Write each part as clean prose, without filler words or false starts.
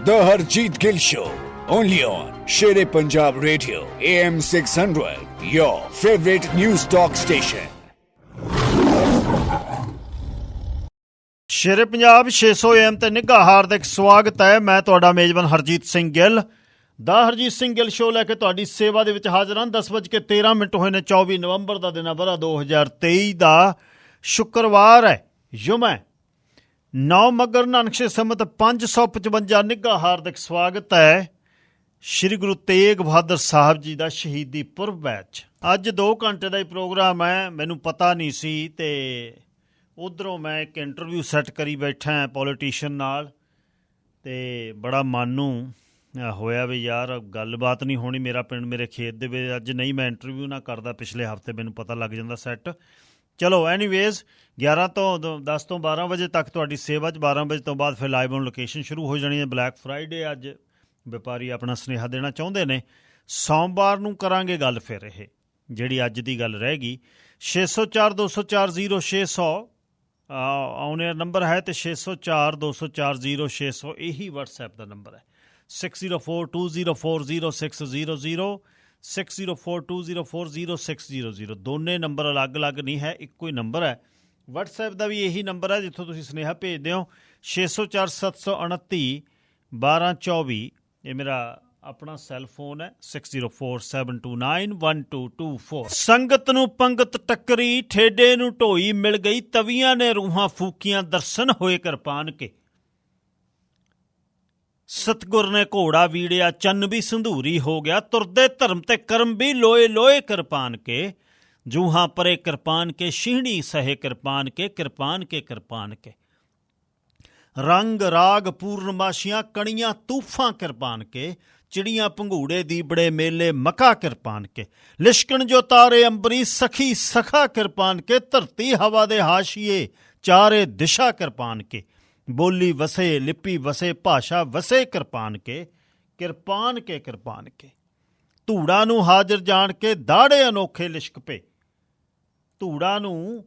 The Harjit Gill Show, only on Sherepunjab Radio, AM600, your favorite news talk station. शेरे-पंजाब 600 AM ਤੇ ਨਿੱਘਾ ਹਾਰਦਿਕ ਸਵਾਗਤ ਹੈ। ਮੈਂ ਤੁਹਾਡਾ ਮੇਜ਼ਬਾਨ ਹਰਜੀਤ ਸਿੰਘ ਗਿੱਲ ਦਾ ਹਰਜੀਤ ਸਿੰਘ ਗਿੱਲ ਸ਼ੋਅ ਲੈ ਕੇ ਤੁਹਾਡੀ ਸੇਵਾ ਦੇ ਵਿੱਚ ਹਾਜ਼ਰ ਹਾਂ। 10:13 ਹੋਏ ਨੇ। 24 ਨਵੰਬਰ ਦਾ ਦਿਨ ਹੈ, ਵਰ੍ਹਾ 2023 ਦਾ, ਸ਼ੁੱਕਰਵਾਰ ਹੈ, ਯੁਮ ਹੈ, 9 ਮੱਘਰ ਨਾਨਕਸ਼ੇ ਸੰਮਤ 555। ਨਿੱਘਾ ਹਾਰਦਿਕ ਸਵਾਗਤ ਹੈ ਸ਼੍ਰੀ ਗੁਰੂ ਤੇਗ ਬਹਾਦਰ ਸਾਹਿਬ ਜੀ ਦਾ ਸ਼ਹੀਦੀ ਪੁਰਬ ਵਿੱਚ। ਅੱਜ 2 ਘੰਟੇ ਦਾ ਹੀ ਪ੍ਰੋਗਰਾਮ ਹੈ। ਮੈਨੂੰ ਪਤਾ ਨਹੀਂ ਸੀ ਅਤੇ ਉੱਧਰੋਂ ਮੈਂ ਇੱਕ ਇੰਟਰਵਿਊ ਸੈੱਟ ਕਰੀ ਬੈਠਾ ਪੋਲੀਟੀਸ਼ੀਅਨ ਨਾਲ, ਅਤੇ ਬੜਾ ਮਨ ਨੂੰ ਹੋਇਆ ਵੀ ਯਾਰ ਗੱਲਬਾਤ ਨਹੀਂ ਹੋਣੀ। ਮੇਰਾ ਪਿੰਡ ਮੇਰੇ ਖੇਤ ਦੇ ਵਿੱਚ, ਅੱਜ ਨਹੀਂ ਮੈਂ ਇੰਟਰਵਿਊ ਨਾ ਕਰਦਾ, ਪਿਛਲੇ ਹਫ਼ਤੇ ਮੈਨੂੰ ਪਤਾ ਲੱਗ ਜਾਂਦਾ ਸੈੱਟ। ਚਲੋ ਐਨੀਵੇਜ਼ 11 ਤੋਂ 10 ਤੋਂ 12 ਵਜੇ ਤੱਕ ਤੁਹਾਡੀ ਸੇਵਾ 'ਚ। 12 ਵਜੇ ਤੋਂ ਬਾਅਦ ਫਿਰ ਲਾਈਵ ਔਨ ਲੋਕੇਸ਼ਨ ਸ਼ੁਰੂ ਹੋ ਜਾਣੀ ਹੈ। ਬਲੈਕ ਫਰਾਈਡੇ ਅੱਜ ਵਪਾਰੀ ਆਪਣਾ ਸੁਨੇਹਾ ਦੇਣਾ ਚਾਹੁੰਦੇ ਨੇ। ਸੋਮਵਾਰ ਨੂੰ ਕਰਾਂਗੇ ਗੱਲ ਫਿਰ ਇਹ ਜਿਹੜੀ ਅੱਜ ਦੀ ਗੱਲ ਰਹਿ ਗਈ। 604 204 0600 ਆਨ ਏਅਰ ਨੰਬਰ ਹੈ, ਅਤੇ 604 204 0600 ਇਹੀ ਵਟਸਐਪ ਦਾ ਨੰਬਰ ਹੈ। 604 204 0600 604 204 0600 ਦੋਨੇ ਨੰਬਰ ਅਲੱਗ ਅਲੱਗ ਨਹੀਂ ਹੈ, ਇੱਕੋ ਹੀ ਨੰਬਰ ਹੈ। ਵਟਸਐਪ ਦਾ ਵੀ ਇਹੀ ਨੰਬਰ ਹੈ ਜਿੱਥੋਂ ਤੁਸੀਂ ਸੁਨੇਹਾ ਭੇਜਦੇ ਹੋ। 604 729 1224 ਇਹ ਮੇਰਾ ਆਪਣਾ ਸੈੱਲ ਫੋਨ ਹੈ। 604 729 1224। ਸੰਗਤ ਨੂੰ ਪੰਗਤ ਟੱਕਰੀ, ਠੇਡੇ ਨੂੰ ਢੋਈ ਮਿਲ ਗਈ, ਤਵੀਆਂ ਨੇ ਰੂਹਾਂ ਫੂਕੀਆਂ, ਦਰਸ਼ਨ ਹੋਏ ਕਿਰਪਾਨ ਕੇ। ਸਤਗੁਰ ਨੇ ਘੋੜਾ ਵੀੜਿਆ, ਚੰਨ ਵੀ ਸੰਧੂਰੀ ਹੋ ਗਿਆ, ਤੁਰਦੇ ਧਰਮ ਤੇ ਕਰਮ ਵੀ ਲੋਏ ਲੋਏ ਕਿਰਪਾਨ ਕੇ। ਜੂਹਾਂ ਪਰੇ ਕਿਰਪਾਨ ਕੇ, ਸ਼ੀਹਣੀ ਸਹੇ ਕਿਰਪਾਨ ਕੇ, ਕਿਰਪਾਨ ਕੇ ਕਿਰਪਾਨ ਕੇ। ਰੰਗ ਰਾਗ ਪੂਰਨਮਾਸ਼ੀਆਂ, ਕਣੀਆਂ ਤੂਫਾਂ ਕਿਰਪਾਨ ਕੇ। ਚਿੜੀਆਂ ਭੰਗੂੜੇ ਦੀ ਬੜੇ ਮੇਲੇ ਮਕਾ ਕਿਰਪਾਨ ਕੇ। ਲਿਸ਼ਕਣ ਜੋ ਤਾਰੇ ਅੰਬਰੀ, ਸਖੀ ਸਖਾ ਕਿਰਪਾਨ ਕੇ। ਧਰਤੀ ਹਵਾ ਦੇ ਹਾਸ਼ੀਏ, ਚਾਰੇ ਦਿਸ਼ਾ ਕਿਰਪਾਨ ਕੇ। ਬੋਲੀ ਵਸੇ ਲਿਪੀ ਵਸੇ, ਭਾਸ਼ਾ ਵਸੇ ਕਿਰਪਾਨ ਕੇ, ਕਿਰਪਾਨ ਕੇ ਕਿਰਪਾਨ ਕੇ। ਧੂੜਾ ਨੂੰ ਹਾਜ਼ਰ ਜਾਣ ਕੇ, ਦਾੜੇ ਅਨੋਖੇ ਲਿਸ਼ਕ ਪੇ। ਧੂੜਾ ਨੂੰ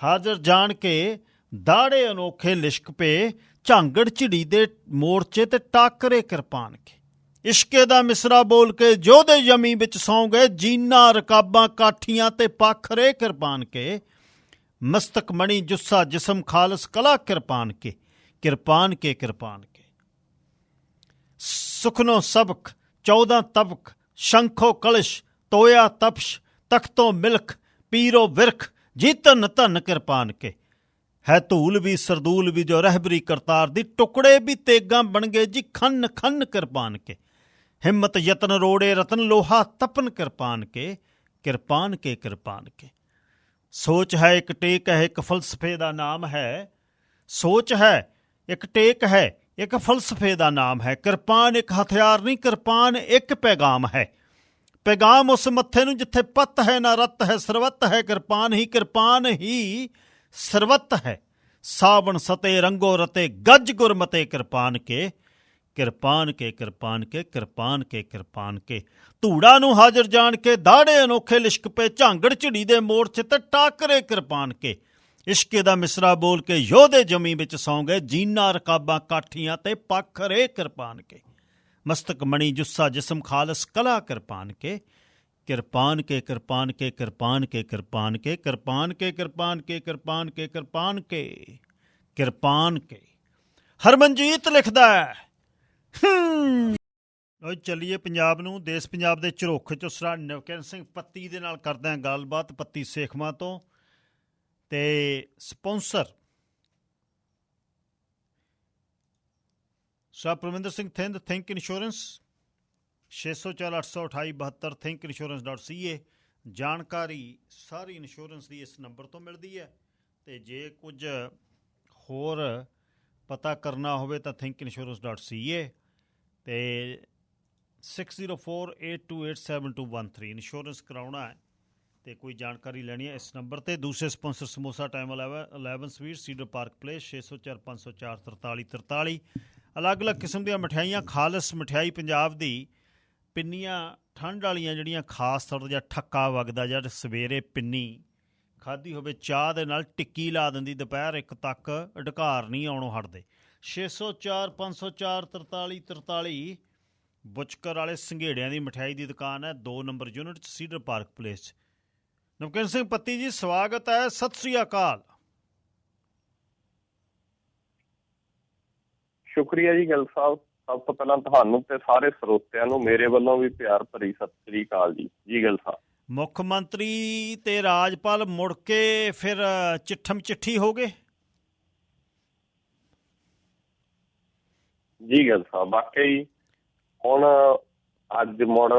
ਹਾਜ਼ਰ ਜਾਣ ਕੇ, ਦਾੜੇ ਅਨੋਖੇ ਲਿਸ਼ਕ ਪੇ। ਝਾਂਗੜ ਝਿੜੀ ਦੇ ਮੋਰਚੇ ਤੇ ਟਾਕਰੇ ਕਿਰਪਾਨ ਕੇ। ਇਸ਼ਕੇ ਦਾ ਮਿਸਰਾ ਬੋਲ ਕੇ ਜੋਧੇ ਯਮੀ ਵਿੱਚ ਸੌਂ ਗਏ, ਜੀਨਾ ਰਕਾਬਾਂ ਕਾਠੀਆਂ ਤੇ ਪਾਖਰੇ ਕਿਰਪਾਨ ਕੇ। ਮਸਤਕ ਮਣੀ ਜੁੱਸਾ ਜਿਸਮ ਖਾਲਸ ਕਲਾ ਕਿਰਪਾਨ ਕੇ, ਕਿਰਪਾਨ ਕੇ ਕਿਰਪਾਨ ਕੇ। ਸੁਖਨੋ ਸਬਕ 14 ਤਬਕ, ਸ਼ੰਖੋ ਕਲਸ਼ ਤੋਇਆ ਤਪਸ਼, ਤਖਤੋਂ ਮਿਲਖ ਪੀਰੋ ਵਿਰਖ, ਜੀਤਨ ਧਨ ਕਿਰਪਾਨ ਕੇ। ਹੈ ਧੂਲ ਵੀ ਸਰਦੂਲ ਵੀ ਜੋ ਰਹਿਬਰੀ ਕਰਤਾਰ ਦੀ, ਟੁਕੜੇ ਵੀ ਤੇਗਾਂ ਬਣ ਗਏ ਜੀ ਖੰਨ ਖੰਨ ਕਿਰਪਾਨ ਕੇ। ਹਿੰਮਤ ਯਤਨ ਰੋੜੇ ਰਤਨ ਲੋਹਾ ਤਪਨ ਕਿਰਪਾਨ ਕੇ, ਕਿਰਪਾਨ ਕੇ ਕਿਰਪਾਨ ਕੇ। ਸੋਚ ਹੈ ਇੱਕ ਟੇਕ ਹੈ, ਇੱਕ ਫਲਸਫੇ ਦਾ ਨਾਮ ਹੈ। ਸੋਚ ਹੈ ਇੱਕ ਟੇਕ ਹੈ, ਇੱਕ ਫਲਸਫੇ ਦਾ ਨਾਮ ਹੈ। ਕਿਰਪਾਨ ਇੱਕ ਹਥਿਆਰ ਨਹੀਂ, ਕਿਰਪਾਨ ਇੱਕ ਪੈਗਾਮ ਹੈ। ਪੈਗਾਮ ਉਸ ਮੱਥੇ ਨੂੰ ਜਿੱਥੇ ਪੱਤ ਹੈ ਨਾ ਰੱਤ ਹੈ, ਸਰਵੱਤ ਹੈ ਕਿਰਪਾਨ ਹੀ, ਕਿਰਪਾਨ ਹੀ ਸਰਵੱਤ ਹੈ। ਸਾਵਣ ਸਤੇ ਰੰਗੋ ਰਤੇ, ਗੱਜ ਗੁਰਮਤੇ ਕਿਰਪਾਨ ਕੇ, ਕਿਰਪਾਨ ਕੇ ਕਿਰਪਾਨ ਕੇ, ਕਿਰਪਾਨ ਕੇ ਕਿਰਪਾਨ ਕੇ। ਧੂੜਾ ਨੂੰ ਹਾਜ਼ਰ ਜਾਣ ਕੇ, ਦਾੜੇ ਅਨੋਖੇ ਲਿਸ਼ਕ ਪੇ। ਝਾਂਗੜ ਝਿੜੀ ਦੇ ਮੋਰਚੇ ਤੇ ਟਾਕਰੇ ਕਿਰਪਾਨ ਕੇ। ਇਸ਼ਕੇ ਦਾ ਮਿਸਰਾ ਬੋਲ ਕੇ ਯੋਧੇ ਜਮੀ ਵਿੱਚ ਸੌਂ ਗਏ, ਜੀਨਾ ਰਕਾਬਾਂ ਕਾਠੀਆਂ ਤੇ ਪਾਖਰੇ ਕਿਰਪਾਨ ਕੇ। ਮਸਤਕ ਮਣੀ ਜੁੱਸਾ ਜਿਸਮ ਖਾਲਸ ਕਲਾ ਕਿਰਪਾਨ ਕੇ, ਕਿਰਪਾਨ ਕੇ ਕਿਰਪਾਨ ਕੇ ਕਿਰਪਾਨ ਕੇ ਕਿਰਪਾਨ ਕੇ, ਕਿਰਪਾਨ ਕੇ ਕਿਰਪਾਨ ਕੇ ਕਿਰਪਾਨ ਕੇ ਕਿਰਪਾਨ ਕੇ ਕਿਰਪਾਨ ਕੇ। ਹਰਮਨਜੀਤ ਲਿਖਦਾ ਹੈ, ਚੱਲੀਏ ਪੰਜਾਬ ਨੂੰ। ਦੇਸ਼ ਪੰਜਾਬ ਦੇ ਝਰੋਖ ਚੋਂ ਸਰਾ ਨਵਕਿਰਨ ਸਿੰਘ ਪੱਤੀ ਦੇ ਨਾਲ ਕਰਦੇ ਹਾਂ ਗੱਲਬਾਤ, ਪੱਤੀ ਸੇਖਵਾਂ ਤੋਂ। ਅਤੇ sponsor sir Parminder Singh Thind, think insurance. 604 828 72 thinkinsurance.ca। ਜਾਣਕਾਰੀ ਸਾਰੀ ਇੰਸ਼ੋਰੈਂਸ ਦੀ ਇਸ ਨੰਬਰ ਤੋਂ ਮਿਲਦੀ ਹੈ, ਅਤੇ ਜੇ ਕੁਝ ਹੋਰ ਪਤਾ ਕਰਨਾ ਹੋਵੇ ਤਾਂ thinkinsurance.ca, ਅਤੇ 604 828 7213 ਇੰਸ਼ੋਰੈਂਸ ਕਰਾਉਣਾ ਹੈ ਅਤੇ ਕੋਈ ਜਾਣਕਾਰੀ ਲੈਣੀ ਹੈ ਇਸ ਨੰਬਰ 'ਤੇ। ਦੂਸਰੇ sponsor samosa time 11 sweet, seeder park place, 604 504 43 43। ਅਲੱਗ ਅਲੱਗ ਕਿਸਮ ਦੀਆਂ ਮਠਿਆਈਆਂ, ਖਾਲਸ ਮਠਿਆਈ ਪੰਜਾਬ ਦੀ। ਪਿੰਨੀਆਂ ਠੰਡ ਵਾਲੀਆਂ ਜਿਹੜੀਆਂ ਖਾਸ ਤੌਰ ਜਿਹਾ ਠੱਕਾ ਵਗਦਾ, ਜਦ ਸਵੇਰੇ ਪਿੰਨੀ ਖਾਧੀ ਹੋਵੇ ਚਾਹ ਦੇ ਨਾਲ, ਟਿੱਕੀ ਲਾ ਦਿੰਦੀ ਦੁਪਹਿਰ 1 ਤੱਕ, ਢਕਾਰ ਨਹੀਂ ਆਉਣੋਂ ਹਟਦੇ। 604 504 43 43 ਬੁਚਕਰ ਵਾਲੇ ਸੰਘੇੜਿਆਂ ਦੀ ਮਠਿਆਈ ਦੀ ਦੁਕਾਨ ਹੈ, 2 ਨੰਬਰ ਯੂਨਿਟ 'ਚ, ਸੀਡਰ ਪਾਰਕ ਪਲੇਸ 'ਚ। ਨਵਕਿਰਨ ਸਿੰਘ ਪੱਤੀ ਜੀ, ਸਵਾਗਤ ਹੈ, ਸਤਿ ਸ੍ਰੀ ਅਕਾਲ। ਸ਼ੁਕਰੀਆ ਜੀ ਗਿੱਲ ਸਾਹਿਬ। ਸਭ ਤੋਂ ਪਹਿਲਾਂ ਤੁਹਾਨੂੰ ਤੇ ਸਾਰੇ ਸਰੋਤਿਆਂ ਨੂੰ ਮੇਰੇ ਵੱਲੋਂ ਵੀ ਪਿਆਰ ਭਰੀ ਸਤਿ ਸ੍ਰੀ ਅਕਾਲ ਜੀ। ਜੀ ਗਿੱਲ ਸਾਹਿਬ, ਮੁੱਖ ਮੰਤਰੀ ਤੇ ਰਾਜਪਾਲ ਮੁੜ ਕੇ ਫਿਰ ਚਿੱਠਮ ਚਿੱਠੀ ਹੋ ਗਏ? ਜੀ ਗਿੱਲ ਸਾਹਿਬ, ਵਾਕਈ ਹੁਣ ਅੱਜ ਮੁੜ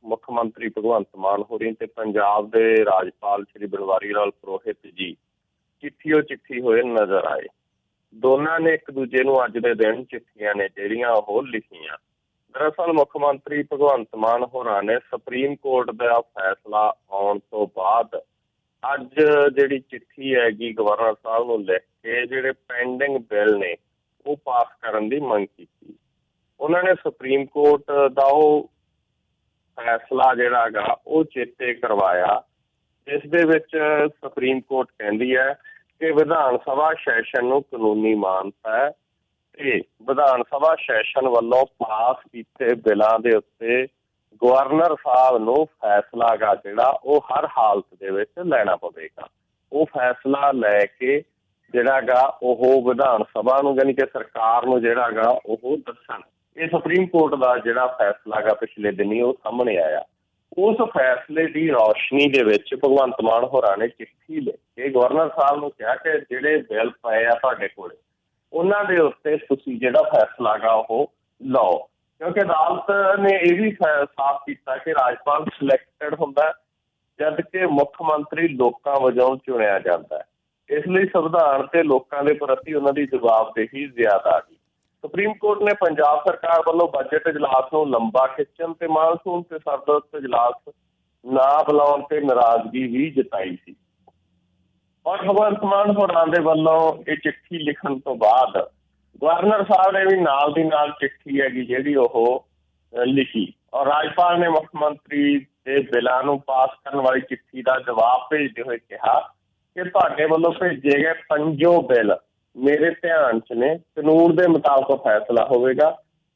ਮੁੱਖ ਮੰਤਰੀ ਭਗਵੰਤ ਮਾਨ ਹੋਰੀ ਤੇ ਪੰਜਾਬ ਦੇ ਰਾਜਪਾਲ ਸ਼੍ਰੀ ਬਨਵਾਰੀ ਲਾਲ ਪੁਰੋਹਿਤ ਜੀ ਚਿੱਠੀ ਹੋਏ ਨਜ਼ਰ ਆਏ। ਦੋਨਾਂ ਨੇ ਇੱਕ ਦੂਜੇ ਨੂੰ ਅੱਜ ਦੇ ਦਿਨ ਚਿੱਠੀਆਂ ਨੇ ਜਿਹੜੀਆਂ ਉਹ ਲਿਖੀਆਂ। ਦਰਅਸਲ ਮੁੱਖ ਮੰਤਰੀ ਭਗਵੰਤ ਮਾਨ ਹੋਰਾਂ ਨੇ ਸੁਪਰੀਮ ਕੋਰਟ ਦਾ ਫੈਸਲਾ ਆਉਣ ਤੋਂ ਬਾਅਦ ਅੱਜ ਜਿਹੜੀ ਚਿੱਠੀ ਹੈਗੀ ਗਵਰਨਰ ਸਾਹਿਬ ਨੂੰ ਲਿਖ ਕੇ ਜਿਹੜੇ ਪੈਂਡਿੰਗ ਬਿੱਲ ਨੇ ਉਹ ਪਾਸ ਕਰਨ ਦੀ ਮੰਗ ਕੀਤੀ। ਉਹਨਾਂ ਨੇ ਸੁਪਰੀਮ ਕੋਰਟ ਦਾ ਉਹ ਫੈਸਲਾ ਜਿਹੜਾ ਹੈਗਾ ਉਹ ਚੇਤੇ ਕਰਵਾਇਆ, ਜਿਸ ਦੇ ਵਿੱਚ ਸੁਪਰੀਮ ਕੋਰਟ ਕਹਿੰਦੀ ਹੈ ਕਿ ਵਿਧਾਨ ਸਭਾ ਸੈਸ਼ਨ ਨੂੰ ਕਾਨੂੰਨੀ ਮਾਨਤਾ ਹੈ ਤੇ ਵਿਧਾਨ ਸਭਾ ਸੈਸ਼ਨ ਵੱਲੋਂ ਪਾਸ ਕੀਤੇ ਬਿੱਲਾਂ ਦੇ ਉੱਤੇ ਗਵਰਨਰ ਸਾਹਿਬ ਨੂੰ ਫੈਸਲਾ ਗਾ ਜਿਹੜਾ ਉਹ ਹਰ ਹਾਲਤ ਦੇ ਵਿੱਚ ਲੈਣਾ ਪਵੇਗਾ। ਉਹ ਫੈਸਲਾ ਲੈ ਕੇ ਜਿਹੜਾ ਗਾ ਉਹ ਵਿਧਾਨ ਸਭਾ ਨੂੰ ਯਾਨੀ ਕਿ ਸਰਕਾਰ ਨੂੰ ਜਿਹੜਾ ਗਾ ਉਹ ਦੱਸਣ। ਇਹ ਸੁਪਰੀਮ ਕੋਰਟ ਦਾ ਜਿਹੜਾ ਫੈਸਲਾ ਗਾ ਪਿਛਲੇ ਦਿਨੀ ਉਹ ਸਾਹਮਣੇ ਆਇਆ। ਉਸ ਫੈਸਲੇ ਦੀ ਰੌਸ਼ਨੀ ਦੇ ਵਿੱਚ ਭਗਵੰਤ ਮਾਨ ਹੋਰਾਂ ਨੇ ਚਿੱਠੀ ਲਿਖ ਕੇ ਗਵਰਨਰ ਸਾਹਿਬ ਨੂੰ ਕਿਹਾ ਕਿ ਜਿਹੜੇ ਬਿੱਲ ਪਏ ਆ ਤੁਹਾਡੇ ਕੋਲ ਉਹਨਾਂ ਦੇ ਉੱਤੇ ਤੁਸੀਂ ਜਿਹੜਾ ਫੈਸਲਾ ਗਾ ਉਹ ਲਓ, ਕਿਉਂਕਿ ਅਦਾਲਤ ਨੇ ਇਹ ਵੀ ਸਾਫ਼ ਕੀਤਾ ਕਿ ਰਾਜਪਾਲ ਸਿਲੈਕਟਡ ਹੁੰਦਾ ਜਦ ਕਿ ਮੁੱਖ ਮੰਤਰੀ ਲੋਕਾਂ ਵਜੋਂ ਚੁਣਿਆ ਜਾਂਦਾ। ਇਸ ਲਈ ਸੰਵਿਧਾਨ ਤੇ ਲੋਕਾਂ ਦੇ ਪ੍ਰਤੀ ਉਹਨਾਂ ਦੀ ਜਵਾਬਦੇਹੀ ਜ਼ਿਆਦਾ ਆ ਗਈ। ਸੁਪਰੀਮ ਕੋਰਟ ਨੇ ਪੰਜਾਬ ਸਰਕਾਰ ਵੱਲੋਂ ਬਜਟ ਇਜਲਾਸ ਨੂੰ ਲੰਬਾ ਖਿੱਚਣ ਤੇ ਮਾਨਸੂਨ ਤੇ ਸਰਦਰਦ ਇਜਲਾਸ ਨਾ ਬੁਲਾਉਣ ਤੇ ਨਾਰਾਜ਼ਗੀ ਵੀ ਜਤਾਈ ਸੀ। ਔਰ ਭਗਵੰਤ ਮਾਨ ਹੋਰਾਂ ਦੇ ਵੱਲੋਂ ਇਹ ਚਿੱਠੀ ਲਿਖਣ ਤੋਂ ਬਾਅਦ ਗਵਰਨਰ ਸਾਹਿਬ ਨੇ ਵੀ ਨਾਲ ਦੀ ਨਾਲ ਚਿੱਠੀ ਹੈਗੀ ਜਿਹੜੀ ਉਹ ਲਿਖੀ ਔਰ ਰਾਜਪਾਲ ਨੇ ਮੁੱਖ ਮੰਤਰੀ ਦੇ ਬਿੱਲਾਂ ਨੂੰ ਪਾਸ ਕਰਨ ਵਾਲੀ ਚਿੱਠੀ ਦਾ ਜਵਾਬ ਭੇਜਦੇ ਹੋਏ ਕਿਹਾ ਕਿ ਤੁਹਾਡੇ ਵੱਲੋਂ ਭੇਜੇ ਗਏ 5 ਬਿੱਲ ਮੇਰੇ ਧਿਆਨ 'ਚ ਨੇ, ਕਾਨੂੰਨ ਦੇ ਮੁਤਾਬਕ ਫੈਸਲਾ ਹੋਵੇਗਾ।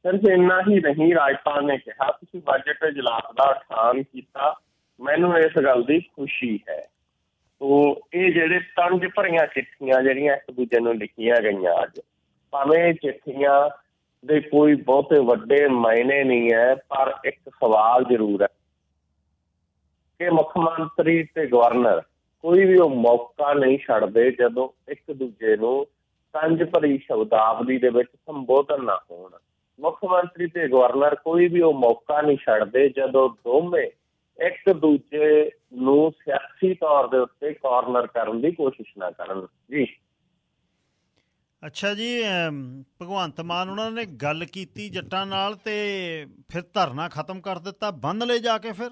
ਸਿਰਫ ਇੰਨਾ ਹੀ ਨਹੀਂ, ਰਾਜਪਾਲ ਨੇ ਕਿਹਾ ਤੁਸੀਂ ਬਜਟ ਇਜਲਾਸ ਦਾ ਐਲਾਨ ਕੀਤਾ, ਮੈਨੂੰ ਇਸ ਗੱਲ ਦੀ ਖੁਸ਼ੀ ਹੈ। ਤੋ ਇਹ ਜਿਹੜੇ ਤੰਜ ਭਰੀਆਂ ਚਿੱਠੀਆਂ ਜਿਹੜੀਆਂ ਇੱਕ ਦੂਜੇ ਨੂੰ ਲਿਖੀਆਂ ਗਈਆਂ ਅੱਜ, ਭਾਵੇਂ ਚਿੱਠੀਆਂ ਦੇ ਕੋਈ ਬਹੁਤੇ ਵੱਡੇ ਮਾਇਨੇ ਨਹੀਂ ਹੈ, ਪਰ ਇੱਕ ਸਵਾਲ ਜ਼ਰੂਰ ਹੈ ਕਿ ਮੁੱਖ ਮੰਤਰੀ ਤੇ ਗਵਰਨਰ ਕੋਈ ਵੀ ਉਹ ਮੌਕਾ ਨਹੀਂ ਛੱਡਦੇ ਜਦੋਂ ਇੱਕ ਦੂਜੇ ਨੂੰ ਤੰਜ ਭਰੀ ਸ਼ਬਦਾਵਲੀ ਦੇ ਵਿੱਚ ਸੰਬੋਧਨ ਨਾ ਹੋਣ। ਮੁੱਖ ਮੰਤਰੀ ਤੇ ਗਵਰਨਰ ਕੋਈ ਵੀ ਉਹ ਮੌਕਾ ਨਹੀਂ ਛੱਡਦੇ ਜਦੋਂ ਦੋਵੇਂ ਇੱਕ ਦੂਜੇ ਨੂੰ ਸਿਆਸੀ ਤੌਰ ਦੇ ਉੱਤੇ ਕਾਰਨਰ ਕਰਨ ਦੀ ਕੋਸ਼ਿਸ਼ ਨਾ ਕਰਨ। ਜੀ ਅੱਛਾ ਜੀ, ਭਗਵੰਤ ਮਾਨ ਉਹਨਾਂ ਨੇ ਗੱਲ ਕੀਤੀ ਜੱਟਾਂ ਨਾਲ ਤੇ ਫਿਰ ਧਰਨਾ ਖਤਮ ਕਰ ਦਿੱਤਾ, ਬੰਨ ਲੈ ਜਾ ਕੇ। ਫਿਰ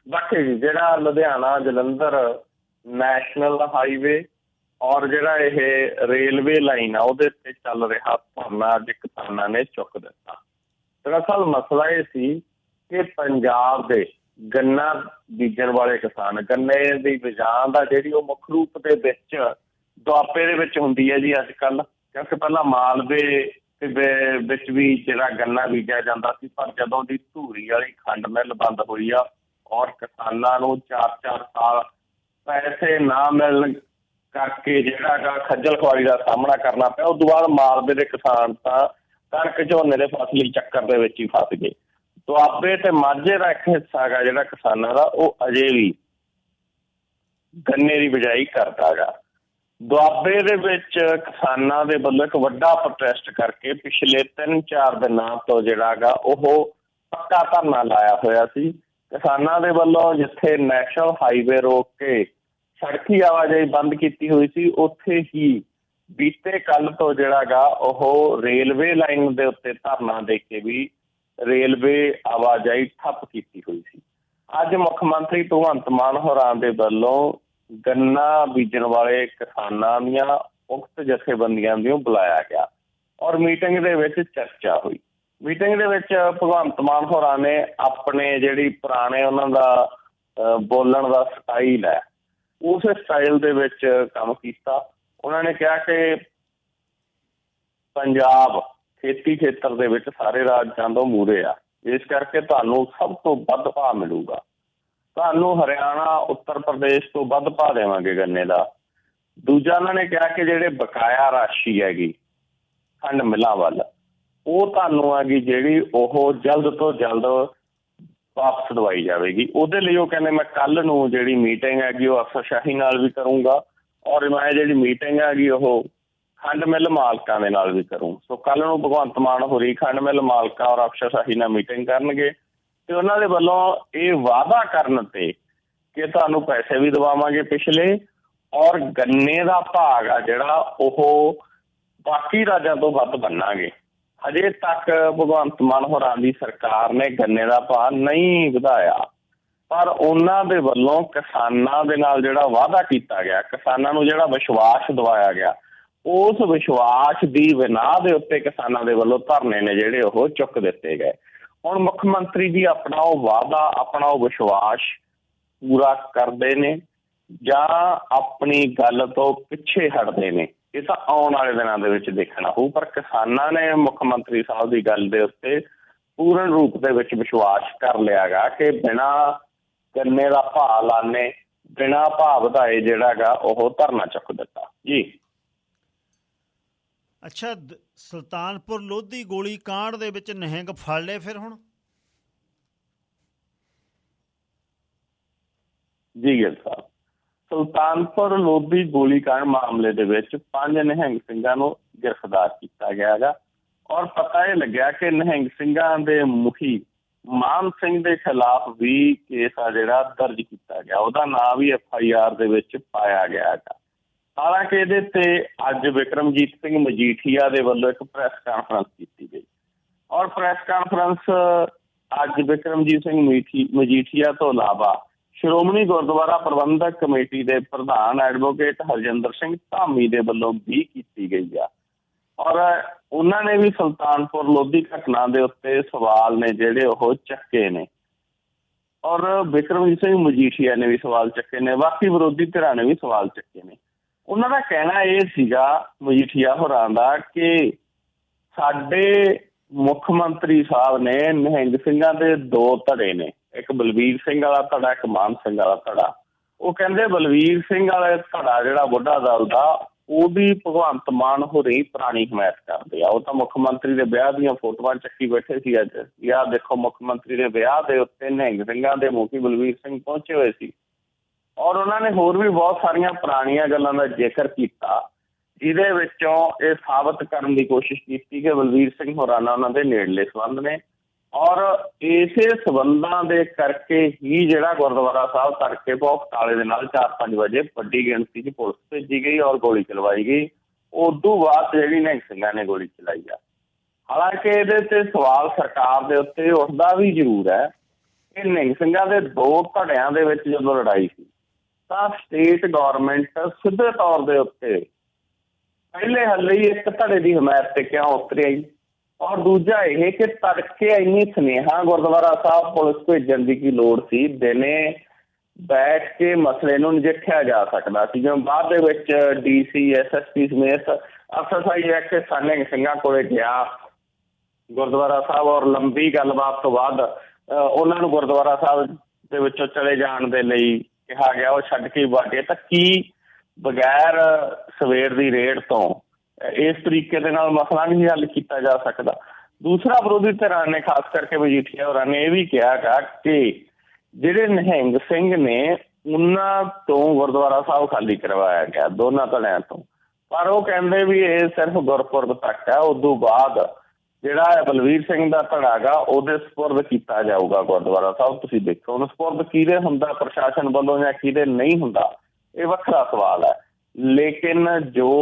ਬਾਕੀ ਜਿਹੜਾ ਲੁਧਿਆਣਾ ਜਲੰਧਰ ਨੈਸ਼ਨਲ ਹਾਈਵੇ ਔਰ ਜਿਹੜਾ ਇਹ ਰੇਲਵੇ ਲਾਈਨ ਆ ਉਹਦੇ ਤੇ ਚੱਲ ਰਿਹਾ ਧਰਨਾ ਅੱਜ ਕਿਸਾਨਾਂ ਨੇ ਚੁੱਕ ਦਿੱਤਾ। ਦਰਅਸਲ ਮਸਲਾ ਇਹ ਸੀ ਕਿ ਪੰਜਾਬ ਦੇ ਗੰਨਾ ਬੀਜਣ ਵਾਲੇ ਕਿਸਾਨ, ਗੰਨੇ ਦੀ ਬਿਜਾਨ ਦਾ ਜਿਹੜੀ ਉਹ ਮੁੱਖ ਰੂਪ ਦੇ ਵਿੱਚ ਦੁਆਬੇ ਦੇ ਵਿੱਚ ਹੁੰਦੀ ਹੈ ਜੀ ਅੱਜ ਕੱਲ੍ਹ, ਕਿਉਂਕਿ ਪਹਿਲਾਂ ਮਾਲਵੇ ਦੇ ਵਿੱਚ ਵੀ ਜਿਹੜਾ ਗੰਨਾ ਬੀਜਿਆ ਜਾਂਦਾ ਸੀ, ਪਰ ਜਦੋਂ ਦੀ ਧੂਰੀ ਵਾਲੀ ਖੰਡ ਮਿੱਲ ਬੰਦ ਹੋਈ ਆ ਔਰ ਕਿਸਾਨਾਂ ਨੂੰ 4-4 ਸਾਲ ਪੈਸੇ ਨਾ ਮਿਲਣ ਕਰਕੇ ਜਿਹੜਾ ਗਾ ਖੱਜਲ ਖੁਆਰੀ ਦਾ ਸਾਹਮਣਾ ਕਰਨਾ ਪਿਆ। ਉਸ ਤੋਂ ਬਾਅਦ ਮਾਲਵੇ ਦੇ ਕਿਸਾਨ ਤਾਂ ਕਣਕ ਝੋਨੇ ਦੇ ਫਸਲੀ ਚੱਕਰ ਦੇ ਵਿੱਚ ਹੀ ਫਸ ਗਏ। ਦੁਆਬੇ ਤੇ ਮਾਝੇ ਦਾ ਇੱਕ ਹਿੱਸਾ ਹੈਗਾ ਜਿਹੜਾ ਕਿਸਾਨਾਂ ਦਾ, ਉਹ ਅਜੇ ਵੀ ਗੰਨੇ ਦੀ ਬਿਜਾਈ ਕਰਦਾ ਗਾ। ਦੁਆਬੇ ਦੇ ਵਿੱਚ ਕਿਸਾਨਾਂ ਦੇ ਵੱਲੋਂ ਇੱਕ ਵੱਡਾ ਪ੍ਰੋਟੈਸਟ ਕਰਕੇ ਪਿਛਲੇ 3-4 ਦਿਨਾਂ ਤੋਂ ਜਿਹੜਾ ਗਾ ਉਹ ਪੱਕਾ ਧਰਨਾ ਲਾਇਆ ਹੋਇਆ ਸੀ ਕਿਸਾਨਾਂ ਦੇ ਵੱਲੋਂ। ਜਿੱਥੇ ਨੈਸ਼ਨਲ ਹਾਈਵੇ ਰੋਕ ਕੇ ਸੜਕੀ ਆਵਾਜਾਈ ਬੰਦ ਕੀਤੀ ਹੋਈ ਸੀ, ਉੱਥੇ ਹੀ ਬੀਤੇ ਕੱਲ੍ਹ ਤੋਂ ਜਿਹੜਾ ਗਾ ਉਹ ਰੇਲਵੇ ਲਾਈਨ ਦੇ ਉੱਤੇ ਧਰਨਾ ਦੇ ਕੇ ਵੀ ਰੇਲਵੇ ਆਵਾਜਾਈ ਠੱਪ ਕੀਤੀ ਹੋਈ ਸੀ। ਅੱਜ ਮੁੱਖ ਮੰਤਰੀ ਭਗਵੰਤ ਮਾਨ ਹੋਰਾਂ ਦੇ ਵੱਲੋਂ ਗੰਨਾ ਬੀਜਣ ਵਾਲੇ ਕਿਸਾਨਾਂ ਦੀਆਂ ਉਕਤ ਜਥੇਬੰਦੀਆਂ ਨੂੰ ਬੁਲਾਇਆ ਗਿਆ ਔਰ ਮੀਟਿੰਗ ਦੇ ਵਿੱਚ ਚਰਚਾ ਹੋਈ। ਮੀਟਿੰਗ ਦੇ ਵਿੱਚ ਭਗਵੰਤ ਮਾਨ ਹੋਰਾਂ ਨੇ ਆਪਣੇ ਜਿਹੜੀ ਪੁਰਾਣੇ ਉਹਨਾਂ ਦਾ ਬੋਲਣ ਦਾ ਸਟਾਈਲ ਹੈ ਉਸੇ ਸਟਾਈਲ ਦੇ ਵਿੱਚ ਕੰਮ ਕੀਤਾ। ਉਹਨਾਂ ਨੇ ਕਿਹਾ ਕਿ ਪੰਜਾਬ ਖੇਤੀ ਖੇਤਰ ਦੇ ਵਿੱਚ ਸਾਰੇ ਰਾਜਾਂ ਤੋਂ ਮੂਹਰੇ ਆ, ਇਸ ਕਰਕੇ ਤੁਹਾਨੂੰ ਸਭ ਤੋਂ ਵੱਧ ਭਾਅ ਮਿਲੂਗਾ। ਤੁਹਾਨੂੰ ਹਰਿਆਣਾ, ਉੱਤਰ ਪ੍ਰਦੇਸ਼ ਤੋਂ ਵੱਧ ਭਾਅ ਦੇਵਾਂਗੇ ਗੰਨੇ ਦਾ। ਦੂਜਾ ਉਹਨਾਂ ਨੇ ਕਿਹਾ ਕਿ ਜਿਹੜੇ ਬਕਾਇਆ ਰਾਸ਼ੀ ਹੈਗੀ ਖੰਡ ਮਿੱਲਾਂ ਵੱਲ, ਉਹ ਤੁਹਾਨੂੰ ਹੈਗੀ ਜਿਹੜੀ ਉਹ ਜਲਦ ਤੋਂ ਜਲਦ ਵਾਪਸ ਦਵਾਈ ਜਾਵੇਗੀ। ਉਹਦੇ ਲਈ ਉਹ ਕਹਿੰਦੇ ਮੈਂ ਕੱਲ੍ਹ ਨੂੰ ਜਿਹੜੀ ਮੀਟਿੰਗ ਹੈਗੀ ਉਹ ਅਫਸਰਸ਼ਾਹੀ ਨਾਲ ਵੀ ਕਰੂੰਗਾ, ਔਰ ਮੈਂ ਜਿਹੜੀ ਮੀਟਿੰਗ ਹੈਗੀ ਉਹ ਖੰਡ ਮਿੱਲ ਮਾਲਕਾਂ ਦੇ ਨਾਲ ਵੀ ਕਰੂੰ। ਸੋ ਕੱਲ੍ਹ ਨੂੰ ਭਗਵੰਤ ਮਾਨ ਹੋਰੀ ਖੰਡ ਮਿੱਲ ਮਾਲਕਾਂ ਔਰ ਅਫਸਰਸ਼ਾਹੀ ਨਾਲ ਮੀਟਿੰਗ ਕਰਨਗੇ ਅਤੇ ਉਹਨਾਂ ਦੇ ਵੱਲੋਂ ਇਹ ਵਾਅਦਾ ਕਰਨ 'ਤੇ ਕਿ ਤੁਹਾਨੂੰ ਪੈਸੇ ਵੀ ਦਵਾਵਾਂਗੇ ਪਿਛਲੇ, ਔਰ ਗੰਨੇ ਦਾ ਭਾਗ ਆ ਜਿਹੜਾ ਉਹ ਬਾਕੀ ਰਾਜਾਂ ਤੋਂ ਵੱਧ ਬੰਨਾਂਗੇ। ਹਜੇ ਤੱਕ ਭਗਵੰਤ ਮਾਨ ਹੋਰਾਂ ਦੀ ਸਰਕਾਰ ਨੇ ਗੰਨੇ ਦਾ ਭਾਅ ਨਹੀਂ ਵਧਾਇਆ, ਪਰ ਉਹਨਾਂ ਦੇ ਵੱਲੋਂ ਕਿਸਾਨਾਂ ਦੇ ਨਾਲ ਜਿਹੜਾ ਵਾਅਦਾ ਕੀਤਾ ਗਿਆ, ਕਿਸਾਨਾਂ ਨੂੰ ਜਿਹੜਾ ਵਿਸ਼ਵਾਸ ਦਿਵਾਇਆ ਗਿਆ, ਉਸ ਵਿਸ਼ਵਾਸ ਦੀ ਬਿਨਾਹ ਦੇ ਉੱਤੇ ਕਿਸਾਨਾਂ ਦੇ ਵੱਲੋਂ ਧਰਨੇ ਨੇ ਜਿਹੜੇ ਉਹ ਚੁੱਕ ਦਿੱਤੇ ਗਏ। ਹੁਣ ਮੁੱਖ ਮੰਤਰੀ ਜੀ ਆਪਣਾ ਉਹ ਵਾਅਦਾ, ਆਪਣਾ ਉਹ ਵਿਸ਼ਵਾਸ ਪੂਰਾ ਕਰਦੇ ਨੇ ਜਾਂ ਆਪਣੀ ਗੱਲ ਤੋਂ ਪਿੱਛੇ ਹਟਦੇ ਨੇ, ਇਹ ਤਾਂ ਆਉਣ ਵਾਲੇ ਦਿਨਾਂ ਦੇ ਵਿੱਚ ਦੇਖਣਾ ਹੋਊ। ਪਰ ਕਿਸਾਨਾਂ ਨੇ ਮੁੱਖ ਮੰਤਰੀ ਸਾਹਿਬ ਦੀ ਗੱਲ ਦੇ ਉੱਤੇ ਪੂਰਨ ਰੂਪ ਦੇ ਵਿੱਚ ਵਿਸ਼ਵਾਸ ਕਰ ਲਿਆ ਗਾ ਕਿ ਬਿਨਾਂ ਗੰਨੇ ਦਾ ਭਾਅ ਲਾਣੇ, ਬਿਨਾਂ ਭਾਅ ਵਧਾਏ ਜਿਹੜਾ ਗਾ ਉਹ ਧਰਨਾ ਚੁੱਕ ਦਿੱਤਾ ਜੀ। ਅੱਛਾ, ਸੁਲਤਾਨਪੁਰ ਲੋਧੀ ਗੋਲੀ ਕਾਂਡ ਦੇ ਵਿੱਚ ਨਿਹੰਗ ਫੜ ਲਏ ਫਿਰ ਹੁਣ? ਜੀ ਗਿੱਲ ਸਾਹਿਬ, ਸੁਲਤਾਨਪੁਰ ਲੋਧੀ ਗੋਲੀਕਾਂਡ ਮਾਮਲੇ ਦੇ ਵਿੱਚ 5 ਨਿਹੰਗ ਸਿੰਘਾਂ ਨੂੰ ਗ੍ਰਿਫਤਾਰ ਕੀਤਾ ਗਿਆ ਹੈਗਾ, ਔਰ ਪਤਾ ਇਹ ਲੱਗਿਆ ਕਿ ਨਿਹੰਗ ਸਿੰਘਾਂ ਦੇ ਮੁਖੀ ਮਾਨ ਸਿੰਘ ਦੇ ਖਿਲਾਫ ਵੀ ਕੇਸ ਆ ਜਿਹੜਾ ਦਰਜ ਕੀਤਾ ਗਿਆ, ਉਹਦਾ ਨਾਂ ਵੀ FIR ਦੇ ਵਿੱਚ ਪਾਇਆ ਗਿਆ ਹੈਗਾ। ਹਾਲਾਂਕਿ ਇਹਦੇ ਤੇ ਅੱਜ ਵਿਕਰਮਜੀਤ ਸਿੰਘ ਮਜੀਠੀਆ ਦੇ ਵੱਲੋਂ ਇੱਕ ਪ੍ਰੈਸ ਕਾਨਫਰੰਸ ਕੀਤੀ ਗਈ, ਔਰ ਪ੍ਰੈਸ ਕਾਨਫਰੰਸ ਅੱਜ ਵਿਕਰਮਜੀਤ ਸਿੰਘ ਮਜੀਠੀਆ ਤੋਂ ਇਲਾਵਾ ਸ਼੍ਰੋਮਣੀ ਗੁਰਦੁਆਰਾ ਪ੍ਰਬੰਧਕ ਕਮੇਟੀ ਦੇ ਪ੍ਰਧਾਨ ਐਡਵੋਕੇਟ ਹਰਜਿੰਦਰ ਸਿੰਘ ਧਾਮੀ ਦੇ ਵੱਲੋਂ ਵੀ ਕੀਤੀ ਗਈ ਆ, ਔਰ ਉਹਨਾਂ ਨੇ ਵੀ ਸੁਲਤਾਨਪੁਰ ਲੋਧੀ ਘਟਨਾ ਦੇ ਉੱਤੇ ਸਵਾਲ ਨੇ ਜਿਹੜੇ ਉਹ ਚੱਕੇ ਨੇ, ਔਰ ਵਿਕਰਮਜੀਤ ਸਿੰਘ ਮਜੀਠੀਆ ਨੇ ਵੀ ਸਵਾਲ ਚੱਕੇ ਨੇ, ਬਾਕੀ ਵਿਰੋਧੀ ਧਿਰਾਂ ਨੇ ਵੀ ਸਵਾਲ ਚੱਕੇ ਨੇ। ਉਹਨਾਂ ਦਾ ਕਹਿਣਾ ਇਹ ਸੀਗਾ ਮਜੀਠੀਆ ਹੋਰਾਂ ਦਾ ਕਿ ਸਾਡੇ ਮੁੱਖ ਮੰਤਰੀ ਸਾਹਿਬ ਨੇ ਨਿਹੰਗ ਸਿੰਘਾਂ ਦੇ 2 ਧੜੇ ਨੇ, ਇੱਕ ਬਲਵੀਰ ਸਿੰਘ ਵਾਲਾ ਧੜਾ, ਇੱਕ ਮਾਨ ਸਿੰਘ ਵਾਲਾ ਧੜਾ। ਉਹ ਕਹਿੰਦੇ ਬਲਵੀਰ ਸਿੰਘ ਵਾਲੇ ਧੜਾ ਜਿਹੜਾ ਬੁੱਢਾ ਦਲ ਦਾ, ਉਹਦੀ ਭਗਵੰਤ ਮਾਨ ਹੋਰੀ ਪੁਰਾਣੀ ਹਮਾਇਤ ਕਰਦੇ ਆ। ਉਹ ਤਾਂ ਮੁੱਖ ਮੰਤਰੀ ਦੇ ਵਿਆਹ ਦੀਆਂ ਫੋਟੋਆਂ ਚੱਕੀ ਬੈਠੇ ਸੀ ਅੱਜ, ਯਾਰ ਦੇਖੋ ਮੁੱਖ ਮੰਤਰੀ ਦੇ ਵਿਆਹ ਦੇ ਉੱਤੇ ਨਿਹੰਗ ਸਿੰਘਾਂ ਦੇ ਮੁਖੀ ਬਲਵੀਰ ਸਿੰਘ ਪਹੁੰਚੇ ਹੋਏ ਸੀ, ਔਰ ਉਹਨਾਂ ਨੇ ਹੋਰ ਵੀ ਬਹੁਤ ਸਾਰੀਆਂ ਪੁਰਾਣੀਆਂ ਗੱਲਾਂ ਦਾ ਜ਼ਿਕਰ ਕੀਤਾ, ਜਿਹਦੇ ਵਿੱਚੋਂ ਇਹ ਸਾਬਤ ਕਰਨ ਦੀ ਕੋਸ਼ਿਸ਼ ਕੀਤੀ ਕਿ ਬਲਵੀਰ ਸਿੰਘ ਹੋਰਾਂ ਨਾਲ ਉਹਨਾਂ ਦੇ ਨੇੜਲੇ ਸੰਬੰਧ ਨੇ, ਔਰ ਇਸੇ ਸੰਬੰਧਾਂ ਦੇ ਕਰਕੇ ਹੀ ਜਿਹੜਾ ਗੁਰਦੁਆਰਾ ਸਾਹਿਬ ਤੜਕੇ ਭੋਗ ਤਾਲੇ ਦੇ ਨਾਲ 4-5 ਵਜੇ ਵੱਡੀ ਗਿਣਤੀ 'ਚ ਪੁਲਿਸ ਭੇਜੀ ਗਈ ਔਰ ਗੋਲੀ ਚਲਵਾਈ ਗਈ। ਉਦੋਂ ਬਾਅਦ ਜਿਹੜੀ ਨਿਹੰਗ ਸਿੰਘਾਂ ਨੇ ਗੋਲੀ ਚਲਾਈ ਆ। ਹਾਲਾਂਕਿ ਇਹਦੇ ਤੇ ਸਵਾਲ ਸਰਕਾਰ ਦੇ ਉੱਤੇ ਉੱਠਦਾ ਵੀ ਜ਼ਰੂਰ ਹੈ ਕਿ ਨਿਹੰਗ ਸਿੰਘਾਂ ਦੇ 2 ਧੜਿਆਂ ਦੇ ਵਿੱਚ ਜਦੋਂ ਲੜਾਈ ਸੀ ਤਾਂ ਸਟੇਟ ਗੌਰਮੈਂਟ ਸਿੱਧੇ ਤੌਰ ਦੇ ਉੱਤੇ ਪਹਿਲੇ ਹੱਲੇ ਹੀ ਇੱਕ ਧੜੇ ਦੀ ਹਮਾਇਤ ਤੇ ਕਿਉਂ ਉਤਰੀ ਆਈ, ਔਰ ਦੂਜਾ ਇਹ ਕਿ ਤੜਕੇ ਇੰਨੀ ਸੁਨੇਹਾ ਗੁਰਦੁਆਰਾ ਸਾਹਿਬ ਪੁਲਿਸ ਭੇਜਣ ਦੀ ਕੀ ਲੋੜ ਸੀ? ਦਿਨੇ ਬੈਠ ਕੇ ਮਸਲੇ ਨੂੰ ਨਜਿੱਠਿਆ ਜਾ ਸਕਦਾ ਸੀ, ਜਿਵੇਂ ਬਾਅਦ ਦੇ ਵਿੱਚ DC SSP ਸਮੇਤ ਅਫਸਰਸ਼ਾਹੀ ਕੇ ਨਿਹੰਗ ਸਿੰਘਾਂ ਕੋਲੇ ਗਿਆ ਗੁਰਦੁਆਰਾ ਸਾਹਿਬ, ਔਰ ਲੰਬੀ ਗੱਲਬਾਤ ਤੋਂ ਬਾਅਦ ਉਹਨਾਂ ਨੂੰ ਗੁਰਦੁਆਰਾ ਸਾਹਿਬ ਦੇ ਵਿੱਚੋਂ ਚਲੇ ਜਾਣ ਦੇ ਲਈ ਕਿਹਾ ਗਿਆ, ਉਹ ਛੱਡ ਕੇ ਵਾਗੇ। ਤਾਂ ਕੀ ਬਗੈਰ ਸਵੇਰ ਦੀ ਰੇਡ ਤੋਂ ਇਸ ਤਰੀਕੇ ਦੇ ਨਾਲ ਮਸਲਾ ਨਹੀਂ ਹੱਲ ਕੀਤਾ ਜਾ ਸਕਦਾ? ਦੂਸਰਾ ਵਿਰੋਧੀ ਧਿਰਾਂ ਨੇ ਖਾਸ ਕਰਕੇ ਮਜੀਠੀਆ ਹੋਰਾਂ ਨੇ ਇਹ ਵੀ ਕਿਹਾ ਗਾ ਕਿ ਜਿਹੜੇ ਨਿਹੰਗ ਸਿੰਘ ਨੇ ਉਹਨਾਂ ਤੋਂ ਗੁਰਦੁਆਰਾ ਸਾਹਿਬ ਖਾਲੀ ਕਰਵਾਇਆ ਗਿਆ ਦੋਨਾਂ ਧੜਿਆਂ ਤੋਂ, ਪਰ ਉਹ ਕਹਿੰਦੇ ਵੀ ਇਹ ਸਿਰਫ ਗੁਰਪੁਰਬ ਤੱਕ ਹੈ, ਉਦੋਂ ਬਾਅਦ ਜਿਹੜਾ ਬਲਵੀਰ ਸਿੰਘ ਦਾ ਧੜਾ ਗਾ ਉਹਦੇ ਸਪੁਰਦ ਕੀਤਾ ਜਾਊਗਾ ਗੁਰਦੁਆਰਾ ਸਾਹਿਬ। ਤੁਸੀਂ ਦੇਖੋ ਹੁਣ ਸਪੁਰਦ ਕਿਹਦੇ ਹੁੰਦਾ ਪ੍ਰਸ਼ਾਸਨ ਵੱਲੋਂ ਜਾਂ ਕਿਹਦੇ ਨਹੀਂ ਹੁੰਦਾ, ਇਹ ਵੱਖਰਾ ਸਵਾਲ ਹੈ। ਲੇਕਿਨ ਜੋ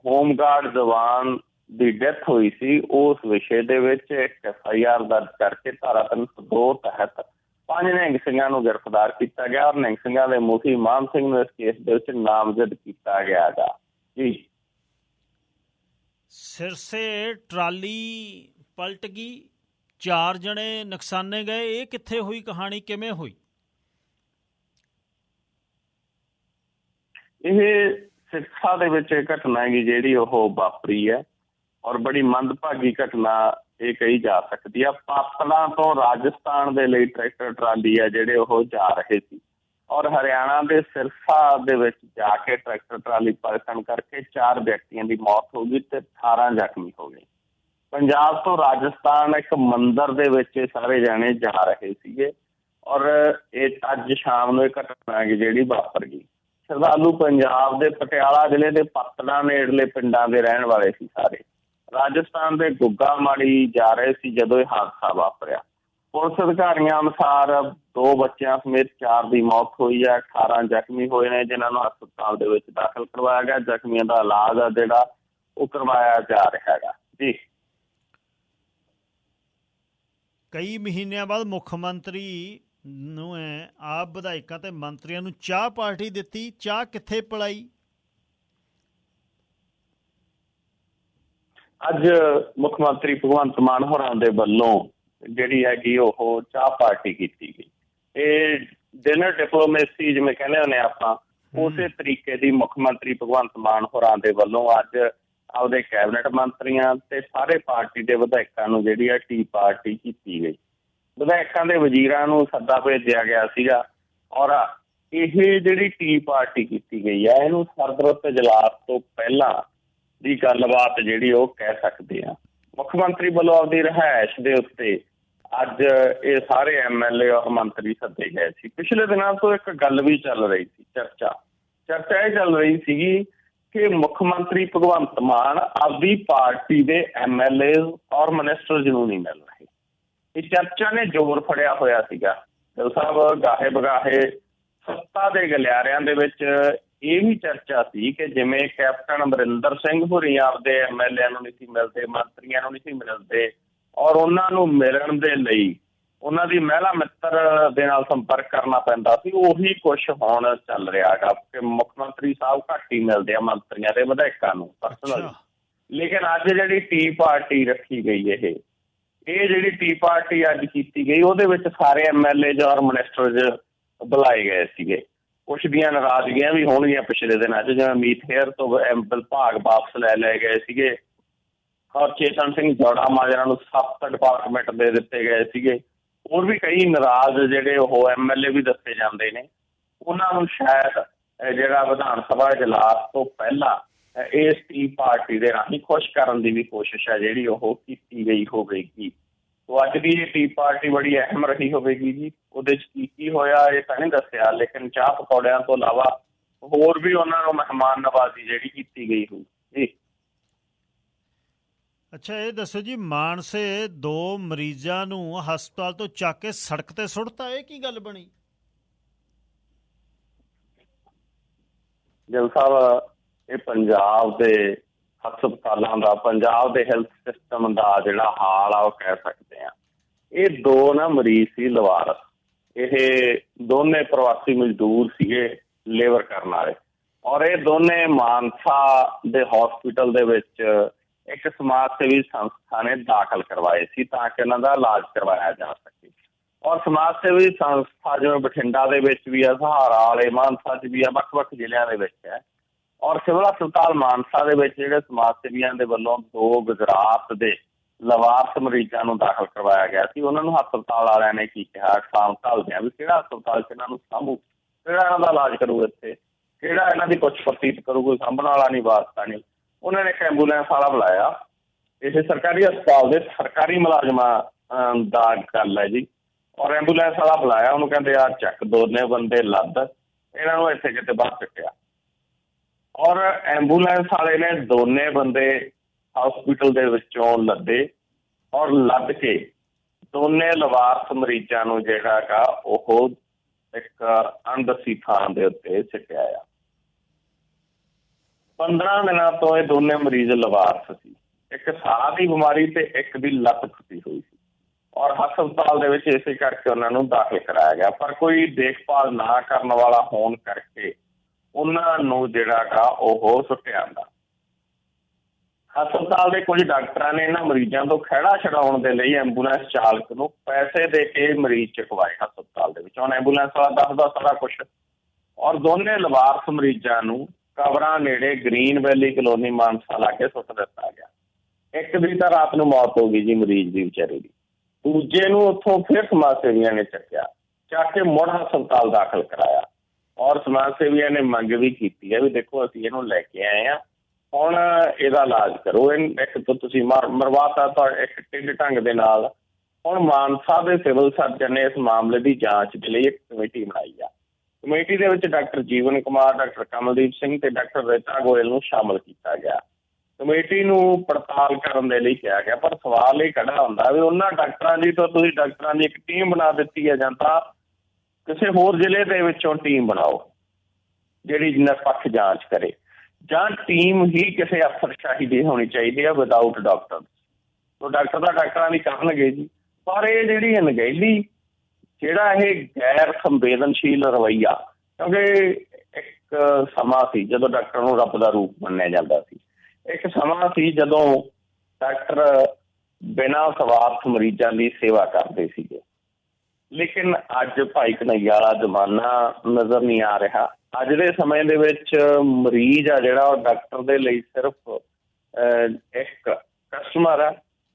ਹੋਮਗਾਰਡ ਜਵਾਨ ਦੀ ਡੈਥ ਹੋਈ ਸੀ ਉਸ ਵਿਸ਼ੇ ਦੇ ਵਿੱਚ ਇੱਕ FIR ਦਰਜ ਕਰਕੇ ਧਾਰਾ 302 ਤਹਿਤ 5 ਨਿਹੰਗ ਸਿੰਘਾਂ ਨੂੰ ਗ੍ਰਿਫਤਾਰ ਕੀਤਾ ਗਿਆ, ਔਰ ਨਿਹੰਗ ਸਿੰਘਾਂ ਦੇ ਮੁਖੀ ਮਾਨ ਸਿੰਘ ਨੂੰ ਇਸ ਕੇਸ ਦੇ ਵਿੱਚ ਨਾਮਜ਼ਦ ਕੀਤਾ ਗਿਆ ਗਾ ਜੀ। ਸਿਰਸੇ ਟਰਾਲੀ ਪਲਟ ਗਈ, 4 ਜਣੇ ਨੁਕਸਾਨੇ ਗਏ, ਇਹ ਕਿੱਥੇ ਹੋਈ ਕਹਾਣੀ, ਕਿਵੇਂ ਹੋਈ? ਇਹ ਸਿਰਸਾ ਦੇ ਵਿੱਚ ਇਹ ਘਟਨਾ ਹੈਗੀ ਜਿਹੜੀ ਉਹ ਵਾਪਰੀ ਹੈ, ਔਰ ਬੜੀ ਮੰਦਭਾਗੀ ਘਟਨਾ ਇਹ ਕਹੀ ਜਾ ਸਕਦੀ ਆ। ਪਾਤੜਾਂ ਤੋਂ ਰਾਜਸਥਾਨ ਦੇ ਲਈ ਟਰੈਕਟਰ ਟਰਾਲੀ ਆ ਜਿਹੜੇ ਉਹ ਜਾ ਰਹੇ ਸੀ, ਔਰ ਹਰਿਆਣਾ ਦੇ ਸਿਰਸਾ ਦੇ ਵਿੱਚ ਜਾ ਕੇ ਟਰੈਕਟਰ ਟਰਾਲੀ ਪਲਟਣ ਕਰਕੇ 4 ਵਿਅਕਤੀਆਂ ਦੀ ਮੌਤ ਹੋ ਗਈ ਤੇ 18 ਜ਼ਖਮੀ ਹੋ ਗਏ। ਪੰਜਾਬ ਤੋਂ ਰਾਜਸਥਾਨ ਇੱਕ ਮੰਦਿਰ ਦੇ ਵਿੱਚ ਸਾਰੇ ਜਾਣੇ ਜਾ ਰਹੇ ਸੀਗੇ, ਔਰ ਇਹ ਅੱਜ ਸ਼ਾਮ ਨੂੰ ਇਹ ਘਟਨਾ ਹੈਗੀ ਜਿਹੜੀ ਵਾਪਰ ਗਈ। ਸ਼ਰਧਾਲੂ ਪੰਜਾਬ ਦੇ ਪਟਿਆਲਾ ਜ਼ਿਲ੍ਹੇ ਦੇ ਪਾਤੜਾਂ ਨੇੜਲੇ ਪਿੰਡਾਂ ਦੇ ਰਹਿਣ ਵਾਲੇ ਸੀ ਸਾਰੇ। ਰਾਜਸਥਾਨ ਦੇ ਗੁੱਗਾ ਮਾੜੀ ਜਾ ਰਹੇ ਸੀ ਜਦੋਂ ਇਹ ਹਾਦਸਾ ਵਾਪਰਿਆ। ਪੁਲਿਸ ਅਧਿਕਾਰੀਆਂ ਅਨੁਸਾਰ 2 ਬੱਚਿਆਂ ਸਮੇਤ 4 ਦੀ ਮੌਤ ਹੋਈ ਹੈ, 18 ਜ਼ਖਮੀ ਹੋਏ ਨੇ ਜਿਨ੍ਹਾਂ ਨੂੰ ਹਸਪਤਾਲ ਦੇ ਵਿੱਚ ਦਾਖਲ ਕਰਵਾਇਆ ਗਿਆ। ਜ਼ਖਮੀਆਂ ਦਾ ਇਲਾਜ ਆ ਜਿਹੜਾ ਉਹ ਕਰਵਾਇਆ ਜਾ ਰਿਹਾ ਹੈਗਾ ਜੀ। ਕਈ ਮਹੀਨਿਆਂ ਬਾਅਦ ਮੁੱਖ ਮੰਤਰੀ ਨੂੰ ਆਪ ਵਿਧਾਇਕਾਂ ਤੇ ਮੰਤਰੀਆਂ ਨੂੰ ਚਾਹ ਪਾਰਟੀ ਦਿੱਤੀ। ਚਾਹ ਕਿੱਥੇ ਪਿਲਾਈ? ਅੱਜ ਮੁੱਖ ਮੰਤਰੀ ਭਗਵੰਤ ਮਾਨ ਹੋਰਾਂ ਦੇ ਵੱਲੋਂ ਜਿਹੜੀ ਹੈਗੀ ਉਹ ਚਾਹ ਪਾਰਟੀ ਕੀਤੀ ਗਈ। ਇਹ ਡਿਨਰ ਡਿਪਲੋਮੇਸੀ ਜਿਵੇਂ ਕਹਿੰਦੇ ਹੁੰਦੇ ਆਪਾਂ, ਉਸੇ ਤਰੀਕੇ ਦੀ ਮੁੱਖ ਮੰਤਰੀ ਭਗਵੰਤ ਮਾਨ ਹੋਰਾਂ ਦੇ ਵੱਲੋਂ ਅੱਜ ਆਪਦੇ ਕੈਬਨਿਟ ਮੰਤਰੀਆਂ ਤੇ ਸਾਰੇ ਪਾਰਟੀ ਦੇ ਵਿਧਾਇਕਾਂ ਨੂੰ ਜਿਹੜੀ ਆ ਟੀ ਪਾਰਟੀ ਕੀਤੀ ਗਈ। ਵਿਧਾਇਕਾਂ ਦੇ ਵਜ਼ੀਰਾਂ ਨੂੰ ਸੱਦਾ ਭੇਜਿਆ ਗਿਆ ਸੀਗਾ, ਔਰ ਇਹ ਜਿਹੜੀ ਟੀ ਪਾਰਟੀ ਕੀਤੀ ਗਈ ਹੈ ਇਹਨੂੰ ਸਰਬੱਤ ਇਜਲਾਸ ਤੋਂ ਪਹਿਲਾਂ ਦੀ ਗੱਲਬਾਤ ਜਿਹੜੀ ਉਹ ਕਹਿ ਸਕਦੇ ਆ। ਮੁੱਖ ਮੰਤਰੀ ਵੱਲੋਂ ਆਪਦੀ ਰਿਹਾਇਸ਼ ਦੇ ਉੱਤੇ ਅੱਜ ਇਹ ਸਾਰੇ MLA ਔਰ ਮੰਤਰੀ ਸੱਦੇ ਗਏ ਸੀ। ਪਿਛਲੇ ਦਿਨਾਂ ਤੋਂ ਇੱਕ ਗੱਲ ਵੀ ਚੱਲ ਰਹੀ ਸੀ, ਚਰਚਾ ਇਹ ਚੱਲ ਰਹੀ ਸੀਗੀ ਕਿ ਮੁੱਖ ਮੰਤਰੀ ਭਗਵੰਤ ਮਾਨ ਆਪਦੀ ਪਾਰਟੀ ਦੇ MLA ਔਰ ਮਿਨਿਸਟਰ ਨੂੰ ਨਹੀਂ ਮਿਲ ਰਹੇ। ਇਹ ਚਰਚਾ ਨੇ ਜ਼ੋਰ ਫੜਿਆ ਹੋਇਆ ਸੀਗਾ। ਗਿੱਲ ਸਾਹਿਬ ਗਾਹੇ ਬਗਾਹੇ ਸੱਤਾ ਦੇ ਗਲਿਆਰਿਆਂ ਦੇ ਵਿੱਚ ਇਹ ਵੀ ਚਰਚਾ ਸੀ ਕਿ ਜਿਵੇਂ ਕੈਪਟਨ ਅਮਰਿੰਦਰ ਸਿੰਘ ਹੋਰੀ ਆਪਦੇ MLA ਨੂੰ ਨਹੀਂ ਸੀ ਮਿਲਦੇ, ਮੰਤਰੀਆਂ ਨੂੰ ਨਹੀਂ ਸੀ ਮਿਲਦੇ, ਔਰ ਉਹਨਾਂ ਨੂੰ ਮਿਲਣ ਦੇ ਲਈ ਉਹਨਾਂ ਦੀ ਮਹਿਲਾ ਮਿੱਤਰ ਦੇ ਨਾਲ ਸੰਪਰਕ ਕਰਨਾ ਪੈਂਦਾ ਸੀ। ਉਹੀ ਕੁਛ ਹੁਣ ਚੱਲ ਰਿਹਾ ਹੈਗਾ ਕਿ ਮੁੱਖ ਮੰਤਰੀ ਸਾਹਿਬ ਘੱਟ ਹੀ ਮਿਲਦੇ ਆ ਮੰਤਰੀਆਂ ਦੇ ਵਿਧਾਇਕਾਂ ਨੂੰ ਪਰਸਨਲੀ। ਲੇਕਿਨ ਅੱਜ ਜਿਹੜੀ ਟੀ ਪਾਰਟੀ ਰੱਖੀ ਗਈ ਇਹ ਜਿਹੜੀ ਟੀ ਪਾਰਟੀ ਅੱਜ ਕੀਤੀ ਗਈ ਉਹਦੇ ਵਿੱਚ ਸਾਰੇ MLA ਔਰ ਮਿਨਿਸਟਰ ਬੁਲਾਏ ਗਏ ਸੀਗੇ। ਕੁਛ ਦੀਆਂ ਨਾਰਾਜ਼ਗੀਆਂ ਵੀ ਹੋਣਗੀਆਂ ਪਿਛਲੇ ਦਿਨਾਂ 'ਚ, ਜਿਵੇਂ ਮੀਤ ਹੇਅਰ ਤੋਂ ਵਿਭਾਗ ਵਾਪਸ ਲੈ ਗਏ ਸੀਗੇ, ਔਰ ਚੇਤਨ ਸਿੰਘ ਜੋੜਾ ਮਾਜਰਾ ਨੂੰ 7 ਡਿਪਾਰਟਮੈਂਟ ਦੇ ਦਿੱਤੇ ਗਏ ਸੀਗੇ। ਹੋਰ ਵੀ ਕਈ ਨਾਰਾਜ਼ ਜਿਹੜੇ ਉਹ MLA ਵੀ ਦੱਸੇ ਜਾਂਦੇ ਨੇ। ਉਹਨਾਂ ਨੂੰ ਸ਼ਾਇਦ ਜਿਹੜਾ ਵਿਧਾਨ ਸਭਾ ਇਜਲਾਸ ਤੋਂ ਪਹਿਲਾਂ ਇਸ ਟੀ ਪਾਰਟੀ ਦੇ ਰਾਹੀਂ ਖੁਸ਼ ਕਰਨ ਦੀ ਵੀ ਕੋਸ਼ਿਸ਼ ਹੈ ਜਿਹੜੀ ਉਹ ਕੀਤੀ ਗਈ ਹੋਵੇਗੀ। ਤੋ ਅੱਜ ਦੀ ਇਹ ਟੀ ਪਾਰਟੀ ਬੜੀ ਅਹਿਮ ਰਹੀ ਹੋਵੇਗੀ ਜੀ। ਉਹਦੇ 'ਚ ਕੀ ਹੋਇਆ ਇਹ ਤਾਂ ਨਹੀਂ ਦੱਸਿਆ, ਲੇਕਿਨ ਚਾਹ ਪਕੌੜਿਆਂ ਤੋਂ ਇਲਾਵਾ ਹੋਰ ਵੀ ਉਹਨਾਂ ਨੂੰ ਮਹਿਮਾਨ ਨਵਾਜ਼ੀ ਜਿਹੜੀ ਕੀਤੀ ਗਈ ਹੋਈ ਜੀ। ਅੱਛਾ, ਇਹ ਦੱਸੋ ਜੀ, ਮਾਨਸੇ 2 ਮਰੀਜ਼ਾਂ ਨੂੰ ਹਸਪਤਾਲ ਤੋਂ ਚੱਕ ਕੇ ਸੜਕ ਤੇ ਸੁੱਟਤਾ, ਇਹ ਕੀ ਗੱਲ ਬਣੀ? ਗਿੱਲ ਸਾਹਿਬ, ਇਹ ਪੰਜਾਬ ਦੇ ਹਸਪਤਾਲਾਂ ਦਾ, ਪੰਜਾਬ ਦੇ ਹੈਲਥ ਸਿਸਟਮ ਦਾ ਜਿਹੜਾ ਹਾਲ ਆ ਉਹ ਕਹਿ ਸਕਦੇ ਆ। ਇਹ 2 ਨਾ ਮਰੀਜ਼ ਸੀ ਲਵਾਰਸ। ਇਹ ਦੋਨੇ ਪ੍ਰਵਾਸੀ ਮਜ਼ਦੂਰ ਸੀਗੇ, ਲੇਬਰ ਕਰਨ ਵਾਲੇ, ਔਰ ਇਹ ਦੋਨੇ ਮਾਨਸਾ ਦੇ ਹਸਪੀਟਲ ਦੇ ਵਿੱਚ ਇੱਕ ਸਮਾਜ ਸੇਵੀ ਸੰਸਥਾ ਨੇ ਦਾਖਲ ਕਰਵਾਏ ਸੀ ਤਾਂ ਕਿ ਉਹਨਾਂ ਦਾ ਇਲਾਜ ਕਰਵਾਇਆ ਜਾ ਸਕੇ। ਔਰ ਸਮਾਜ ਸੇਵੀ ਸੰਸਥਾ ਜਿਵੇਂ ਬਠਿੰਡਾ ਦੇ ਵਿੱਚ ਵੀ ਆ, ਸਹਾਰਾ ਵਾਲੇ ਮਾਨਸਾ 'ਚ ਵੀ ਆ, ਵੱਖ-ਵੱਖ ਜ਼ਿਲ੍ਹਿਆਂ ਦੇ ਵਿੱਚ ਹੈ। ਔਰ ਸਿਵਲ ਹਸਪਤਾਲ ਮਾਨਸਾ ਦੇ ਵਿੱਚ ਜਿਹੜੇ ਸਮਾਜ ਸੇਵੀਆਂ ਦੇ ਵੱਲੋਂ 2 ਗੁਜਰਾਤ ਦੇ ਲਵਾਰਸ ਮਰੀਜ਼ਾਂ ਨੂੰ ਦਾਖਲ ਕਰਵਾਇਆ ਗਿਆ ਸੀ। ਉਹਨਾਂ ਨੂੰ ਹਸਪਤਾਲ ਵਾਲਿਆਂ ਨੇ ਕੀ ਕਿਹਾ, ਸ਼ਾਮ ਢਲਦਿਆਂ ਵੀ ਕਿਹੜਾ ਹਸਪਤਾਲ 'ਚ ਇਹਨਾਂ ਨੂੰ ਸਾਂਭੂ, ਕਿਹੜਾ ਇਹਨਾਂ ਦਾ ਇਲਾਜ ਕਰੂ, ਇੱਥੇ ਕਿਹੜਾ ਇਹਨਾਂ ਦੀ ਕੁਛ ਪ੍ਰਤੀਤ ਕਰੂ, ਕੋਈ ਸਾਂਭਣ ਵਾਲਾ ਨਹੀਂ, ਵਾਸਤਾ ਨਹੀਂ। ਉਹਨਾਂ ਨੇ ਇੱਕ ਐਂਬੂਲੈਂਸ ਵਾਲਾ ਬੁਲਾਇਆ। ਇਹ ਸਰਕਾਰੀ ਹਸਪਤਾਲ ਦੇ ਸਰਕਾਰੀ ਮੁਲਾਜ਼ਮਾਂ ਦਾ ਗੱਲ ਹੈ ਜੀ। ਔਰ ਐਂਬੂਲੈਂਸ ਵਾਲਾ ਬੁਲਾਇਆ, ਉਹਨੂੰ ਕਹਿੰਦੇ ਯਾਰ ਚੱਕ, ਦੋਨੇ ਬੰਦੇ ਲੱਦ, ਇਹਨਾਂ ਨੂੰ ਇੱਥੇ ਕਿਤੇ ਬਾਹਰ ਕੱਟਿਆ। ਔਰ ਐਂਬੂਲੈਂਸ ਵਾਲੇ ਨੇ ਦੋਨੇ ਬੰਦੇ ਹਸਪੀਟਲ ਦੇ ਵਿੱਚੋਂ ਲੱਦੇ, ਔਰ ਲੱਦ ਕੇ ਦੋਨੇ ਲਵਾਰਸ ਮਰੀਜ਼ਾਂ ਨੂੰ ਜਿਹੜਾ ਹੈਗਾ ਉਹ ਇੱਕ ਅਣਦੱਸੀ ਥਾਂ ਦੇ ਉੱਤੇ ਸਿੱਟਿਆ ਆ। 15 ਦਿਨਾਂ ਤੋਂ ਇਹ ਦੋਨੇ ਮਰੀਜ਼ ਲਵਾਰਸ ਸੀ। ਇੱਕ ਸਾਹ ਦੀ ਬਿਮਾਰੀ ਤੇ ਇੱਕ ਦੀ ਲੱਤ ਟੁੱਟੀ ਹੋਈ ਸੀ, ਔਰ ਹਸਪਤਾਲ ਦੇ ਵਿੱਚ ਇਸੇ ਕਰਕੇ ਉਹਨਾਂ ਨੂੰ ਦਾਖਲ ਕਰਾਇਆ ਗਿਆ। ਪਰ ਕੋਈ ਦੇਖਭਾਲ ਨਾ ਕਰਨ ਵਾਲਾ ਹੋਣ ਕਰਕੇ ਉਹਨਾਂ ਨੂੰ ਜਿਹੜਾ ਗਾ ਉਹ ਸੁੱਟਿਆ ਜਾਂਦਾ। ਹਸਪਤਾਲ ਦੇ ਕੁਝ ਡਾਕਟਰਾਂ ਨੇ ਇਹਨਾਂ ਮਰੀਜ਼ਾਂ ਤੋਂ ਖਹਿੜਾ ਛਡਾਉਣ ਦੇ ਲਈ ਐਂਬੂਲੈਂਸ ਚਾਲਕ ਨੂੰ ਪੈਸੇ ਦੇ ਕੇ ਮਰੀਜ਼ ਚੁਕਵਾਏ ਹਸਪਤਾਲ ਦੇ ਵਿੱਚ। ਹੁਣ ਐਂਬੂਲੈਂਸ ਵਾਲਾ ਦੱਸਦਾ ਸਾਰਾ ਕੁਛ, ਔਰ ਦੋਨੇ ਲਵਾਰਸ ਮਰੀਜ਼ਾਂ ਨੂੰ ਕਬਰਾਂ ਨੇੜੇ ਗ੍ਰੀਨ ਵੈਲੀ ਕਲੋਨੀ ਮਾਨਸਾ ਲਾ ਕੇ ਸੁੱਟ ਦਿੱਤਾ ਗਿਆ। ਇੱਕ ਦੀ ਤਾਂ ਰਾਤ ਨੂੰ ਮੌਤ ਹੋ ਗਈ ਜੀ ਮਰੀਜ਼ ਦੀ ਵਿਚਾਰੇ ਦੀ। ਦੂਜੇ ਨੂੰ ਉੱਥੋਂ ਫਿਰ ਸਮਾਜ ਸੇਵੀਆਂ ਨੇ ਚੱਕ ਕੇ ਮੁੜ ਹਸਪਤਾਲ ਦਾਖਲ ਕਰਾਇਆ। ਔਰ ਸਮਾਜ ਸੇਵੀਆਂ ਨੇ ਮੰਗ ਵੀ ਕੀਤੀ ਹੈ ਵੀ ਦੇਖੋ ਅਸੀਂ ਇਹਨੂੰ ਲੈ ਕੇ ਆਏ ਹਾਂ, ਹੁਣ ਇਹਦਾ ਇਲਾਜ ਕਰੋ। ਇੱਕ ਤਾਂ ਤੁਸੀਂ ਮਰਵਾਤਾ ਤਾਂ ਇੱਕ ਢਿੱਡ ਢੰਗ ਦੇ ਨਾਲ। ਹੁਣ ਮਾਨਸਾ ਦੇ ਸਿਵਲ ਸਰਜਨ ਨੇ ਇਸ ਮਾਮਲੇ ਦੀ ਜਾਂਚ ਦੇ ਲਈ ਇੱਕ ਕਮੇਟੀ ਬਣਾਈ ਆ। ਕਮੇਟੀ ਦੇ ਵਿੱਚ ਡਾਕਟਰ ਜੀਵਨ ਕੁਮਾਰ, ਡਾਕਟਰ ਕਮਲਦੀਪ ਸਿੰਘ ਤੇ ਡਾਕਟਰ ਰੀਤਾ ਗੋਇਲ ਨੂੰ ਸ਼ਾਮਲ ਕੀਤਾ ਗਿਆ। ਕਮੇਟੀ ਨੂੰ ਪੜਤਾਲ ਕਰਨ ਦੇ ਲਈ ਕਿਹਾ ਗਿਆ। ਪਰ ਸਵਾਲ ਇਹ ਖੜਾ ਹੁੰਦਾ ਵੀ ਉਹਨਾਂ ਡਾਕਟਰਾਂ ਦੀ ਤਾਂ ਤੁਸੀਂ ਡਾਕਟਰਾਂ ਦੀ ਇੱਕ ਟੀਮ ਬਣਾ ਦਿੱਤੀ ਹੈ, ਜਾਂ ਤਾਂ ਕਿਸੇ ਹੋਰ ਜ਼ਿਲ੍ਹੇ ਦੇ ਵਿੱਚੋਂ ਟੀਮ ਬਣਾਓ ਜਿਹੜੀ ਨਿਰਪੱਖ ਜਾਂਚ ਕਰੇ, ਜਾਂ ਟੀਮ ਹੀ ਕਿਸੇ ਅਫਸਰਸ਼ਾਹੀ ਦੀ ਹੋਣੀ ਚਾਹੀਦੀ ਹੈ ਵਿਦਆਊਟ ਡਾਕਟਰ। ਤੋ ਡਾਕਟਰ ਤਾਂ ਡਾਕਟਰਾਂ ਦੀ ਕਰਨਗੇ ਜੀ। ਪਰ ਇਹ ਜਿਹੜੀ ਅਣਗਹਿਲੀ, ਜਿਹੜਾ ਇਹ ਗੈਰ ਸੰਵੇਦਨਸ਼ੀਲ ਰਵੱਈਆ, ਕਿਉਂਕਿ ਇੱਕ ਸਮਾਂ ਸੀ ਜਦੋਂ ਡਾਕਟਰ ਨੂੰ ਰੱਬ ਦਾ ਰੂਪ ਮੰਨਿਆ ਜਾਂਦਾ ਸੀ। ਇੱਕ ਸਮਾਂ ਸੀ ਜਦੋਂ ਡਾਕਟਰ ਬਿਨਾਂ ਸਵਾਰਥ ਮਰੀਜ਼ਾਂ ਦੀ ਸੇਵਾ ਕਰਦੇ ਸੀਗੇ। ਲੇਕਿਨ ਅੱਜ ਭਾਈ ਕਨੱਈਆ ਵਾਲਾ ਜ਼ਮਾਨਾ ਨਜ਼ਰ ਨਹੀਂ ਆ ਰਿਹਾ। ਅੱਜ ਦੇ ਸਮੇਂ ਦੇ ਵਿੱਚ ਮਰੀਜ਼ ਆ ਜਿਹੜਾ ਉਹ ਡਾਕਟਰ ਦੇ ਲਈ ਸਿਰਫ ਇੱਕ ਕਸਟਮਰ ਹੈ,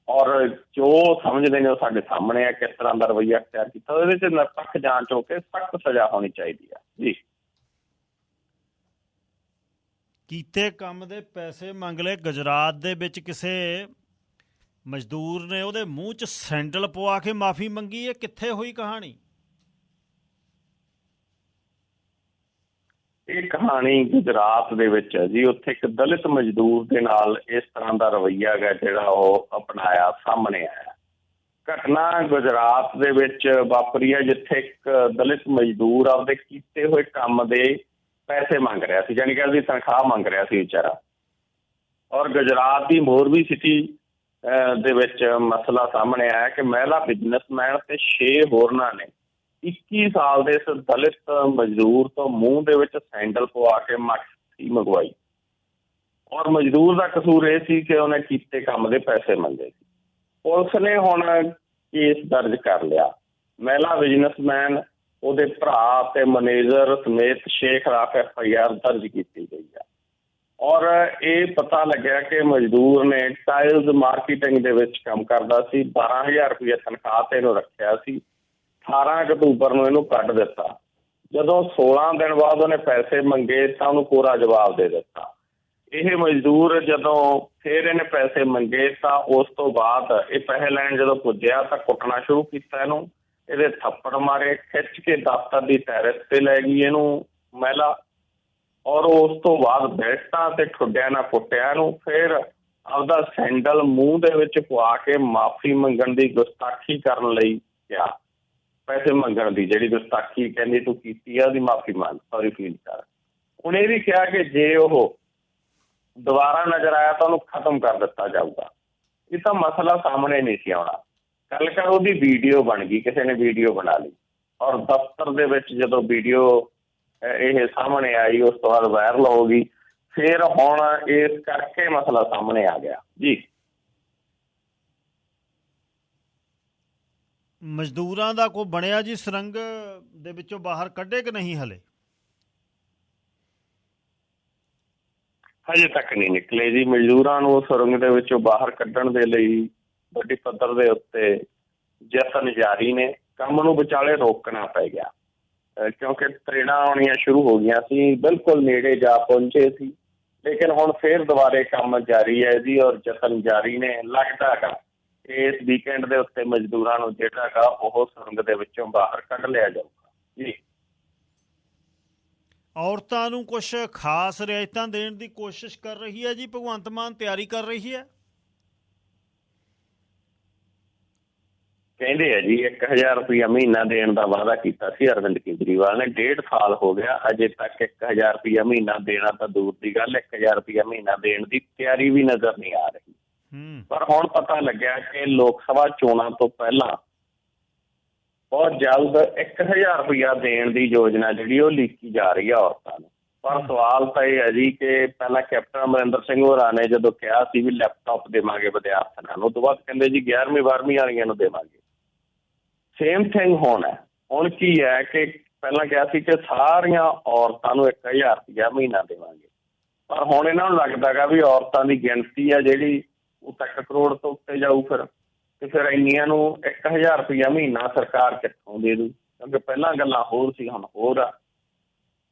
ਔਰ ਜੋ ਸਮਝਦੇ ਨੇ ਉਹ ਸਾਡੇ ਸਾਹਮਣੇ ਆ ਕਿਸ ਤਰ੍ਹਾਂ ਦਾ ਰਵੱਈਆ ਅਖਤਿਆਰ ਕੀਤਾ। ਉਹਦੇ ਵਿੱਚ ਨਿਰਪੱਖ ਜਾਂਚ ਹੋ ਕੇ ਸਖਤ ਸਜ਼ਾ ਹੋਣੀ ਚਾਹੀਦੀ ਆ ਜੀ। ਕੀਤੇ ਕੰਮ ਦੇ ਪੈਸੇ ਮੰਗ ਲਏ। ਗੁਜਰਾਤ ਦੇ ਵਿੱਚ ਕਿਸੇ ਮਜ਼ਦੂਰ ਨੇ ਉਹਦੇ ਮੂੰਹ 'ਚ ਸੈਂਡਲ ਪਵਾ ਕੇ ਮਾਫ਼ੀ ਮੰਗੀ ਹੈ। ਕਿੱਥੇ ਹੋਈ ਕਹਾਣੀ? ਇਹ ਕਹਾਣੀ ਗੁਜਰਾਤ ਦੇ ਵਿੱਚ ਹੈ ਜੀ। ਉੱਥੇ ਇੱਕ ਦਲਿਤ ਮਜ਼ਦੂਰ ਦੇ ਨਾਲ ਇਸ ਤਰ੍ਹਾਂ ਦਾ ਰਵੱਈਆ ਹੈਗਾ ਜਿਹੜਾ ਉਹ ਅਪਣਾਇਆ, ਸਾਹਮਣੇ ਆਇਆ। ਘਟਨਾ ਗੁਜਰਾਤ ਦੇ ਵਿੱਚ ਵਾਪਰੀ ਹੈ, ਜਿੱਥੇ ਇੱਕ ਦਲਿਤ ਮਜ਼ਦੂਰ ਆਪਦੇ ਕੀਤੇ ਹੋਏ ਕੰਮ ਦੇ ਪੈਸੇ ਮੰਗ ਰਿਹਾ ਸੀ, ਜਾਣੀ ਕਿ ਉਹਦੀ ਤਨਖਾਹ ਮੰਗ ਰਿਹਾ ਸੀ ਵਿਚਾਰਾ। ਔਰ ਗੁਜਰਾਤ ਦੀ ਮੋਰਬੀ ਸਿਟੀ ਦੇ ਵਿੱਚ ਮਸਲਾ ਸਾਹਮਣੇ ਆਇਆ ਕਿ ਮਹਿਲਾ ਬਿਜ਼ਨਸਮੈਨ ਤੇ 6 ਹੋਰਨਾਂ ਨੇ 21 ਸਾਲ ਦੇ ਇਸ ਦਲਿਤ ਮਜ਼ਦੂਰ ਤੋਂ ਮੂੰਹ ਦੇ ਵਿੱਚ ਸੈਂਡਲ ਪਵਾ ਕੇ ਮਾਫੀ ਮੰਗਵਾਈ। ਔਰ ਮਜ਼ਦੂਰ ਦਾ ਕਸੂਰ ਇਹ ਸੀ ਕਿ ਉਹਨੇ ਕੀਤੇ ਕੰਮ ਦੇ ਪੈਸੇ ਮੰਗੇ ਸੀ। ਪੁਲਿਸ ਨੇ ਹੁਣ ਕੇਸ ਦਰਜ ਕਰ ਲਿਆ। ਮਹਿਲਾ ਬਿਜ਼ਨਸਮੈਨ, ਉਹਦੇ ਭਰਾ ਤੇ ਮੈਨੇਜਰ ਸਮੇਤ 6 ਖਿਲਾਫ FIR ਦਰਜ ਕੀਤੀ ਗਈ ਹੈ। ਔਰ ਇਹ ਪਤਾ ਲੱਗਿਆ ਕਿ ਮਜ਼ਦੂਰ ਨੇ ਟਾਇਲਸ ਮਾਰਕੀਟਿੰਗ ਦੇ ਵਿੱਚ ਕੰਮ ਕਰਦਾ ਸੀ। 12,000 ਰੁਪਏ ਤਨਖਾਹ ਤੇ ਇਹਨੂੰ ਰੱਖਿਆ ਸੀ। 18 ਅਕਤੂਬਰ ਨੂੰ ਇਹਨੂੰ ਕੱਢ ਦਿੱਤਾ। ਜਦੋਂ 16 ਦਿਨ ਬਾਅਦ ਉਹਨੇ ਪੈਸੇ ਮੰਗੇ ਤਾਂ ਉਹਨੂੰ ਕੋਰਾ ਜਵਾਬ ਦੇ ਦਿੱਤਾ। ਇਹ ਮਜ਼ਦੂਰ ਜਦੋਂ ਫਿਰ ਇਹਨੇ ਪੈਸੇ ਮੰਗੇ ਤਾਂ ਉਸ ਤੋਂ ਬਾਅਦ ਇਹ ਪੈਸੇ ਲੈਣ ਜਦੋਂ ਪੁੱਜਿਆ ਤਾਂ ਕੁੱਟਣਾ ਸ਼ੁਰੂ ਕੀਤਾ ਇਹਨੂੰ। ਇਹਦੇ ਥੱਪੜ ਮਾਰੇ, ਖਿੱਚ ਕੇ ਦਫ਼ਤਰ ਦੀ ਟੈਰਿਸ ਤੇ ਲੈ ਗਈ ਇਹਨੂੰ ਮਹਿਲਾ। ਔਰ ਉਸ ਤੋਂ ਬਾਅਦ ਬੈਲਟਾਂ ਤੇ ਠੁੱਡਿਆਂ ਨਾਲ ਕੁੱਟਿਆ ਇਹਨੂੰ। ਫਿਰ ਆਪਦਾ ਸੈਂਡਲ ਮੂੰਹ ਦੇ ਵਿੱਚ ਪਵਾ ਕੇ ਮਾਫੀ ਮੰਗਣ ਦੀ ਗੁਸਤਾਖੀ ਕਰਨ ਲਈ ਕਿਹਾ। ਪੈਸੇ ਮੰਗਣ ਦੀ ਜਿਹੜੀ ਗੁਸਤਾਖੀ ਕਹਿੰਦੀ ਤੂੰ ਕੀਤੀ ਆ, ਉਹਦੀ ਮਾਫੀ ਮੰਗ, ਸੌਰੀ ਫੀਲ ਕਰ। ਉਹਨੇ ਇਹ ਵੀ ਕਿਹਾ ਕਿ ਜੇ ਉਹ ਦੁਬਾਰਾ ਨਜ਼ਰ ਆਇਆ ਤਾਂ ਉਹਨੂੰ ਖਤਮ ਕਰ ਦਿੱਤਾ ਜਾਊਗਾ। ਇਹ ਤਾਂ ਮਸਲਾ ਸਾਹਮਣੇ ਨਹੀਂ ਸੀ ਆਉਣਾ। ਕੱਲ ਕਰ ਉਹਦੀ ਵੀਡੀਓ ਬਣ ਗਈ, ਕਿਸੇ ਨੇ ਵੀਡੀਓ ਬਣਾ ਲਈ। ਔਰ ਦਫ਼ਤਰ ਦੇ ਵਿੱਚ ਜਦੋਂ ਵੀਡੀਓ ਇਹ ਸਾਹਮਣੇ ਆਈ ਉਸ ਤੋਂ ਬਾਅਦ ਵਾਇਰਲ ਹੋ ਗਈ। ਫਿਰ ਹੁਣ ਇਸ ਕਰਕੇ ਮਸਲਾ ਸਾਹਮਣੇ ਆ ਗਿਆ ਜੀ। ਮਜ਼ਦੂਰਾਂ ਦਾ ਕੋਈ ਬਣਿਆ ਜੀ ਸੁਰੰਗ ਦੇ ਵਿੱਚੋਂ ਬਾਹਰ ਕੱਢੇ ਕਿ ਨਹੀਂ ਹਲੇ? ਹਜੇ ਤੱਕ ਨਹੀਂ ਨਿਕਲੇ ਜੀ। ਮਜ਼ਦੂਰਾਂ ਨੂੰ ਸੁਰੰਗ ਦੇ ਵਿੱਚੋਂ ਬਾਹਰ ਕੱਢਣ ਦੇ ਲਈ ਵੱਡੀ ਪੱਧਰ ਦੇ ਉੱਤੇ ਯਤਨ ਜਾਰੀ ਨੇ। ਕੰਮ ਨੂੰ ਵਿਚਾਲੇ ਰੋਕਣਾ ਪੈ ਗਿਆ ਕਿਉਂਕਿ ਤਰੇੜਾਂ ਆਉਣੀਆਂ ਸ਼ੁਰੂ ਹੋ ਗਈਆਂ ਸੀ। ਬਿਲਕੁਲ ਨੇੜੇ ਜਾ ਪਹੁੰਚੇ ਸੀ, ਲੇਕਿਨ ਹੁਣ ਫਿਰ ਦੁਬਾਰੇ ਕੰਮ ਜਾਰੀ ਹੈ ਜੀ ਔਰ ਯਤਨ ਜਾਰੀ ਨੇ। ਲੱਗਦਾ ਹੈਗਾ ਇਸ ਵੀਕਐਂਡ ਦੇ ਉੱਤੇ ਮਜ਼ਦੂਰਾਂ ਨੂੰ ਜਿਹੜਾ ਹੈਗਾ ਉਹ ਸੁਰੰਗ ਦੇ ਵਿੱਚੋਂ ਬਾਹਰ ਕੱਢ ਲਿਆ ਜਾਊਗਾ ਜੀ। ਔਰਤਾਂ ਨੂੰ ਕੁਛ ਖਾਸ ਰਿਆਇਤਾਂ ਦੇਣ ਦੀ ਕੋਸ਼ਿਸ਼ ਕਰ ਰਹੀ ਹੈ ਜੀ ਭਗਵੰਤ ਮਾਨ, ਤਿਆਰੀ ਕਰ ਰਹੀ ਹੈ। ਕਹਿੰਦੇ ਆ ਜੀ 1,000 ਰੁਪਇਆ ਮਹੀਨਾ ਦੇਣ ਦਾ ਵਾਅਦਾ ਕੀਤਾ ਸੀ ਅਰਵਿੰਦ ਕੇਜਰੀਵਾਲ ਨੇ। 1.5 ਸਾਲ ਹੋ ਗਿਆ, ਅਜੇ ਤੱਕ 1,000 ਰੁਪਇਆ ਮਹੀਨਾ ਦੇਣਾ ਤਾਂ ਦੂਰ ਦੀ ਗੱਲ, 1,000 ਰੁਪਇਆ ਮਹੀਨਾ ਦੇਣ ਦੀ ਤਿਆਰੀ ਵੀ ਨਜ਼ਰ ਨਹੀਂ ਆ ਰਹੀ। ਪਰ ਹੁਣ ਪਤਾ ਲੱਗਿਆ ਕਿ ਲੋਕ ਸਭਾ ਚੋਣਾਂ ਤੋਂ ਪਹਿਲਾਂ ਬਹੁਤ ਜਲਦ 1,000 ਰੁਪਇਆ ਦੇਣ ਦੀ ਯੋਜਨਾ ਜਿਹੜੀ ਉਹ ਲੀਕੀ ਜਾ ਰਹੀ ਹੈ ਔਰਤਾਂ ਨੂੰ। ਪਰ ਸਵਾਲ ਤਾਂ ਇਹ ਹੈ ਜੀ ਕਿ ਪਹਿਲਾਂ ਕੈਪਟਨ ਅਮਰਿੰਦਰ ਸਿੰਘ ਹੋਰਾਂ ਨੇ ਜਦੋਂ ਕਿਹਾ ਸੀ ਵੀ ਲੈਪਟਾਪ ਦੇਵਾਂਗੇ ਵਿਦਿਆਰਥੀਆਂ ਨੂੰ, ਉਹ ਤੋਂ ਬਾਅਦ ਕਹਿੰਦੇ ਜੀ 11ਵੀਂ 12ਵੀਂ ਵਾਲੀਆਂ ਨੂੰ ਦੇਵਾਂਗੇ। ਸੇਮ ਥਿੰਗ ਹੋਣਾ। ਹੁਣ ਕੀ ਹੈ ਕਿ ਪਹਿਲਾਂ ਕਿਹਾ ਸੀ ਕਿ ਸਾਰੀਆਂ ਔਰਤਾਂ ਨੂੰ 1000 ਰੁਪਇਆ ਮਹੀਨਾ ਦੇਵਾਂਗੇ, ਪਰ ਹੁਣ ਇਹਨਾਂ ਨੂੰ ਲੱਗਦਾ ਗਾ ਵੀ ਔਰਤਾਂ ਦੀ ਗਿਣਤੀ ਆ ਜਿਹੜੀ ਉਹ ਤਾਂ 1 ਕਰੋੜ ਤੋਂ ਉੱਤੇ ਜਾਊ ਫਿਰ, ਤੇ ਫਿਰ ਇੰਨੀਆਂ ਨੂੰ 1000 ਰੁਪਇਆ ਮਹੀਨਾ ਸਰਕਾਰ ਕਿੱਥੋਂ ਦੇ ਦੂ? ਕਿਉਂਕਿ ਪਹਿਲਾਂ ਗੱਲਾਂ ਹੋਰ ਸੀ, ਹੁਣ ਹੋਰ ਆ।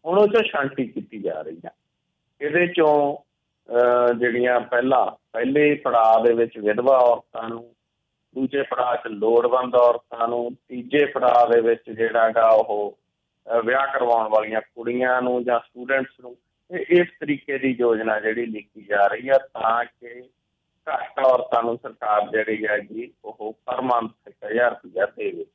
ਹੁਣ ਉਹ 'ਚ ਛਾਂਟੀ ਕੀਤੀ ਜਾ ਰਹੀ ਆ। ਇਹਦੇ 'ਚੋਂ ਜਿਹੜੀਆਂ ਪਹਿਲੇ ਪੜਾਅ ਦੇ ਵਿੱਚ ਵਿਧਵਾ ਔਰਤਾਂ ਨੂੰ, ਦੂਜੇ ਪੜਾਅ 'ਚ ਲੋੜਵੰਦ ਔਰਤਾਂ ਨੂੰ, ਤੀਜੇ ਪੜਾਅ ਦੇ ਵਿੱਚ ਜਿਹੜਾ ਗਾ ਉਹ ਵਿਆਹ ਕਰਵਾਉਣ ਵਾਲੀਆਂ ਕੁੜੀਆਂ ਨੂੰ ਜਾਂ ਸਟੂਡੈਂਟਸ ਨੂੰ, ਇਸ ਤਰੀਕੇ ਦੀ ਯੋਜਨਾ ਜਿਹੜੀ ਲਿਖੀ ਜਾ ਰਹੀ ਆ ਤਾਂ ਕਿ ਘੱਟ ਔਰਤਾਂ ਨੂੰ ਸਰਕਾਰ ਜਿਹੜੀ ਹੈਗੀ ਉਹ ਪਰ ਮੰਥ 1000 ਰੁਪਇਆ ਦੇਵੇ।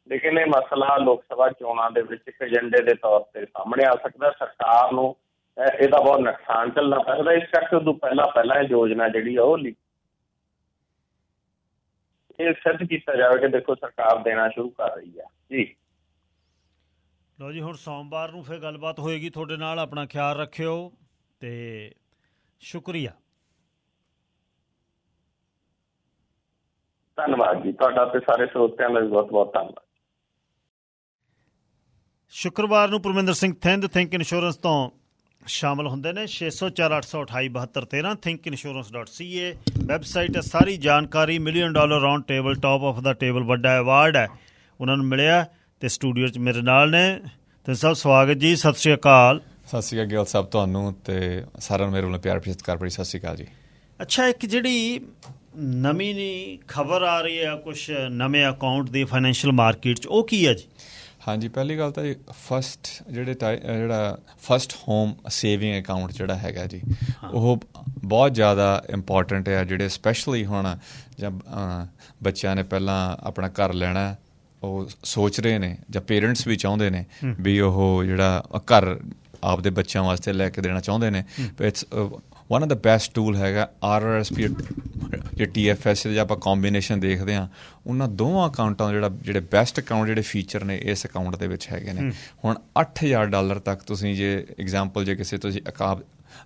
ਲੇਕਿਨ ਇਹ ਮਸਲਾ ਲੋਕ ਸਭਾ ਚੋਣਾਂ ਦੇ ਵਿੱਚ ਇੱਕ ਏਜੰਡੇ ਦੇ ਤੌਰ ਤੇ ਸਾਹਮਣੇ ਆ ਸਕਦਾ। ਸਰਕਾਰ ਨੂੰ ਇਹਦਾ ਬਹੁਤ ਨੁਕਸਾਨ ਝੱਲਣਾ ਪੈਂਦਾ, ਇਸ ਕਰਕੇ ਉਦੋਂ ਪਹਿਲਾਂ ਇਹ ਯੋਜਨਾ ਜਿਹੜੀ ਆ ਉਹ ਇਹ ਸਿੱਧ ਕੀਤਾ ਜਾਵੇ ਕਿ ਦੇਖੋ ਸਰਕਾਰ ਦੇਣਾ ਸ਼ੁਰੂ ਕਰ ਰਹੀ ਆ ਜੀ। ਲਓ ਜੀ, ਹੁਣ ਸੋਮਵਾਰ ਨੂੰ ਫਿਰ ਗੱਲਬਾਤ ਹੋਏਗੀ ਤੁਹਾਡੇ ਨਾਲ। ਆਪਣਾ ਖਿਆਲ ਰੱਖਿਓ ਤੇ ਸ਼ੁਕਰੀਆ। ਧੰਨਵਾਦ ਜੀ ਤੁਹਾਡਾ ਤੇ ਸਾਰੇ ਸਰੋਤਿਆਂ ਦਾ ਵੀ ਬਹੁਤ ਬਹੁਤ ਧੰਨਵਾਦ। ਸ਼ੁੱਕਰਵਾਰ ਨੂੰ ਪਰਮਿੰਦਰ ਸਿੰਘ ਥਿੰਦ ਥਿੰਕ ਇੰਸ਼ੋਰੈਂਸ ਤੋਂ ਸ਼ਾਮਲ ਹੁੰਦੇ ਨੇ। 604 828 7213 thinkinsurance.ca ਵੈਬਸਾਈਟ ਹੈ। ਸਾਰੀ ਜਾਣਕਾਰੀ $1 million round table, top of the table ਵੱਡਾ ਐਵਾਰਡ ਹੈ ਉਹਨਾਂ ਨੂੰ ਮਿਲਿਆ ਅਤੇ ਸਟੂਡੀਓ 'ਚ ਮੇਰੇ ਨਾਲ ਨੇ। ਤੇ ਸਭ ਸਵਾਗਤ ਜੀ, ਸਤਿ ਸ਼੍ਰੀ ਅਕਾਲ। ਸਤਿ ਸ਼੍ਰੀ ਅਕਾਲ ਗਿੱਲ ਸਾਹਿਬ, ਤੁਹਾਨੂੰ ਅਤੇ ਸਾਰਿਆਂ ਨੂੰ ਮੇਰੇ ਵੱਲੋਂ ਪਿਆਰ ਭਰੀ ਸਤਿਕਾਰ ਭਰੀ ਸਤਿ ਸ਼੍ਰੀ ਅਕਾਲ ਜੀ। ਅੱਛਾ, ਇੱਕ ਜਿਹੜੀ ਨਵੀਂ ਖਬਰ ਆ ਰਹੀ ਹੈ ਕੁਛ ਨਵੇਂ ਅਕਾਊਂਟ ਦੀ ਫਾਈਨੈਂਸ਼ੀਅਲ ਮਾਰਕੀਟ 'ਚ, ਉਹ ਕੀ ਹੈ ਜੀ? ਹਾਂਜੀ, ਪਹਿਲੀ ਗੱਲ ਤਾਂ ਜਿਹੜਾ ਫਸਟ ਹੋਮ ਸੇਵਿੰਗ ਅਕਾਊਂਟ ਜਿਹੜਾ ਹੈਗਾ ਜੀ, ਉਹ ਬਹੁਤ ਜ਼ਿਆਦਾ ਇੰਪੋਰਟੈਂਟ ਹੈ। ਜਿਹੜੇ ਸਪੈਸ਼ਲੀ ਹੁਣ ਜਦ ਬੱਚਿਆਂ ਨੇ ਪਹਿਲਾਂ ਆਪਣਾ ਘਰ ਲੈਣਾ, ਉਹ ਸੋਚ ਰਹੇ ਨੇ ਜਾਂ ਪੇਰੈਂਟਸ ਵੀ ਚਾਹੁੰਦੇ ਨੇ ਵੀ ਉਹ ਜਿਹੜਾ ਘਰ ਆਪਦੇ ਬੱਚਿਆਂ ਵਾਸਤੇ ਲੈ ਕੇ ਦੇਣਾ ਚਾਹੁੰਦੇ ਨੇ। It's one of the best tool ਹੈਗਾ RRSP ਜੇ TFS ਜੇ ਆਪਾਂ ਕੰਬੀਨੇਸ਼ਨ ਦੇਖਦੇ ਹਾਂ, ਉਹਨਾਂ ਦੋਵਾਂ ਅਕਾਊਂਟਾਂ ਦਾ ਜਿਹੜੇ ਬੈਸਟ ਅਕਾਊਂਟ ਜਿਹੜੇ ਫੀਚਰ ਨੇ ਇਸ ਅਕਾਊਂਟ ਦੇ ਵਿੱਚ ਹੈਗੇ ਨੇ। ਹੁਣ $8000 ਤੱਕ ਤੁਸੀਂ ਜੇ ਐਗਜ਼ਾਮਪਲ ਜੇ ਕਿਸੇ ਤੁਸੀਂ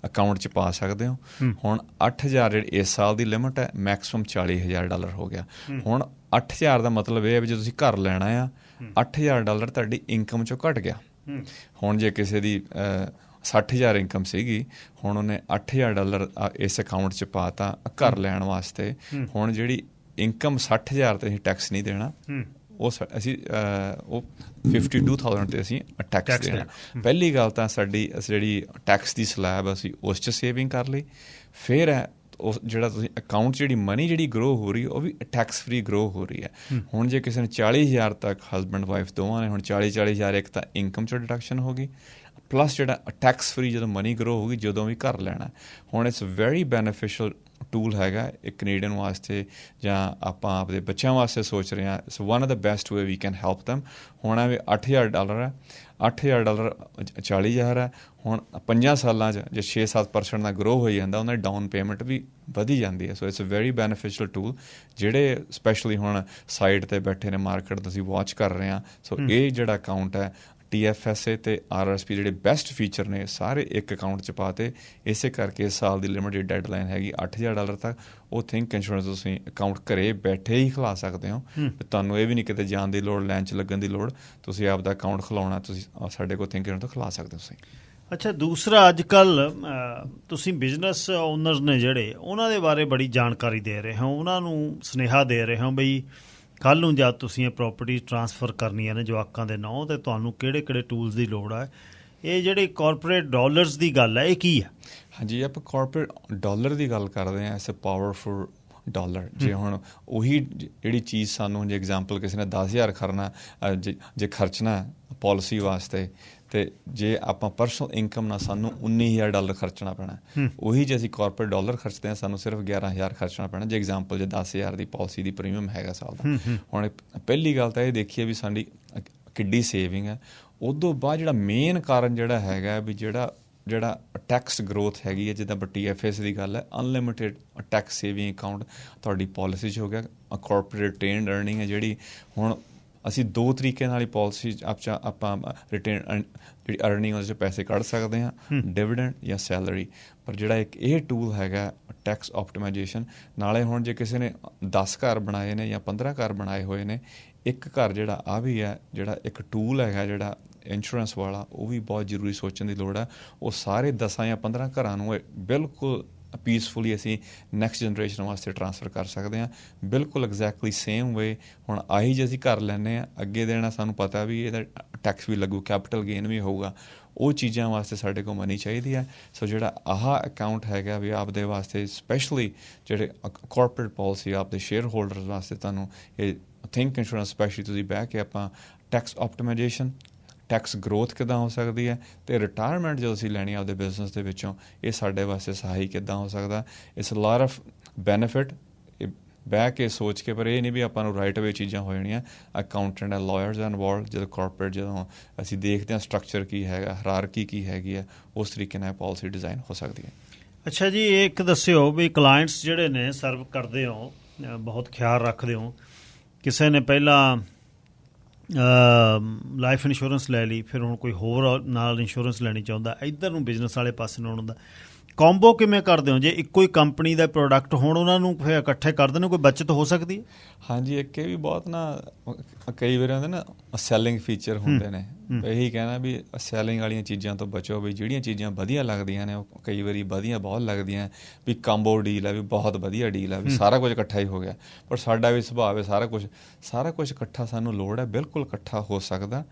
ਅਕਾਊਂਟ 'ਚ ਪਾ ਸਕਦੇ ਹੋ। ਹੁਣ 8000 ਜਿਹੜੀ ਇਸ ਸਾਲ ਦੀ ਲਿਮਿਟ ਹੈ, ਮੈਕਸੀਮਮ $40000 ਹੋ ਗਿਆ। ਹੁਣ 8000 ਦਾ ਮਤਲਬ ਇਹ ਹੈ ਵੀ ਜੇ ਤੁਸੀਂ ਘਰ ਲੈਣਾ ਆ, $8000 ਤੁਹਾਡੀ ਇਨਕਮ 'ਚੋਂ ਘੱਟ ਗਿਆ। ਹੁਣ ਜੇ ਕਿਸੇ ਦੀ 60000 ਇਨਕਮ ਸੀਗੀ, ਹੁਣ ਉਹਨੇ $8000 ਇਸ ਅਕਾਊਂਟ 'ਚ ਪਾ ਤਾ ਘਰ ਲੈਣ ਵਾਸਤੇ। ਹੁਣ ਜਿਹੜੀ ਇਨਕਮ 60000 ਤੇ ਅਸੀਂ ਟੈਕਸ ਨਹੀਂ ਦੇਣਾ, ਉਹ 52,000 ਤੇ ਅਸੀਂ ਟੈਕਸ ਦੇਣਾ। ਪਹਿਲੀ ਗੱਲ ਤਾਂ ਸਾਡੀ ਜਿਹੜੀ ਟੈਕਸ ਦੀ ਸਲੈਬ ਅਸੀਂ ਉਸ 'ਚ ਸੇਵਿੰਗ ਕਰ ਲਈ। ਫਿਰ ਉਹ ਜਿਹੜਾ ਤੁਸੀਂ ਅਕਾਊਂਟ 'ਚ ਜਿਹੜੀ ਮਨੀ ਜਿਹੜੀ ਗਰੋ ਹੋ ਰਹੀ ਹੈ, ਉਹ ਵੀ ਟੈਕਸ ਫਰੀ ਗਰੋ ਹੋ ਰਹੀ ਹੈ। ਹੁਣ ਜੇ ਕਿਸੇ ਨੇ 40000 ਤੱਕ ਹਸਬੈਂਡ ਵਾਈਫ ਦੋਵਾਂ ਨੇ, ਹੁਣ 40,000 ਇੱਕ ਤਾਂ ਇਨਕਮ 'ਚੋਂ ਡਿਡਕਸ਼ਨ ਹੋ ਗਈ, ਪਲੱਸ ਜਿਹੜਾ ਟੈਕਸ ਫਰੀ ਜਦੋਂ ਮਨੀ ਗਰੋ ਹੋਊਗੀ ਜਦੋਂ ਵੀ ਘਰ ਲੈਣਾ। ਹੁਣ ਇਟਸ ਵੈਰੀ ਬੈਨੀਫਿਸ਼ੀਅਲ ਟੂਲ ਹੈਗਾ ਇੱਕ ਕੈਨੇਡੀਅਨ ਵਾਸਤੇ, ਜਾਂ ਆਪਾਂ ਆਪਦੇ ਬੱਚਿਆਂ ਵਾਸਤੇ ਸੋਚ ਰਹੇ ਹਾਂ। It's one of the best way we can help them. ਹੁਣ ਐਵੇਂ $8000 ਹੈ, $8000 40,000 ਹੈ। ਹੁਣ 5 ਸਾਲਾਂ 'ਚ ਜੇ 6-7% ਦਾ ਗਰੋ ਹੋਈ ਜਾਂਦਾ, ਉਹਨਾਂ ਦੀ ਡਾਊਨ ਪੇਮੈਂਟ ਵੀ ਵਧੀ ਜਾਂਦੀ ਹੈ। So it's a very beneficial tool. ਜਿਹੜੇ ਸਪੈਸ਼ਲੀ ਹੁਣ ਸਾਈਡ 'ਤੇ ਬੈਠੇ ਨੇ, ਮਾਰਕੀਟ ਤੁਸੀਂ ਵਾਚ ਕਰ ਰਹੇ ਹਾਂ, ਸੋ ਇਹ ਜਿਹੜਾ ਅਕਾਊਂਟ ਹੈ TFSA ਅਤੇ RRSP ਜਿਹੜੇ ਬੈਸਟ ਫੀਚਰ ਨੇ ਸਾਰੇ ਇੱਕ ਅਕਾਊਂਟ 'ਚ ਪਾਤੇ। ਇਸੇ ਕਰਕੇ ਇਸ ਸਾਲ ਦੀ ਲਿਮਿਟਡ ਡੈਡਲਾਈਨ ਹੈਗੀ $8000 ਤੱਕ। ਉਹ ਥਿੰਕ ਇੰਸ਼ੋਰੈਂਸ ਤੁਸੀਂ ਅਕਾਊਂਟ ਘਰੇ ਬੈਠੇ ਹੀ ਖੁਲਾ ਸਕਦੇ ਹੋ। ਤੁਹਾਨੂੰ ਇਹ ਵੀ ਨਹੀਂ ਕਿਤੇ ਜਾਣ ਦੀ ਲੋੜ, ਲਾਈਨ 'ਚ ਲੱਗਣ ਦੀ ਲੋੜ। ਤੁਸੀਂ ਆਪਦਾ ਅਕਾਊਂਟ ਖੁਲਾਉਣਾ, ਤੁਸੀਂ ਸਾਡੇ ਕੋਲ ਥਿੰਕ ਇੰਸ਼ੋਰੈਂਸ ਤੋਂ ਖੁਲਾ ਸਕਦੇ ਹੋ ਤੁਸੀਂ। ਅੱਛਾ, ਦੂਸਰਾ ਅੱਜ ਕੱਲ੍ਹ ਤੁਸੀਂ ਬਿਜ਼ਨਸ ਓਨਰਸ ਨੇ ਜਿਹੜੇ, ਉਹਨਾਂ ਦੇ ਬਾਰੇ ਬੜੀ ਜਾਣਕਾਰੀ ਦੇ ਰਹੇ ਹੋ, ਉਹਨਾਂ ਨੂੰ ਸੁਨੇਹਾ ਦੇ ਰਹੇ ਹੋ ਬਈ ਕੱਲ੍ਹ ਨੂੰ ਜਦ ਤੁਸੀਂ ਇਹ ਪ੍ਰੋਪਰਟੀ ਟਰਾਂਸਫਰ ਕਰਨੀਆਂ ਨੇ ਜਵਾਕਾਂ ਦੇ ਨਾਂ, ਅਤੇ ਤੁਹਾਨੂੰ ਕਿਹੜੇ ਟੂਲਸ ਦੀ ਲੋੜ ਹੈ। ਇਹ ਜਿਹੜੀ ਕਾਰਪੋਰੇਟ ਡਾਲਰਸ ਦੀ ਗੱਲ ਹੈ, ਇਹ ਕੀ ਹੈ? ਹਾਂਜੀ, ਆਪਾਂ ਕਾਰਪੋਰੇਟ ਡਾਲਰ ਦੀ ਗੱਲ ਕਰਦੇ ਹਾਂ। As a powerful dollar. ਜੇ ਹੁਣ ਉਹੀ ਜਿਹੜੀ ਚੀਜ਼ ਸਾਨੂੰ, ਜੇ ਐਗਜ਼ਾਮਪਲ ਕਿਸੇ ਨੇ 10,000 ਖਰਨਾ ਜੇ ਖਰਚਣਾ ਪੋਲਿਸੀ ਵਾਸਤੇ, ਅਤੇ ਜੇ ਆਪਾਂ ਪਰਸਨਲ ਇਨਕਮ ਨਾਲ ਸਾਨੂੰ $19,000 ਖਰਚਣਾ ਪੈਣਾ, ਉਹੀ ਜੇ ਅਸੀਂ ਕਾਰਪੋਰੇਟ ਡਾਲਰ ਖਰਚਦੇ ਹਾਂ ਸਾਨੂੰ ਸਿਰਫ 11,000 ਖਰਚਣਾ ਪੈਣਾ। ਜੇ ਐਗਜ਼ਾਮਪਲ ਜੇ 10,000 ਦੀ ਪੋਲਿਸੀ ਦੀ ਪ੍ਰੀਮੀਅਮ ਹੈਗਾ ਸਾਲ ਦਾ। ਹੁਣ ਪਹਿਲੀ ਗੱਲ ਤਾਂ ਇਹ ਦੇਖੀਏ ਵੀ ਸਾਡੀ ਕਿੱਡੀ ਸੇਵਿੰਗ ਹੈ। ਉਦੋਂ ਬਾਅਦ ਜਿਹੜਾ ਮੇਨ ਕਾਰਨ ਜਿਹੜਾ ਹੈਗਾ ਵੀ ਜਿਹੜਾ ਟੈਕਸ ਗਰੋਥ ਹੈਗੀ ਹੈ, ਜਿੱਦਾਂ TFS ਦੀ ਗੱਲ ਹੈ, ਅਨਲਿਮਿਟਿਡ ਟੈਕਸ ਸੇਵਿੰਗ ਅਕਾਊਂਟ ਤੁਹਾਡੀ ਪੋਲਿਸੀ 'ਚ ਹੋ ਗਿਆ। ਕਾਰਪੋਰੇਟ ਰਿਟੇਨਡ ਅਰਨਿੰਗ ਹੈ ਜਿਹੜੀ, ਹੁਣ ਅਸੀਂ 2 ਤਰੀਕੇ ਨਾਲ ਹੀ ਪੋਲਿਸੀ ਆਪਾਂ ਰਿਟੇਨ ਜਿਹੜੀ ਅਰਨਿੰਗ ਉਹਦੇ 'ਚ ਪੈਸੇ ਕੱਢ ਸਕਦੇ ਹਾਂ, ਡਿਵੀਡੈਂਡ ਜਾਂ ਸੈਲਰੀ। ਪਰ ਜਿਹੜਾ ਇੱਕ ਇਹ ਟੂਲ ਹੈਗਾ ਟੈਕਸ ਆਪਟੀਮਾਈਜੇਸ਼ਨ, ਨਾਲੇ ਹੁਣ ਜੇ ਕਿਸੇ ਨੇ 10 ਘਰ ਬਣਾਏ ਨੇ ਜਾਂ 15 ਘਰ ਬਣਾਏ ਹੋਏ ਨੇ, ਇੱਕ ਘਰ ਜਿਹੜਾ ਆ ਵੀ ਹੈ, ਜਿਹੜਾ ਇੱਕ ਟੂਲ ਹੈਗਾ ਜਿਹੜਾ ਇੰਸ਼ੋਰੈਂਸ ਵਾਲਾ, ਉਹ ਵੀ ਬਹੁਤ ਜ਼ਰੂਰੀ ਸੋਚਣ ਦੀ ਲੋੜ ਹੈ। ਉਹ ਸਾਰੇ 10 ਜਾਂ 15 ਘਰਾਂ ਨੂੰ ਬਿਲਕੁਲ ਪੀਸਫੁਲੀ ਅਸੀਂ ਨੈਕਸਟ ਜਨਰੇਸ਼ਨ ਵਾਸਤੇ ਟਰਾਂਸਫਰ ਕਰ ਸਕਦੇ ਹਾਂ, ਬਿਲਕੁਲ ਐਗਜ਼ੈਕਟਲੀ ਸੇਮ ਵੇ। ਹੁਣ ਆਹੀ ਜੇ ਅਸੀਂ ਘਰ ਲੈਂਦੇ ਹਾਂ, ਅੱਗੇ ਦੇਣਾ ਸਾਨੂੰ ਪਤਾ ਵੀ ਇਹਦਾ ਟੈਕਸ ਵੀ ਲੱਗੂ, ਕੈਪੀਟਲ ਗੇਨ ਵੀ ਹੋਊਗਾ, ਉਹ ਚੀਜ਼ਾਂ ਵਾਸਤੇ ਸਾਡੇ ਕੋਲ ਮਨੀ ਚਾਹੀਦੀ ਹੈ। ਸੋ ਜਿਹੜਾ ਆਹ ਅਕਾਊਂਟ ਹੈਗਾ ਵੀ ਆਪਦੇ ਵਾਸਤੇ, ਸਪੈਸ਼ਲੀ ਜਿਹੜੇ ਕਾਰਪੋਰੇਟ ਪਾਲਿਸੀ ਆਪਦੇ ਸ਼ੇਅਰ ਹੋਲਡਰਸ ਵਾਸਤੇ, ਤੁਹਾਨੂੰ ਇਹ ਥਿੰਕ ਇੰਸ਼ੋਰੈਂਸ ਸਪੈਸ਼ਲੀ ਤੁਸੀਂ ਬਹਿ ਕੇ ਆਪਾਂ ਟੈਕਸ ਆਪਟੀਮਾਈਜੇਸ਼ਨ, ਟੈਕਸ ਗਰੋਥ ਕਿੱਦਾਂ ਹੋ ਸਕਦੀ ਹੈ, ਅਤੇ ਰਿਟਾਇਰਮੈਂਟ ਜਦੋਂ ਅਸੀਂ ਲੈਣੀ ਆਪਦੇ ਬਿਜ਼ਨਸ ਦੇ ਵਿੱਚੋਂ, ਇਹ ਸਾਡੇ ਵਾਸਤੇ ਸਹਾਈ ਕਿੱਦਾਂ ਹੋ ਸਕਦਾ। ਇਟਸ ਲਾਟ ਆਫ ਬੈਨੀਫਿਟ ਬਹਿ ਕੇ ਸੋਚ ਕੇ, ਪਰ ਇਹ ਨਹੀਂ ਵੀ ਆਪਾਂ ਨੂੰ ਰਾਈਟ ਵੇ ਚੀਜ਼ਾਂ ਹੋ ਜਾਣੀਆਂ। ਅਕਾਊਂਟੈਂਟ, ਲਾਇਰਸ ਇਨਵੋਲਵਡ, ਜਦੋਂ ਕਾਰਪੋਰੇਟ, ਜਦੋਂ ਅਸੀਂ ਦੇਖਦੇ ਹਾਂ ਸਟਰਕਚਰ ਕੀ ਹੈਗਾ, ਹਾਇਰਾਰਕੀ ਕੀ ਹੈਗੀ ਹੈ, ਉਸ ਤਰੀਕੇ ਨਾਲ ਪਾਲਿਸੀ ਡਿਜ਼ਾਈਨ ਹੋ ਸਕਦੀ ਹੈ। ਅੱਛਾ ਜੀ, ਇਹ ਇੱਕ ਦੱਸਿਓ ਵੀ ਕਲਾਇੰਟਸ ਜਿਹੜੇ ਨੇ ਸਰਵ ਕਰਦੇ ਹੋ, ਬਹੁਤ ਖਿਆਲ ਰੱਖਦੇ ਹੋ, ਕਿਸੇ ਨੇ ਪਹਿਲਾਂ ਲਾਈਫ ਇੰਸ਼ੋਰੈਂਸ ਲੈ ਲਈ, ਫਿਰ ਹੁਣ ਕੋਈ ਹੋਰ ਨਾਲ ਇੰਸ਼ੋਰੈਂਸ ਲੈਣੀ ਚਾਹੁੰਦਾ, ਇੱਧਰ ਨੂੰ ਬਿਜ਼ਨਸ ਵਾਲੇ ਪਾਸੇ ਨੂੰ ਆਉਣ ਦਾ ਕੰਬੋ ਕਿਵੇਂ ਕਰਦੇ ਹੋ? ਜੇ ਇੱਕੋ ਹੀ ਕੰਪਨੀ ਦਾ ਪ੍ਰੋਡਕਟ ਹੋਣ, ਉਹਨਾਂ ਨੂੰ ਫਿਰ ਇਕੱਠੇ ਕਰ ਦਿੰਦੇ, ਕੋਈ ਬੱਚਤ ਹੋ ਸਕਦੀ ਹੈ? ਹਾਂਜੀ, ਇੱਕ ਇਹ ਵੀ ਬਹੁਤ ਨਾ ਕਈ ਵਾਰ ਹੁੰਦੇ ਨਾ ਸੈਲਿੰਗ ਫੀਚਰ ਹੁੰਦੇ ਨੇ, ਇਹੀ ਕਹਿਣਾ ਵੀ ਸੈਲਿੰਗ ਵਾਲੀਆਂ ਚੀਜ਼ਾਂ ਤੋਂ ਬਚੋ। ਵੀ ਜਿਹੜੀਆਂ ਚੀਜ਼ਾਂ ਵਧੀਆ ਲੱਗਦੀਆਂ ਨੇ, ਉਹ ਕਈ ਵਾਰੀ ਵਧੀਆ ਬਹੁਤ ਲੱਗਦੀਆਂ ਵੀ ਕੰਬੋ ਡੀਲ ਹੈ, ਵੀ ਬਹੁਤ ਵਧੀਆ ਡੀਲ ਹੈ, ਵੀ ਸਾਰਾ ਕੁਝ ਇਕੱਠਾ ਹੀ ਹੋ ਗਿਆ। ਪਰ ਸਾਡਾ ਵੀ ਸੁਭਾਅ ਹੈ ਸਾਰਾ ਕੁਝ ਇਕੱਠਾ ਸਾਨੂੰ ਲੋੜ ਹੈ, ਬਿਲਕੁਲ ਇਕੱਠਾ ਹੋ ਸਕਦਾ।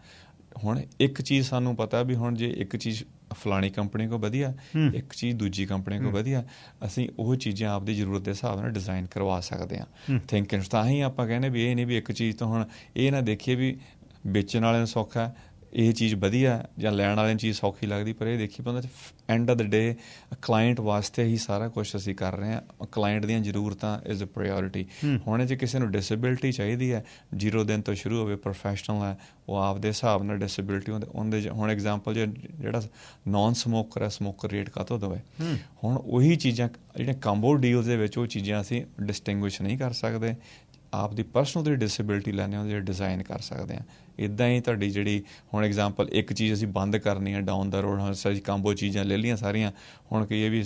ਹੁਣ ਇੱਕ ਚੀਜ਼ ਸਾਨੂੰ ਪਤਾ ਵੀ ਹੁਣ ਜੇ ਇੱਕ ਚੀਜ਼ ਫਲਾਣੀ ਕੰਪਨੀ ਕੋਲ ਵਧੀਆ, ਇੱਕ ਚੀਜ਼ ਦੂਜੀ ਕੰਪਨੀ ਕੋਲ ਵਧੀਆ, ਅਸੀਂ ਉਹ ਚੀਜ਼ਾਂ ਆਪਦੀ ਜ਼ਰੂਰਤ ਦੇ ਹਿਸਾਬ ਨਾਲ ਡਿਜ਼ਾਈਨ ਕਰਵਾ ਸਕਦੇ ਹਾਂ। ਥਿੰਕਿੰਗ ਤਾਂ ਹੀ ਆਪਾਂ ਕਹਿੰਦੇ ਵੀ ਇਹ ਨਹੀਂ ਵੀ ਇੱਕ ਚੀਜ਼ ਤੋਂ ਹੁਣ ਇਹ ਨਾ ਦੇਖੀਏ ਵੀ ਵੇਚਣ ਵਾਲਿਆਂ ਨੂੰ ਸੌਖਾ ਇਹ ਚੀਜ਼ ਵਧੀਆ ਜਾਂ ਲੈਣ ਵਾਲਿਆਂ ਨੂੰ ਚੀਜ਼ ਸੌਖੀ ਲੱਗਦੀ, ਪਰ ਇਹ ਦੇਖੀ ਪਾਉਂਦਾ end of the day client ਵਾਸਤੇ ਹੀ ਸਾਰਾ ਕੁਛ ਅਸੀਂ ਕਰ ਰਹੇ ਹਾਂ। ਕਲਾਇੰਟ ਦੀਆਂ ਜ਼ਰੂਰਤਾਂ ਇਜ਼ ਅ ਪ੍ਰਾਇਓਰਿਟੀ। ਹੁਣ ਜੇ ਕਿਸੇ ਨੂੰ ਡਿਸੇਬਿਲਿਟੀ ਚਾਹੀਦੀ ਹੈ, 0 ਦਿਨ ਤੋਂ ਸ਼ੁਰੂ ਹੋਵੇ, ਪ੍ਰੋਫੈਸ਼ਨਲ ਹੈ, ਉਹ ਆਪਦੇ ਹਿਸਾਬ ਨਾਲ ਡਿਸੇਬਿਲਿਟੀ ਉਹਦੇ ਹੁਣ ਐਗਜ਼ਾਮਪਲ ਜਿਹੜਾ ਨੋਨ ਸਮੋਕਰ ਹੈ, ਸਮੋਕਰ ਰੇਟ ਕਾਹਤੋਂ ਦੇਵੇ। ਹੁਣ ਉਹੀ ਚੀਜ਼ਾਂ ਜਿਹੜੀਆਂ ਕੰਬੋ ਡੀਲਸ ਦੇ ਵਿੱਚ, ਉਹ ਚੀਜ਼ਾਂ ਅਸੀਂ ਡਿਸਟਿੰਗੁਇਸ਼ ਨਹੀਂ ਕਰ ਸਕਦੇ। ਆਪਦੀ ਪਰਸਨਲ ਦੀ ਡਿਸੇਬਿਲਿਟੀ ਲੈਂਦੇ ਹਾਂ, ਉਹਦੇ ਡਿਜ਼ਾਈਨ ਕਰ ਸਕਦੇ ਹਾਂ। ਇੱਦਾਂ ਹੀ ਤੁਹਾਡੀ ਜਿਹੜੀ ਹੁਣ ਐਗਜ਼ਾਮਪਲ ਇੱਕ ਚੀਜ਼ ਅਸੀਂ ਬੰਦ ਕਰਨੀ ਹੈ ਡਾਊਨ ਦਾ ਰੋਡ, ਹੁਣ ਅਸੀਂ ਕੰਬੋ ਚੀਜ਼ਾਂ ਲੈ ਲਈਆਂ ਸਾਰੀਆਂ, ਹੁਣ ਕਹੀਏ ਵੀ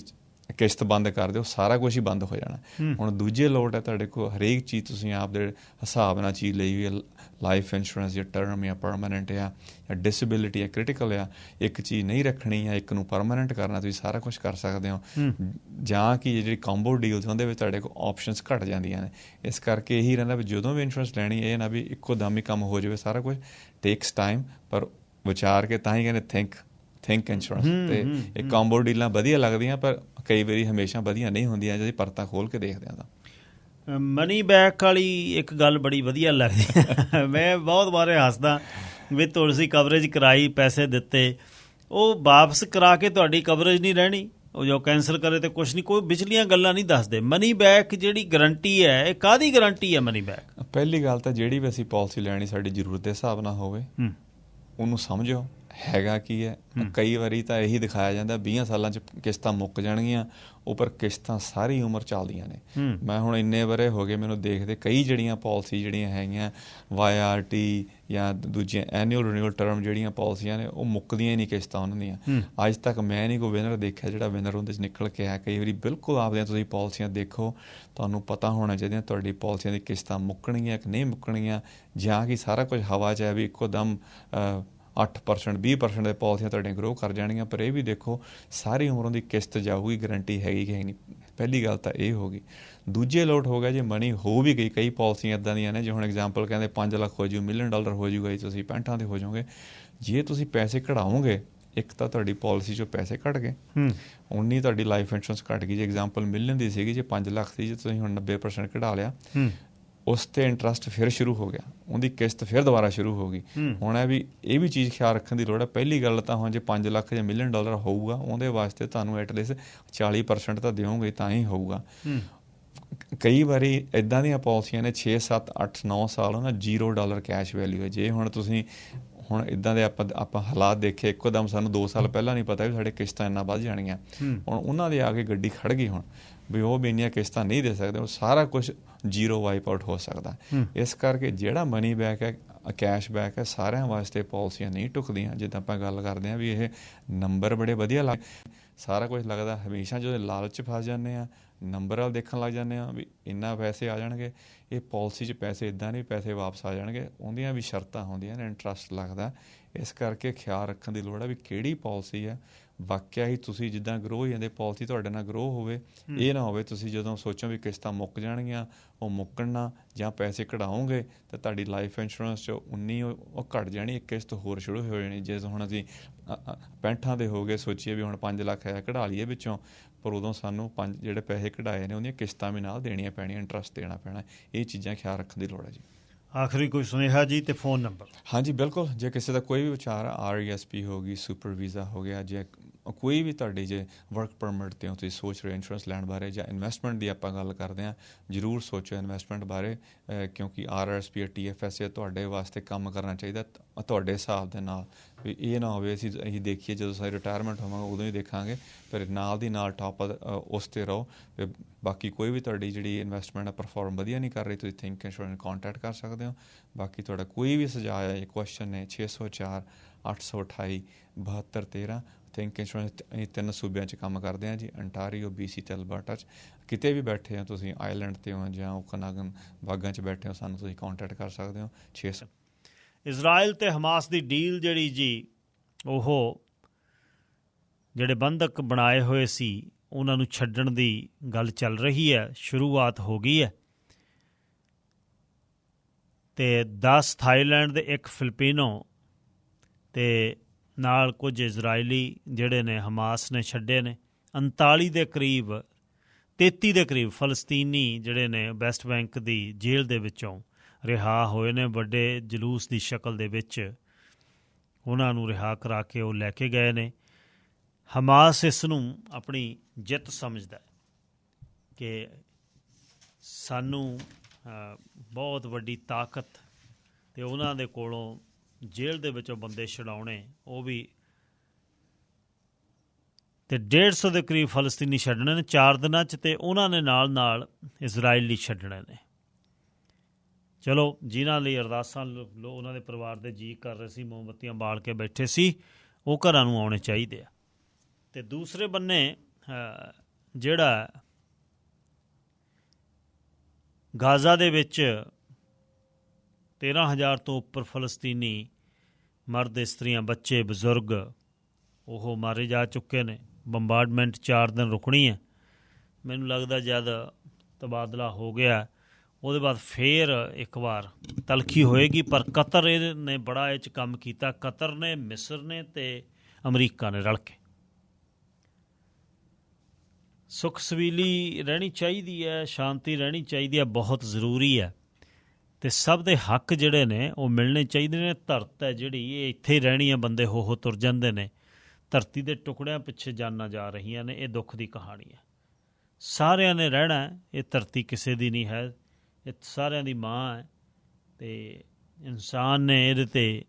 ਕਿਸ਼ਤ ਬੰਦ ਕਰ ਦਿਓ, ਸਾਰਾ ਕੁਛ ਹੀ ਬੰਦ ਹੋ ਜਾਣਾ। ਹੁਣ ਦੂਜੇ ਲੋਟ ਹੈ ਤੁਹਾਡੇ ਕੋਲ, ਹਰੇਕ ਚੀਜ਼ ਤੁਸੀਂ ਆਪਦੇ ਹਿਸਾਬ ਨਾਲ ਚੀਜ਼ ਲਈ ਵੀ, ਲਾਈਫ ਇੰਸ਼ੋਰੈਂਸ ਜਾਂ ਟਰਮ ਜਾਂ ਪਰਮਾਨੈਂਟ ਆ, ਜਾਂ ਡਿਸੇਬਿਲਿਟੀ ਜਾਂ ਕ੍ਰਿਟੀਕਲ ਆ, ਇੱਕ ਚੀਜ਼ ਨਹੀਂ ਰੱਖਣੀ ਜਾਂ ਇੱਕ ਨੂੰ ਪਰਮਾਨੈਂਟ ਕਰਨਾ, ਤੁਸੀਂ ਸਾਰਾ ਕੁਛ ਕਰ ਸਕਦੇ ਹੋ। ਜਾਂ ਕਿ ਜਿਹੜੀ ਕੰਬੋ ਡੀਲਸ ਉਹਦੇ ਵਿੱਚ ਤੁਹਾਡੇ ਕੋਲ ਆਪਸ਼ਨਸ ਘੱਟ ਜਾਂਦੀਆਂ ਨੇ। ਇਸ ਕਰਕੇ ਇਹੀ ਰਹਿੰਦਾ ਵੀ ਜਦੋਂ ਵੀ ਇੰਸ਼ੋਰੈਂਸ ਲੈਣੀ, ਇਹ ਨਾ ਵੀ ਇੱਕੋ ਦਮ ਹੀ ਕੰਮ ਹੋ ਜਾਵੇ ਸਾਰਾ ਕੁਛ, ਟੇਕਸ ਟਾਈਮ, ਪਰ ਵਿਚਾਰ ਕੇ ਤਾਂ ਹੀ ਕਹਿੰਦੇ ਥਿੰਕ ਇੰਸ਼ੋਰੈਂਸ। ਅਤੇ ਇਹ ਕੰਬੋ ਡੀਲਾਂ ਵਧੀਆ ਲੱਗਦੀਆਂ, ਪਰ ਕਈ ਵਾਰੀ ਹਮੇਸ਼ਾ ਵਧੀਆ ਨਹੀਂ ਹੁੰਦੀਆਂ ਜੇ ਪਰਤਾਂ ਖੋਲ੍ਹ ਕੇ ਦੇਖਦੇ ਹਾਂ ਤਾਂ। ਮਨੀ ਬੈਕ ਵਾਲੀ ਇੱਕ ਗੱਲ ਬੜੀ ਵਧੀਆ ਲੱਗਦੀ ਮੈਂ ਬਹੁਤ ਵਾਰੇ ਹੱਸਦਾ ਵੀ ਤੁਸੀਂ ਕਵਰੇਜ ਕਰਾਈ, ਪੈਸੇ ਦਿੱਤੇ, ਉਹ ਵਾਪਸ ਕਰਾ ਕੇ ਤੁਹਾਡੀ ਕਵਰੇਜ ਨਹੀਂ ਰਹਿਣੀ, ਉਹ ਜੋ ਕੈਂਸਲ ਕਰੇ ਤਾਂ ਕੁਛ ਨਹੀਂ, ਕੋਈ ਵਿਚਲੀਆਂ ਗੱਲਾਂ ਨਹੀਂ ਦੱਸਦੇ। ਮਨੀ ਬੈਕ ਜਿਹੜੀ ਗਰੰਟੀ ਹੈ, ਇਹ ਕਾਹਦੀ ਗਰੰਟੀ ਹੈ ਮਨੀ ਬੈਕ? ਪਹਿਲੀ ਗੱਲ ਤਾਂ ਜਿਹੜੀ ਵੀ ਅਸੀਂ ਪਾਲਿਸੀ ਲੈਣੀ ਸਾਡੀ ਜ਼ਰੂਰਤ ਦੇ ਹਿਸਾਬ ਨਾਲ ਹੋਵੇ, ਉਹਨੂੰ ਸਮਝੋ ਹੈਗਾ ਕੀ ਹੈ। ਕਈ ਵਾਰੀ ਤਾਂ ਇਹੀ ਦਿਖਾਇਆ ਜਾਂਦਾ 20 ਸਾਲਾਂ 'ਚ ਕਿਸ਼ਤਾਂ ਮੁੱਕ ਜਾਣਗੀਆਂ, ਉਹ ਪਰ ਕਿਸ਼ਤਾਂ ਸਾਰੀ ਉਮਰ ਚੱਲਦੀਆਂ ਨੇ। ਮੈਂ ਹੁਣ ਇੰਨੇ ਵਰੇ ਹੋ ਗਏ ਮੈਨੂੰ ਦੇਖਦੇ, ਕਈ ਜਿਹੜੀਆਂ ਪਾਲਿਸੀ ਜਿਹੜੀਆਂ ਹੈਗੀਆਂ YRT ਜਾਂ ਦੂਜੀਆਂ ਐਨੂਅਲ ਰੀਨਿਊਅਲ ਟਰਮ ਜਿਹੜੀਆਂ ਪਾਲਿਸੀਆਂ ਨੇ, ਉਹ ਮੁੱਕਦੀਆਂ ਹੀ ਨਹੀਂ ਕਿਸ਼ਤਾਂ ਉਹਨਾਂ ਦੀਆਂ। ਅੱਜ ਤੱਕ ਮੈਂ ਨਹੀਂ ਕੋਈ ਵਿਨਰ ਦੇਖਿਆ ਜਿਹੜਾ ਵਿਨਰ ਉਹਦੇ 'ਚ ਨਿਕਲ ਕੇ ਆਇਆ। ਕਈ ਵਾਰੀ ਬਿਲਕੁਲ ਆਪਦੀਆਂ ਤੁਸੀਂ ਪਾਲਿਸੀਆਂ ਦੇਖੋ, ਤੁਹਾਨੂੰ ਪਤਾ ਹੋਣਾ ਚਾਹੀਦੀਆਂ ਤੁਹਾਡੀ ਪਾਲਿਸੀਆਂ ਦੀ ਕਿਸ਼ਤਾਂ ਮੁੱਕਣਗੀਆਂ ਕਿ ਨਹੀਂ ਮੁੱਕਣਗੀਆਂ, ਜਾਂ ਕਿ ਸਾਰਾ ਕੁਝ ਹਵਾ 'ਚ ਹੈ ਵੀ ਇੱਕੋ ਦਮ 8% 20% ਦੇ ਪਾਲਿਸੀਆਂ ਤੁਹਾਡੀਆਂ ਗਰੋ ਕਰ ਜਾਣਗੀਆਂ। ਪਰ ਇਹ ਵੀ ਦੇਖੋ ਸਾਰੀ ਉਮਰੋਂ ਦੀ ਕਿਸ਼ਤ ਜਾਊਗੀ, ਗਰੰਟੀ ਹੈਗੀ ਕਿ ਨਹੀਂ। ਪਹਿਲੀ ਗੱਲ ਤਾਂ ਇਹ ਹੋ ਗਈ। ਦੂਜੇ ਲੋਟ ਹੋ ਗਿਆ ਜੇ ਮਨੀ ਹੋ ਵੀ ਗਈ, ਕਈ ਪਾਲਿਸੀਆਂ ਇੱਦਾਂ ਦੀਆਂ ਨੇ ਜੇ ਹੁਣ ਐਗਜ਼ਾਮਪਲ ਕਹਿੰਦੇ 5 ਲੱਖ ਹੋ ਜੂ, $1 ਮਿਲੀਅਨ ਹੋ ਜੂਗਾ ਜੀ, ਤੁਸੀਂ 65 ਦੇ ਹੋ ਜਾਓਗੇ। ਜੇ ਤੁਸੀਂ ਪੈਸੇ ਕਢਾਓਗੇ, ਇੱਕ ਤਾਂ ਤੁਹਾਡੀ ਪਾਲਿਸੀ 'ਚੋਂ ਪੈਸੇ ਘੱਟ ਗਏ, ਉਨੀ ਤੁਹਾਡੀ ਲਾਈਫ ਇੰਸ਼ੋਰੈਂਸ ਘੱਟ ਗਈ। ਜੇ ਐਗਜ਼ਾਮਪਲ $1 ਮਿਲੀਅਨ ਦੀ ਸੀਗੀ, ਜੇ 5 ਲੱਖ ਸੀ, ਜੇ ਤੁਸੀਂ ਹੁਣ 90% ਕਢਾ ਲਿਆ, ਉਸ 'ਤੇ ਇੰਟਰਸਟ ਫਿਰ ਸ਼ੁਰੂ ਹੋ ਗਿਆ, ਉਹਦੀ ਕਿਸ਼ਤ ਫਿਰ ਦੁਬਾਰਾ ਸ਼ੁਰੂ ਹੋ ਗਈ। ਹੁਣ ਇਹ ਵੀ ਚੀਜ਼ ਖਿਆਲ ਰੱਖਣ ਦੀ ਲੋੜ ਹੈ। ਪਹਿਲੀ ਗੱਲ ਤਾਂ ਹੁਣ ਜੇ 5 ਲੱਖ ਜਾਂ $1 ਮਿਲੀਅਨ ਹੋਊਗਾ, ਉਹਦੇ ਵਾਸਤੇ ਤੁਹਾਨੂੰ ਐਟਲੀਸਟ 40% ਤਾਂ ਦਿਓਗੇ ਤਾਂ ਹੀ ਹੋਊਗਾ। ਕਈ ਵਾਰੀ ਇੱਦਾਂ ਦੀਆਂ ਪਾਲਿਸੀਆਂ ਨੇ 6, 7, 8, 9 ਸਾਲ ਉਹਨਾਂ $0 ਕੈਸ਼ ਵੈਲਿਊ ਹੈ। ਜੇ ਹੁਣ ਤੁਸੀਂ ਹੁਣ ਇੱਦਾਂ ਦੇ ਆਪਾਂ ਹਾਲਾਤ ਦੇਖੇ, ਇੱਕੋ ਦਮ ਸਾਨੂੰ 2 ਸਾਲ ਪਹਿਲਾਂ ਨਹੀਂ ਪਤਾ ਵੀ ਸਾਡੇ ਕਿਸ਼ਤਾਂ ਇੰਨਾ ਵੱਧ ਜਾਣਗੀਆਂ। ਹੁਣ ਉਹਨਾਂ ਦੇ ਆ ਕੇ ਗੱਡੀ ਖੜ੍ਹ ਗਈ ਹੁਣ ਵੀ ਉਹ ਵੀ ਇੰਨੀਆਂ ਕਿਸ਼ਤਾਂ ਨਹੀਂ ਦੇ ਸਕਦੇ, ਉਹ ਸਾਰਾ ਕੁਛ 0 ਵਾਈਪ ਆਊਟ ਹੋ ਸਕਦਾ। ਇਸ ਕਰਕੇ ਜਿਹੜਾ ਮਨੀ ਬੈਕ ਹੈ ਕੈਸ਼ਬੈਕ ਹੈ, ਸਾਰਿਆਂ ਵਾਸਤੇ ਪਾਲਿਸੀਆਂ ਨਹੀਂ ਢੁਕਦੀਆਂ। ਜਿੱਦਾਂ ਆਪਾਂ ਗੱਲ ਕਰਦੇ ਹਾਂ ਵੀ ਇਹ ਨੰਬਰ ਬੜੇ ਵਧੀਆ ਲੱਗ, ਸਾਰਾ ਕੁਝ ਲੱਗਦਾ, ਹਮੇਸ਼ਾ ਜਦੋਂ ਲਾਲਚ ਫਸ ਜਾਂਦੇ ਆ, ਨੰਬਰ ਵੱਲ ਦੇਖਣ ਲੱਗ ਜਾਂਦੇ ਆ ਵੀ ਇੰਨਾ ਪੈਸੇ ਆ ਜਾਣਗੇ। ਇਹ ਪਾਲਿਸੀ 'ਚ ਪੈਸੇ ਇੱਦਾਂ ਨਹੀਂ ਪੈਸੇ ਵਾਪਸ ਆ ਜਾਣਗੇ, ਉਹਦੀਆਂ ਵੀ ਸ਼ਰਤਾਂ ਹੁੰਦੀਆਂ ਨੇ, ਇੰਟਰਸਟ ਲੱਗਦਾ। ਇਸ ਕਰਕੇ ਖਿਆਲ ਰੱਖਣ ਦੀ ਲੋੜ ਹੈ ਵੀ ਕਿਹੜੀ ਪਾਲਿਸੀ ਹੈ ਵਾਕਿਆ ਹੀ ਤੁਸੀਂ ਜਿੱਦਾਂ ਗਰੋ ਹੋ ਜਾਂਦੇ ਪਾਲਿਸੀ ਤੁਹਾਡੇ ਨਾਲ ਗਰੋ ਹੋਵੇ। ਇਹ ਨਾ ਹੋਵੇ ਤੁਸੀਂ ਜਦੋਂ ਸੋਚੋ ਵੀ ਕਿਸ਼ਤਾਂ ਮੁੱਕ ਜਾਣਗੀਆਂ, ਉਹ ਮੁੱਕਣ ਨਾ, ਜਾਂ ਪੈਸੇ ਕਢਾਓਗੇ ਤਾਂ ਤੁਹਾਡੀ ਲਾਈਫ ਇੰਸ਼ੋਰੈਂਸ 'ਚ ਉਨੀ ਉਹ ਘੱਟ ਜਾਣੀ, ਇੱਕ ਕਿਸ਼ਤ ਹੋਰ ਸ਼ੁਰੂ ਹੋ ਜਾਣੀ। ਜੇ ਹੁਣ ਅਸੀਂ 65 ਦੇ ਹੋ ਗਏ, ਸੋਚੀਏ ਵੀ ਹੁਣ 5 ਲੱਖ ਹੈ ਕਢਾ ਲਈਏ ਵਿੱਚੋਂ, ਪਰ ਉਦੋਂ ਸਾਨੂੰ ਜਿਹੜੇ ਪੈਸੇ ਕਢਾਏ ਨੇ ਉਹਦੀਆਂ ਕਿਸ਼ਤਾਂ ਵੀ ਨਾਲ ਦੇਣੀਆਂ ਪੈਣੀਆਂ, ਇੰਟਰਸਟ ਦੇਣਾ ਪੈਣਾ। ਇਹ ਚੀਜ਼ਾਂ ਖਿਆਲ ਰੱਖਣ ਦੀ ਲੋੜ ਹੈ ਜੀ। ਆਖਰੀ ਕੋਈ ਸੁਨੇਹਾ ਜੀ ਤੇ ਫੋਨ ਨੰਬਰ? ਹਾਂਜੀ ਬਿਲਕੁਲ, ਜੇ ਕਿਸੇ ਦਾ ਕੋਈ ਵੀ ਵਿਚਾਰ ਆ, RESP ਹੋ ਗਈ, ਸੁਪਰ ਵੀਜ਼ਾ ਹੋ ਗਿਆ, ਜੇ ਕੋਈ ਵੀ ਤੁਹਾਡੀ ਜੇ ਵਰਕ ਪਰਮਿਟ 'ਤੇ ਹੋ, ਤੁਸੀਂ ਸੋਚ ਰਹੇ ਇੰਸ਼ੋਰੈਂਸ ਲੈਣ ਬਾਰੇ ਜਾਂ ਇਨਵੈਸਟਮੈਂਟ ਦੀ ਆਪਾਂ ਗੱਲ ਕਰਦੇ ਹਾਂ, ਜ਼ਰੂਰ ਸੋਚੋ ਇਨਵੈਸਟਮੈਂਟ ਬਾਰੇ, ਕਿਉਂਕਿ RRSP TFS ਤੁਹਾਡੇ ਵਾਸਤੇ ਕੰਮ ਕਰਨਾ ਚਾਹੀਦਾ ਤੁਹਾਡੇ ਹਿਸਾਬ ਦੇ ਨਾਲ। ਵੀ ਇਹ ਨਾ ਹੋਵੇ ਅਸੀਂ ਦੇਖੀਏ ਜਦੋਂ ਸਾਡੀ ਰਿਟਾਇਰਮੈਂਟ ਹੋਵਾਂਗੇ ਉਦੋਂ ਹੀ ਦੇਖਾਂਗੇ, ਪਰ ਨਾਲ ਦੀ ਨਾਲ ਟਾਪ ਉਸ 'ਤੇ ਰਹੋ। ਬਾਕੀ ਕੋਈ ਵੀ ਤੁਹਾਡੀ ਜਿਹੜੀ ਇਨਵੈਸਟਮੈਂਟ ਪਰਫੋਰਮ ਵਧੀਆ ਨਹੀਂ ਕਰ ਰਹੀ, ਤੁਸੀਂ ਥਿੰਕ ਇੰਸ਼ੋਰੈਂਸ ਕੰਟੈਕਟ ਕਰ ਸਕਦੇ ਹੋ। ਬਾਕੀ ਤੁਹਾਡਾ ਕੋਈ ਵੀ ਸੁਝਾਅ ਹੈ, ਕੁਐਸਚਨ ਨੇ 604 828 7213। ਥਿੰਕ ਇੰਸ਼ੋਰੈਂਸ ਅਸੀਂ 3 ਸੂਬਿਆਂ 'ਚ ਕੰਮ ਕਰਦੇ ਹਾਂ ਜੀ, ਅੰਟਾਰੀਓ, BC ਤੇ ਅਲਬਰਟਾ 'ਚ। ਕਿਤੇ ਵੀ ਬੈਠੇ ਹੋ ਤੁਸੀਂ, ਆਈਲੈਂਡ 'ਤੇ ਹੋ ਜਾਂ ਓਕਨਾਗਨ ਬਾਗਾਂ 'ਚ ਬੈਠੇ ਹੋ, ਸਾਨੂੰ ਤੁਸੀਂ ਕੰਟੈਕਟ ਕਰ ਸਕਦੇ ਹੋ। 600 ਇਜ਼ਰਾਈਲ ਅਤੇ ਹਮਾਸ ਦੀ ਡੀਲ ਜਿਹੜੀ ਜੀ, ਉਹ ਜਿਹੜੇ ਬੰਧਕ ਬਣਾਏ ਹੋਏ ਸੀ ਉਹਨਾਂ ਨੂੰ ਛੱਡਣ ਦੀ ਗੱਲ ਚੱਲ ਰਹੀ ਹੈ, ਸ਼ੁਰੂਆਤ ਹੋ ਗਈ ਹੈ। ਅਤੇ 10 ਥਾਈਲੈਂਡ ਦੇ, 1 ਫਿਲੀਪੀਨੋ ਅਤੇ ਨਾਲ ਕੁਝ ਇਜ਼ਰਾਈਲੀ ਜਿਹੜੇ ਨੇ ਹਮਾਸ ਨੇ ਛੱਡੇ ਨੇ। 39 ਦੇ ਕਰੀਬ 33 ਦੇ ਕਰੀਬ ਫਲਸਤੀਨੀ ਜਿਹੜੇ ਨੇ ਵੈਸਟ ਬੈਂਕ ਦੀ ਜੇਲ੍ਹ ਦੇ ਵਿੱਚੋਂ ਰਿਹਾ ਹੋਏ ਨੇ। ਵੱਡੇ ਜਲੂਸ ਦੀ ਸ਼ਕਲ ਦੇ ਵਿੱਚ ਉਹਨਾਂ ਨੂੰ ਰਿਹਾ ਕਰਾ ਕੇ ਉਹ ਲੈ ਕੇ ਗਏ ਨੇ। ਹਮਾਸ ਇਸ ਨੂੰ ਆਪਣੀ ਜਿੱਤ ਸਮਝਦਾ ਕਿ ਸਾਨੂੰ ਬਹੁਤ ਵੱਡੀ ਤਾਕਤ ਅਤੇ ਉਹਨਾਂ ਦੇ ਕੋਲੋਂ ਜੇਲ੍ਹ ਦੇ ਵਿੱਚੋਂ ਬੰਦੇ ਛਡਾਉਣੇ, ਉਹ ਵੀ। ਅਤੇ 150 ਦੇ ਕਰੀਬ ਫਲਸਤੀਨੀ ਛੱਡਣੇ ਨੇ 4 ਦਿਨਾਂ 'ਚ, ਅਤੇ ਉਹਨਾਂ ਨੇ ਨਾਲ ਨਾਲ ਇਜ਼ਰਾਈਲੀ ਛੱਡਣੇ ਨੇ। ਚਲੋ, ਜਿਨ੍ਹਾਂ ਲਈ ਅਰਦਾਸਾਂ ਉਹਨਾਂ ਦੇ ਪਰਿਵਾਰ ਦੇ ਜੀਅ ਕਰ ਰਹੇ ਸੀ, ਮੋਮਬੱਤੀਆਂ ਬਾਲ ਕੇ ਬੈਠੇ ਸੀ, ਉਹ ਘਰਾਂ ਨੂੰ ਆਉਣੇ ਚਾਹੀਦੇ ਆ। ਅਤੇ ਦੂਸਰੇ ਬੰਨੇ ਜਿਹੜਾ ਗਾਜ਼ਾ ਦੇ ਵਿੱਚ 13,000 ਤੋਂ ਉੱਪਰ ਫਲਸਤੀਨੀ ਮਰਦ, ਇਸਤਰੀਆਂ, ਬੱਚੇ, ਬਜ਼ੁਰਗ ਉਹ ਮਾਰੇ ਜਾ ਚੁੱਕੇ ਨੇ। ਬੰਬਾਰਡਮੈਂਟ 4 ਦਿਨ ਰੁਕਣੀ ਹੈ। ਮੈਨੂੰ ਲੱਗਦਾ ਜਦ ਤਬਾਦਲਾ ਹੋ ਗਿਆ ਉਹਦੇ ਬਾਅਦ ਫੇਰ ਇੱਕ ਵਾਰ ਤਲਖੀ ਹੋਏਗੀ। ਪਰ ਕਤਰ ਨੇ ਬੜਾ ਇਹ 'ਚ ਕੰਮ ਕੀਤਾ, ਕਤਰ ਨੇ, ਮਿਸਰ ਨੇ ਅਤੇ ਅਮਰੀਕਾ ਨੇ ਰਲ ਕੇ। ਸੁਖ ਸਵੀਲੀ ਰਹਿਣੀ ਚਾਹੀਦੀ ਹੈ, ਸ਼ਾਂਤੀ ਰਹਿਣੀ ਚਾਹੀਦੀ ਹੈ, ਬਹੁਤ ਜ਼ਰੂਰੀ ਹੈ। ਅਤੇ ਸਭ ਦੇ ਹੱਕ ਜਿਹੜੇ ਨੇ ਉਹ ਮਿਲਣੇ ਚਾਹੀਦੇ ਨੇ। ਧਰਤ ਹੈ ਜਿਹੜੀ, ਇਹ ਇੱਥੇ ਹੀ ਰਹਿਣੀ ਹੈ, ਬੰਦੇ ਹੋ ਤੁਰ ਜਾਂਦੇ ਨੇ। ਧਰਤੀ ਦੇ ਟੁਕੜਿਆਂ ਪਿੱਛੇ ਜਾਨਾਂ ਜਾ ਰਹੀਆਂ ਨੇ, ਇਹ ਦੁੱਖ ਦੀ ਕਹਾਣੀ ਹੈ। ਸਾਰਿਆਂ ਨੇ ਰਹਿਣਾ, ਇਹ ਧਰਤੀ ਕਿਸੇ ਦੀ ਨਹੀਂ ਹੈ, ਇਹ ਸਾਰਿਆਂ ਦੀ ਮਾਂ ਹੈ। ਅਤੇ ਇਨਸਾਨ ਨੇ ਇਹਦੇ 'ਤੇ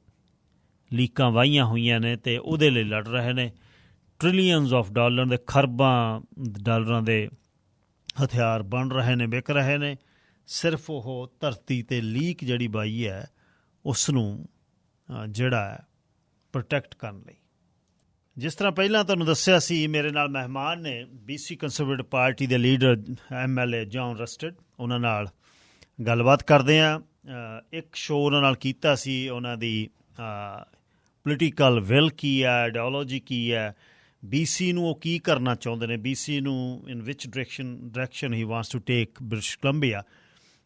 ਲੀਕਾਂ ਵਾਹੀਆਂ ਹੋਈਆਂ ਨੇ ਅਤੇ ਉਹਦੇ ਲਈ ਲੜ ਰਹੇ ਨੇ। ਟ੍ਰਿਲੀਅਨਸ ਆਫ ਡਾਲਰ ਦੇ, ਖਰਬਾਂ ਡਾਲਰਾਂ ਦੇ ਹਥਿਆਰ ਬਣ ਰਹੇ ਨੇ, ਵਿਕ ਰਹੇ ਨੇ। ਸਿਰਫ ਉਹ ਧਰਤੀ 'ਤੇ ਲੀਕ ਜਿਹੜੀ ਬਾਈ ਹੈ ਉਸ ਨੂੰ ਜਿਹੜਾ ਹੈ ਪ੍ਰੋਟੈਕਟ ਕਰਨ ਲਈ। ਜਿਸ ਤਰ੍ਹਾਂ ਪਹਿਲਾਂ ਤੁਹਾਨੂੰ ਦੱਸਿਆ ਸੀ, ਮੇਰੇ ਨਾਲ ਮਹਿਮਾਨ ਨੇ BC ਕੰਜ਼ਰਵੇਟਿਵ ਪਾਰਟੀ ਦੇ ਲੀਡਰ MLA ਜੌਨ ਰਸਟਡ। ਉਹਨਾਂ ਨਾਲ ਗੱਲਬਾਤ ਕਰਦੇ ਹਾਂ। ਇੱਕ ਸ਼ੋਅ ਉਹਨਾਂ ਨਾਲ ਕੀਤਾ ਸੀ, ਉਹਨਾਂ ਦੀ ਪੋਲੀਟੀਕਲ ਵਿਲ ਕੀ ਹੈ, ਆਈਡੀਓਲੋਜੀ ਕੀ ਹੈ, BC ਨੂੰ ਉਹ ਕੀ ਕਰਨਾ ਚਾਹੁੰਦੇ ਨੇ, BC ਨੂੰ in which direction he wants to take British Columbia.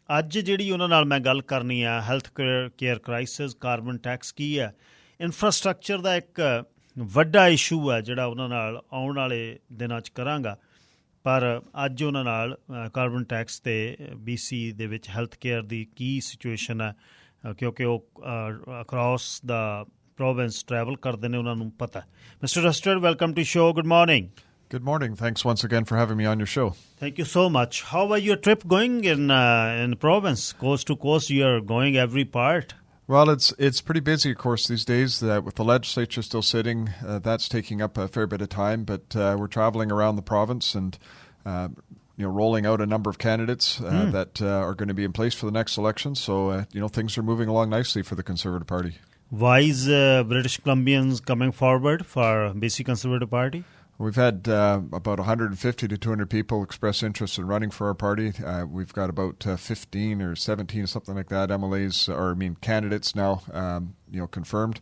ਅੱਜ ਜਿਹੜੀ ਉਹਨਾਂ ਨਾਲ ਮੈਂ ਗੱਲ ਕਰਨੀ ਆ, health care crisis, carbon tax ਕੀ ਹੈ, ਇਨਫਰਾਸਟਰਕਚਰ ਦਾ ਇੱਕ ਵੱਡਾ ਇਸ਼ੂ ਹੈ ਜਿਹੜਾ ਉਹਨਾਂ ਨਾਲ ਆਉਣ ਵਾਲੇ ਦਿਨਾਂ 'ਚ ਕਰਾਂਗਾ। ਪਰ ਅੱਜ ਉਹਨਾਂ ਨਾਲ ਕਾਰਬਨ ਟੈਕਸ 'ਤੇ BC ਦੇ ਵਿੱਚ ਹੈਲਥ ਕੇਅਰ ਦੀ ਕੀ ਸਿਚੁਏਸ਼ਨ ਹੈ, ਕਿਉਂਕਿ ਉਹ ਅਕਰੋਸ ਦਾ ਪ੍ਰੋਵਿੰਸ ਟਰੈਵਲ ਕਰਦੇ ਨੇ, ਉਹਨਾਂ ਨੂੰ ਪਤਾ। ਮਿਸਟਰ ਰਸਟਡ, welcome to show. Good morning. Good morning. Thanks once again for having me on your show. Thank you so much. How was your trip going in the province? Coast to coast, you are going every part. Well, it's pretty busy, of course, these days. With the legislature still sitting, that's taking up a fair bit of time. But we're traveling around the province and rolling out a number of candidates that are going to be in place for the next election. So, things are moving along nicely for the Conservative Party. Why is British Columbians coming forward for BC Conservative Party? We've had about 150 to 200 people express interest in running for our party. We've got about 15 or 17, something like that, candidates now, confirmed.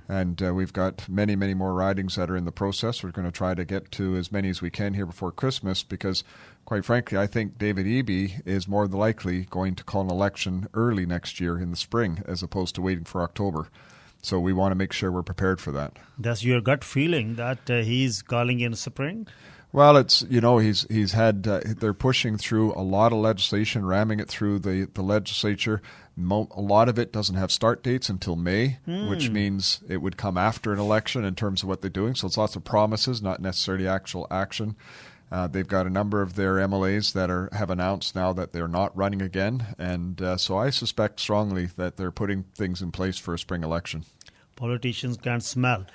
And we've got many, many more ridings that are in the process. We're going to try to get to as many as we can here before Christmas because, quite frankly, I think David Eby is more than likely going to call an election early next year in the spring as opposed to waiting for October. So we want to make sure we're prepared for that. That's your gut feeling that he's calling in spring? Well, it's, he's had, they're pushing through a lot of legislation, ramming it through the legislature. A lot of it doesn't have start dates until May, which means it would come after an election in terms of what they're doing. So it's lots of promises, not necessarily actual action. They've got a number of their MLAs that have announced now that they're not running again. And so I suspect strongly that they're putting things in place for a spring election. Politicians can't smell.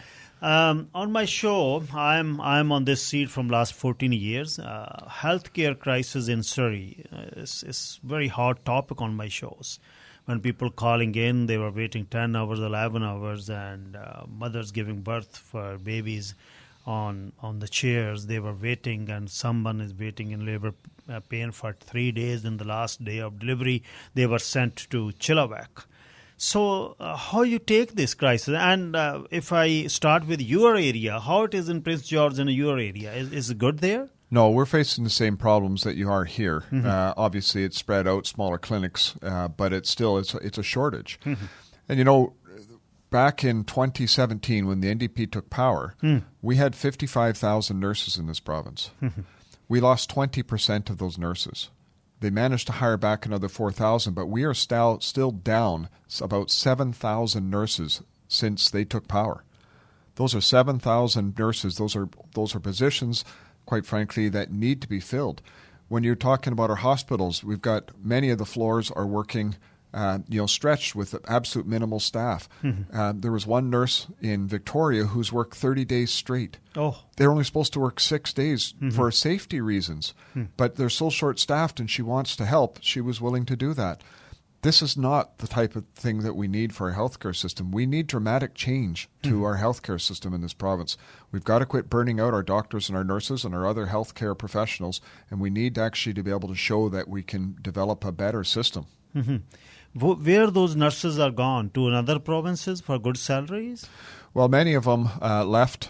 On my show, I'm on this seat from last 14 years. Healthcare crisis in Surrey is very hot topic on my shows. When people calling in, they were waiting 10 hours, 11 hours, and mothers giving birth for babies on the chairs. They were waiting, and someone is waiting in labor pain for 3 days. In the last day of delivery, they were sent to Chilliwack. So how you take this crisis? And if I start with your area, how it is in Prince George and your area? Is it good there? No, we're facing the same problems that you are here. Obviously, it's spread out, smaller clinics, but it's a shortage. And, back in 2017, when the NDP took power, we had 55,000 nurses in this province. We lost 20% of those nurses. They managed to hire back another 4,000, but we are still down about 7,000 nurses since they took power. Those are 7,000 nurses. Those are positions, quite frankly, that need to be filled. When you're talking about our hospitals, we've got many of the floors are working stretched with absolute minimal staff. There was one nurse in Victoria who's worked 30 days straight. Oh. They're only supposed to work 6 days for safety reasons, but they're so short-staffed and she wants to help. She was willing to do that. This is not the type of thing that we need for our healthcare system. We need dramatic change to our healthcare system in this province. We've got to quit burning out our doctors and our nurses and our other healthcare professionals, and we need actually to be able to show that we can develop a better system. Where those nurses are gone? To another provinces for good salaries? Well, many of them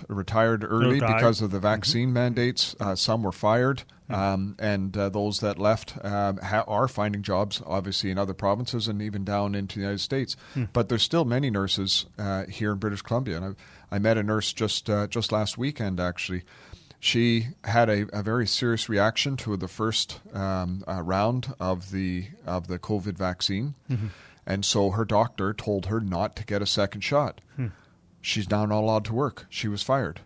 retired early because of the vaccine mandates. Some were fired, and those that left are finding jobs, obviously, in other provinces and even down into the United States. But there's still many nurses here in British Columbia. And I met a nurse just last weekend, actually. She had a very serious reaction to the first round of the COVID vaccine, and so her doctor told her not to get a second shot. She's now not allowed to work. She was fired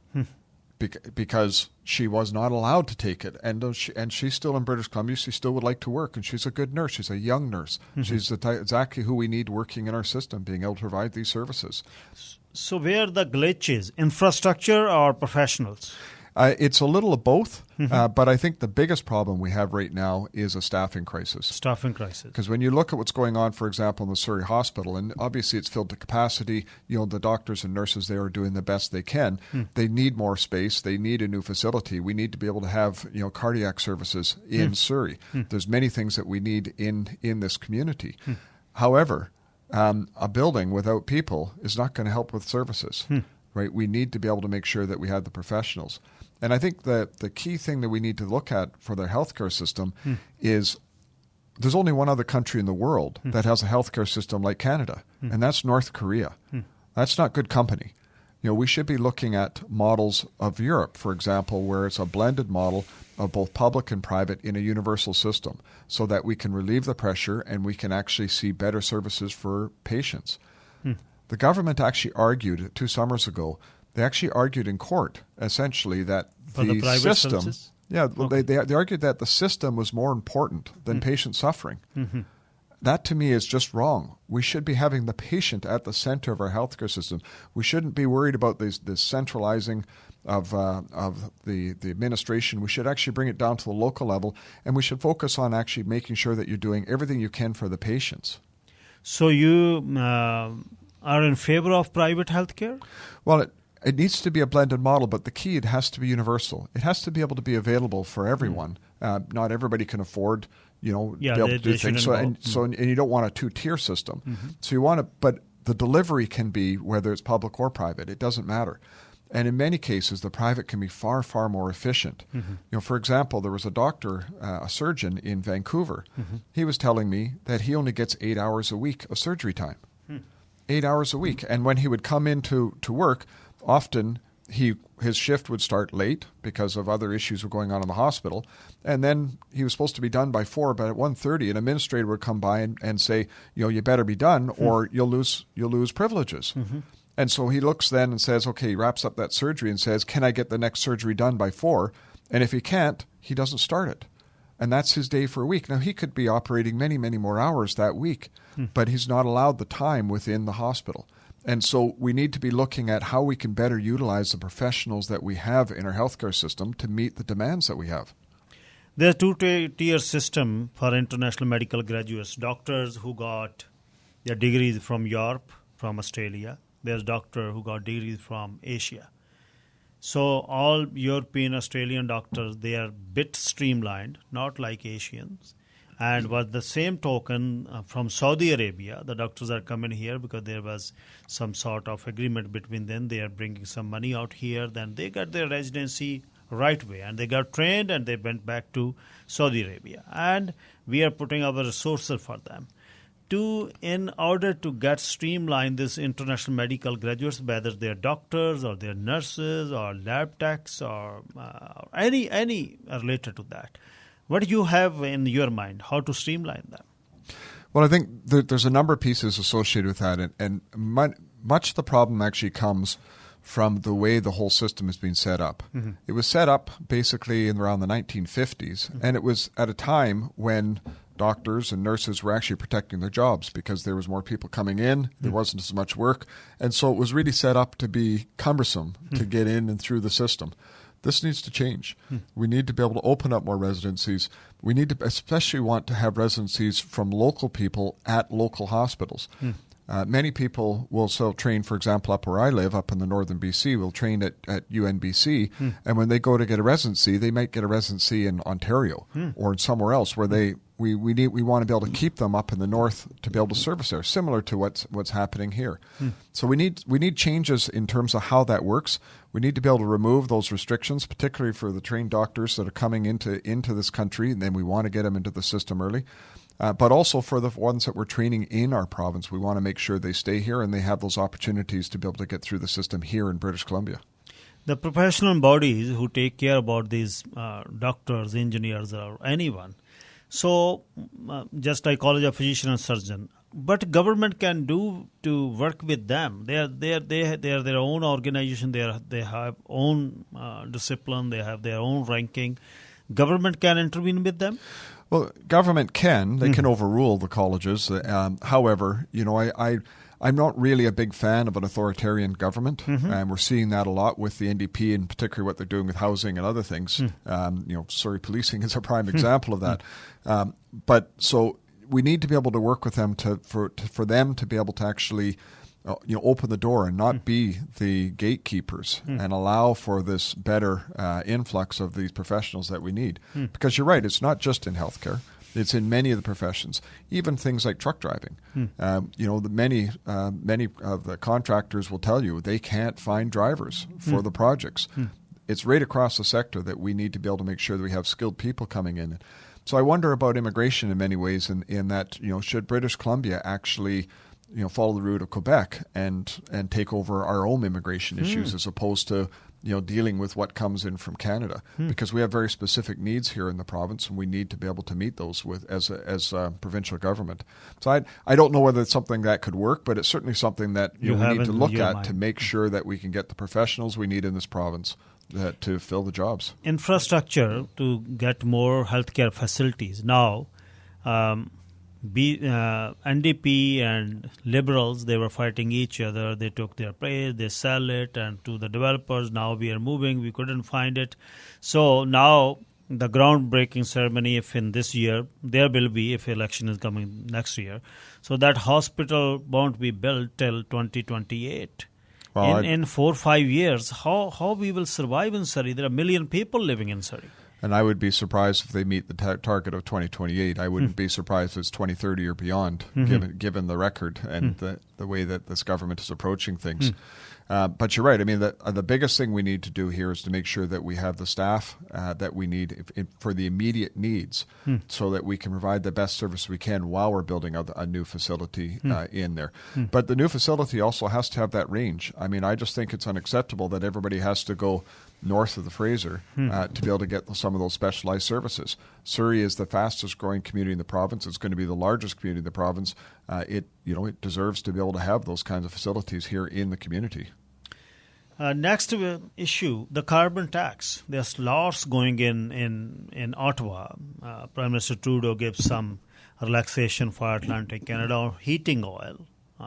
because she was not allowed to take it, and she's still in British Columbia. She still would like to work, and she's a good nurse. She's a young nurse. She's exactly who we need working in our system, being able to provide these services. So where the glitch is, infrastructure or professionals? It's a little of both, but I think the biggest problem we have right now is a staffing crisis. Staffing crisis. Because when you look at what's going on, for example, in the Surrey Hospital, and obviously it's filled to capacity, the doctors and nurses there are doing the best they can. They need more space. They need a new facility. We need to be able to have, cardiac services in Surrey. There's many things that we need in this community. However, a building without people is not going to help with services. Right? We need to be able to make sure that we have the professionals. And I think that the key thing that we need to look at for the healthcare system is there's only one other country in the world that has a healthcare system like Canada, and that's North Korea. That's not good company. We should be looking at models of Europe, for example, where it's a blended model of both public and private in a universal system so that we can relieve the pressure and we can actually see better services for patients. The government actually argued 2 summers ago. They actually argued in court, essentially, that the system. Services? Yeah, okay. they argued that the system was more important than patient suffering. that to me is just wrong. We should be having the patient at the center of our healthcare system. We shouldn't be worried about this centralizing of the administration. We should actually bring it down to the local level, and we should focus on actually making sure that you're doing everything you can for the patients. So you are in favor of private healthcare? Well, it needs to be a blended model, but the key, it has to be universal. It has to be able to be available for everyone. Not everybody can afford, to be able to do things. And you don't want a two-tier system. So you want to, but the delivery can be whether it's public or private. It doesn't matter. And in many cases, the private can be far, far more efficient. For example, there was a doctor, a surgeon in Vancouver. He was telling me that he only gets 8 hours a week of surgery time. 8 hours a week. And when he would come into work, often his shift would start late because of other issues were going on in the hospital. And then he was supposed to be done by 4, but at 1:30, an administrator would come by and say, you better be done or you'll lose privileges. And so he looks then and says, okay, he wraps up that surgery and says, can I get the next surgery done by 4? And if he can't, he doesn't start it. And that's his day for a week. Now, he could be operating many, many more hours that week, but he's not allowed the time within the hospital. And so we need to be looking at how we can better utilize the professionals that we have in our healthcare system to meet the demands that we have. There's a two-tier system for international medical graduates. Doctors who got their degrees from Europe, from Australia. There's doctors who got degrees from Asia. So all European, Australian doctors, they are a bit streamlined, not like Asians. And with the same token, from Saudi Arabia, the doctors are coming here because there was some sort of agreement between them. They are bringing some money out here. Then they got their residency right way. And they got trained and they went back to Saudi Arabia. And we are putting our resources for them. In order to get streamlined this international medical graduates, whether they're doctors or they're nurses or lab techs or any related to that, what do you have in your mind, how to streamline them? Well, I think there's a number of pieces associated with that, and much of the problem actually comes from the way the whole system has been set up. It was set up basically in around the 1950s, and it was at a time when doctors and nurses were actually protecting their jobs because there was more people coming in, there wasn't as much work, and so it was really set up to be cumbersome to get in and through the system. This needs to change. We need to be able to open up more residencies. We need to especially want to have residencies from local people at local hospitals. Many people will still train, for example, up where I live, up in the northern BC, will train at UNBC, and when they go to get a residency, they might get a residency in Ontario or somewhere else where we want to be able to keep them up in the north to be able to service there, similar to what's happening here. So we need changes in terms of how that works. We need to be able to remove those restrictions, particularly for the trained doctors that are coming into this country, and then we want to get them into the system early. But also for the ones that we're training in our province, we want to make sure they stay here and they have those opportunities to be able to get through the system here in British Columbia. The professional bodies who take care about these doctors, engineers, or anyone, so just like College of Physician and Surgeon, but government can do to work with them. They are their own organization. They have own discipline. They have their own ranking. Government can intervene with them. Well, government can. They can overrule the colleges. However, I'm not really a big fan of an authoritarian government, and we're seeing that a lot with the NDP, and particularly what they're doing with housing and other things. Surrey policing is a prime example of that. But so we need to be able to work with them for them to be able to actually open the door and not be the gatekeepers and allow for this better influx of these professionals that we need. Because you're right, it's not just in healthcare. It's in many of the professions, even things like truck driving. Many of the contractors will tell you they can't find drivers for the projects. It's right across the sector that we need to be able to make sure that we have skilled people coming in. So I wonder about immigration in many ways in that, should British Columbia actually follow the route of Quebec and take over our own immigration issues as opposed to dealing with what comes in from Canada, because we have very specific needs here in the province, and we need to be able to meet those as a provincial government. So I don't know whether it's something that could work, but it's certainly something that we need to look at to make sure that we can get the professionals we need in this province to fill the jobs. Infrastructure to get more healthcare facilities. Now, NDP and Liberals, they were fighting each other. They took their place, they sell it, and to the developers, now we are moving. We couldn't find it. So now the groundbreaking ceremony, if in this year, there will be, if election is coming next year. So that hospital won't be built till 2028. Well, in 4 or 5 years, how we will survive in Surrey? There are 1 million people living in Surrey. And I would be surprised if they meet the target of 2028. I wouldn't be surprised if it's 2030 or beyond, given the record and the way that this government is approaching things. But you're right. I mean, the biggest thing we need to do here is to make sure that we have the staff that we need for the immediate needs so that we can provide the best service we can while we're building a new facility in there. But the new facility also has to have that range. I mean, I just think it's unacceptable that everybody has to go north of the Fraser to be able to get some of those specialized services. Surrey is the fastest growing community in the province. It's going to be the largest community in the province. It deserves to be able to have those kinds of facilities here in the community. Next issue, the carbon tax. There's lots going in Ottawa. Prime Minister Trudeau gives some relaxation for Atlantic Canada heating oil,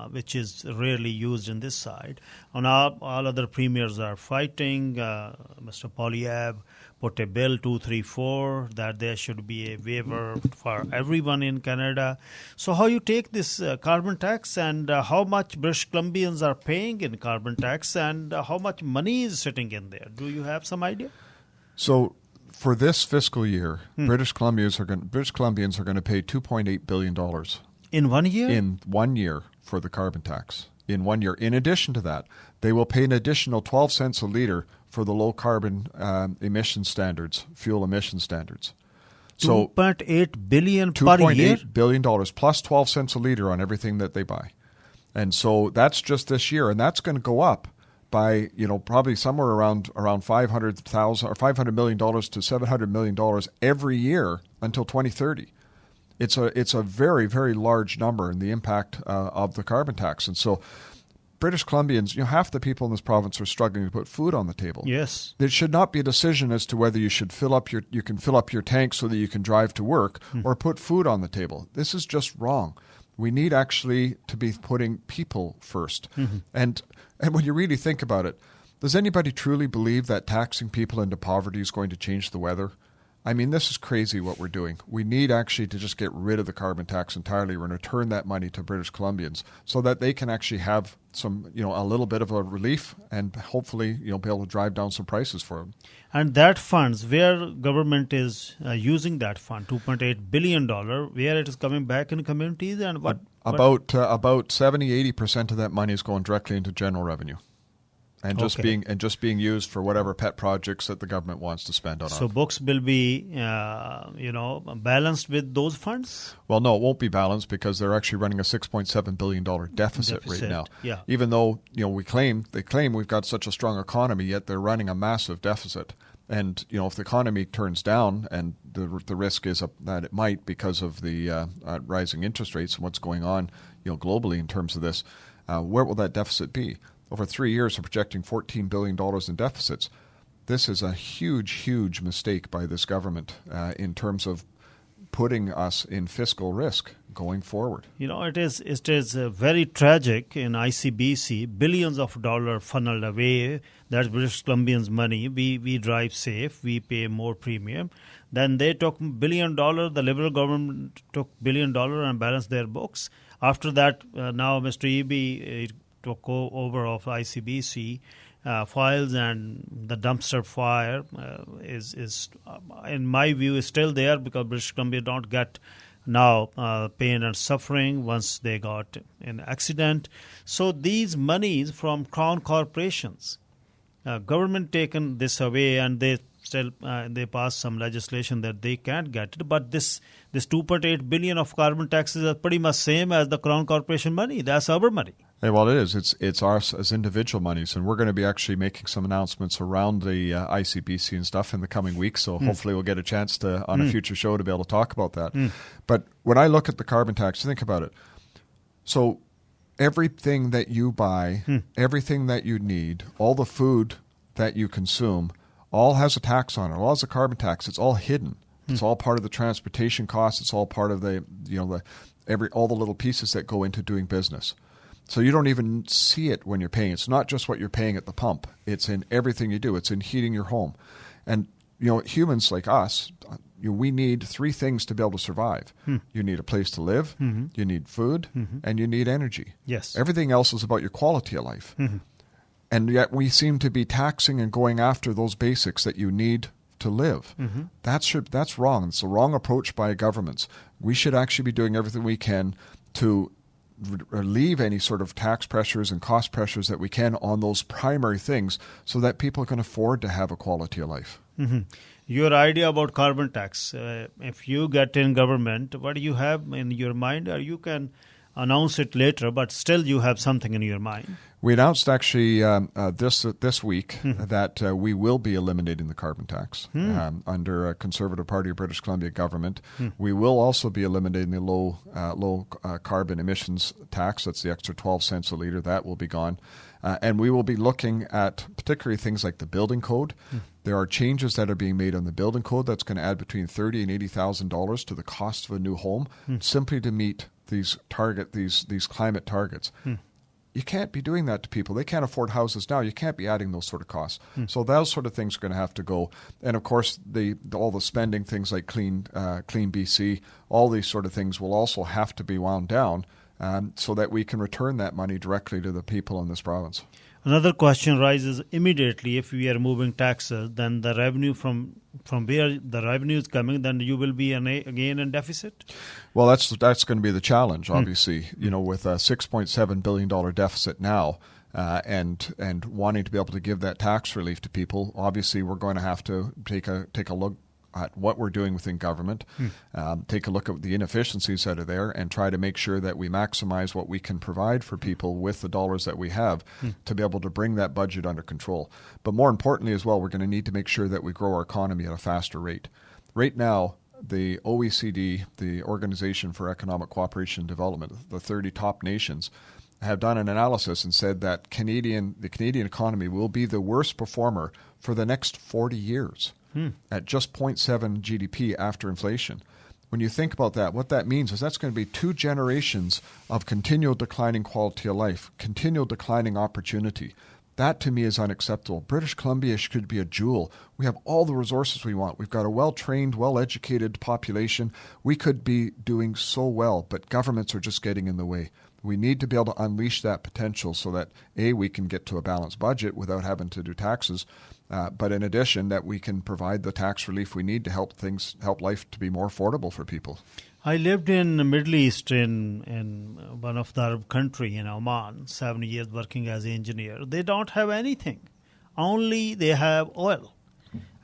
which is rarely used in this side. And all other premiers are fighting. Mr. Poilievre put a bill 234 that there should be a waiver for everyone in Canada. So how you take this carbon tax and how much British Columbians are paying in carbon tax and how much money is sitting in there? Do you have some idea? So for this fiscal year, British Columbians are going to pay $2.8 billion. In 1 year? In 1 year for the carbon tax. In 1 year. In addition to that, they will pay an additional 12 cents a litre for the low carbon emission standards, fuel emission standards. So $2.8 billion per year? $2.8 billion plus 12 cents a litre on everything that they buy. And so that's just this year, and that's going to go up by, probably somewhere around $500,000 or $500 million to $700 million every year until 2030. It's a very, very large number in the impact of the carbon tax. And so British Columbians, half the people in this province are struggling to put food on the table. Yes. There should not be a decision as to whether you should fill up your tank so that you can drive to work or put food on the table. This is just wrong. We need actually to be putting people first. And when you really think about it, does anybody truly believe that taxing people into poverty is going to change the weather? I mean, this is crazy what we're doing. We need actually to just get rid of the carbon tax entirely. We're going to return that money to British Columbians so that they can actually have some, a little bit of a relief and hopefully, be able to drive down some prices for them. And that funds, where government is using that fund, $2.8 billion, where it is coming back in communities and what? About 70-80% of that money is going directly into general revenue. And just being used for whatever pet projects that the government wants to spend on. So books will be, balanced with those funds? Well, no, it won't be balanced because they're actually running a $6.7 billion deficit right now. Yeah. Even though they claim we've got such a strong economy, yet they're running a massive deficit. And if the economy turns down, and the risk is that it might because of the rising interest rates and what's going on, globally in terms of this, where will that deficit be? Over 3 years, they're projecting $14 billion in deficits. This is a huge, huge mistake by this government in terms of putting us in fiscal risk going forward. It is very tragic in ICBC. Billions of dollars funneled away. That's British Columbians' money. We drive safe. We pay more premium. Then they took $1 billion. The Liberal government took $1 billion and balanced their books. After that, now Mr. Eby took over of ICBC files, and the dumpster fire is in my view, is still there because British Columbia don't get now pain and suffering once they got an accident. So these monies from crown corporations, government taken this away, and they still they passed some legislation that they can't get it. But this $2.8 billion of carbon taxes are pretty much same as the crown corporation money. That's our money. Yeah, well, it is. It's ours as individual monies, and we're going to be actually making some announcements around the ICBC and stuff in the coming weeks. So hopefully we'll get a chance to on a future show to be able to talk about that. But when I look at the carbon tax, think about it. So everything that you buy, everything that you need, all the food that you consume, all has a tax on it. All has a carbon tax. It's all hidden. It's all part of the transportation costs. It's all part of all the little pieces that go into doing business. So you don't even see it when you're paying. It's not just what you're paying at the pump. It's in everything you do. It's in heating your home. And, humans like us, we need three things to be able to survive. You need a place to live, you need food, and you need energy. Yes. Everything else is about your quality of life. And yet we seem to be taxing and going after those basics that you need to live. That's wrong. It's a wrong approach by governments. We should actually be doing everything we can to relieve any sort of tax pressures and cost pressures that we can on those primary things so that people can afford to have a quality of life. Your idea about carbon tax, if you get in government, what do you have in your mind? Or you can announce it later, but still you have something in your mind. We announced actually this week that we will be eliminating the carbon tax under a Conservative Party of British Columbia government. We will also be eliminating the low carbon emissions tax. That's the extra 12 cents a litre. That will be gone. And we will be looking at particularly things like the building code. There are changes that are being made on the building code that's going to add between $30,000 and $80,000 to the cost of a new home simply to meet these climate targets. You can't be doing that to people. They can't afford houses now. You can't be adding those sort of costs. So those sort of things are going to have to go. And of course, all the spending, things like Clean BC, all these sort of things will also have to be wound down so that we can return that money directly to the people in this province. Another question rises immediately. If we are moving taxes, then the revenue from where the revenue is coming, then you will be again in deficit? Well, that's going to be the challenge, obviously. With a $6.7 billion deficit now and wanting to be able to give that tax relief to people, obviously we're going to have to take a look at what we're doing within government, take a look at the inefficiencies that are there and try to make sure that we maximize what we can provide for people with the dollars that we have to be able to bring that budget under control. But more importantly as well, we're going to need to make sure that we grow our economy at a faster rate. Right now, the OECD, the Organization for Economic Cooperation and Development, the 30 top nations, have done an analysis and said that the Canadian economy will be the worst performer for the next 40 years. At just 0.7 GDP after inflation. When you think about that, what that means is that's going to be 2 generations of continual declining quality of life, continual declining opportunity. That to me is unacceptable. British Columbia should be a jewel. We have all the resources we want. We've got a well-trained, well-educated population. We could be doing so well, but governments are just getting in the way. We need to be able to unleash that potential so that, A, we can get to a balanced budget without having to do taxes, but in addition, that we can provide the tax relief we need to help life to be more affordable for people. I lived in the Middle East in one of the Arab country in Oman, 7 years working as an engineer. They don't have anything. Only they have oil.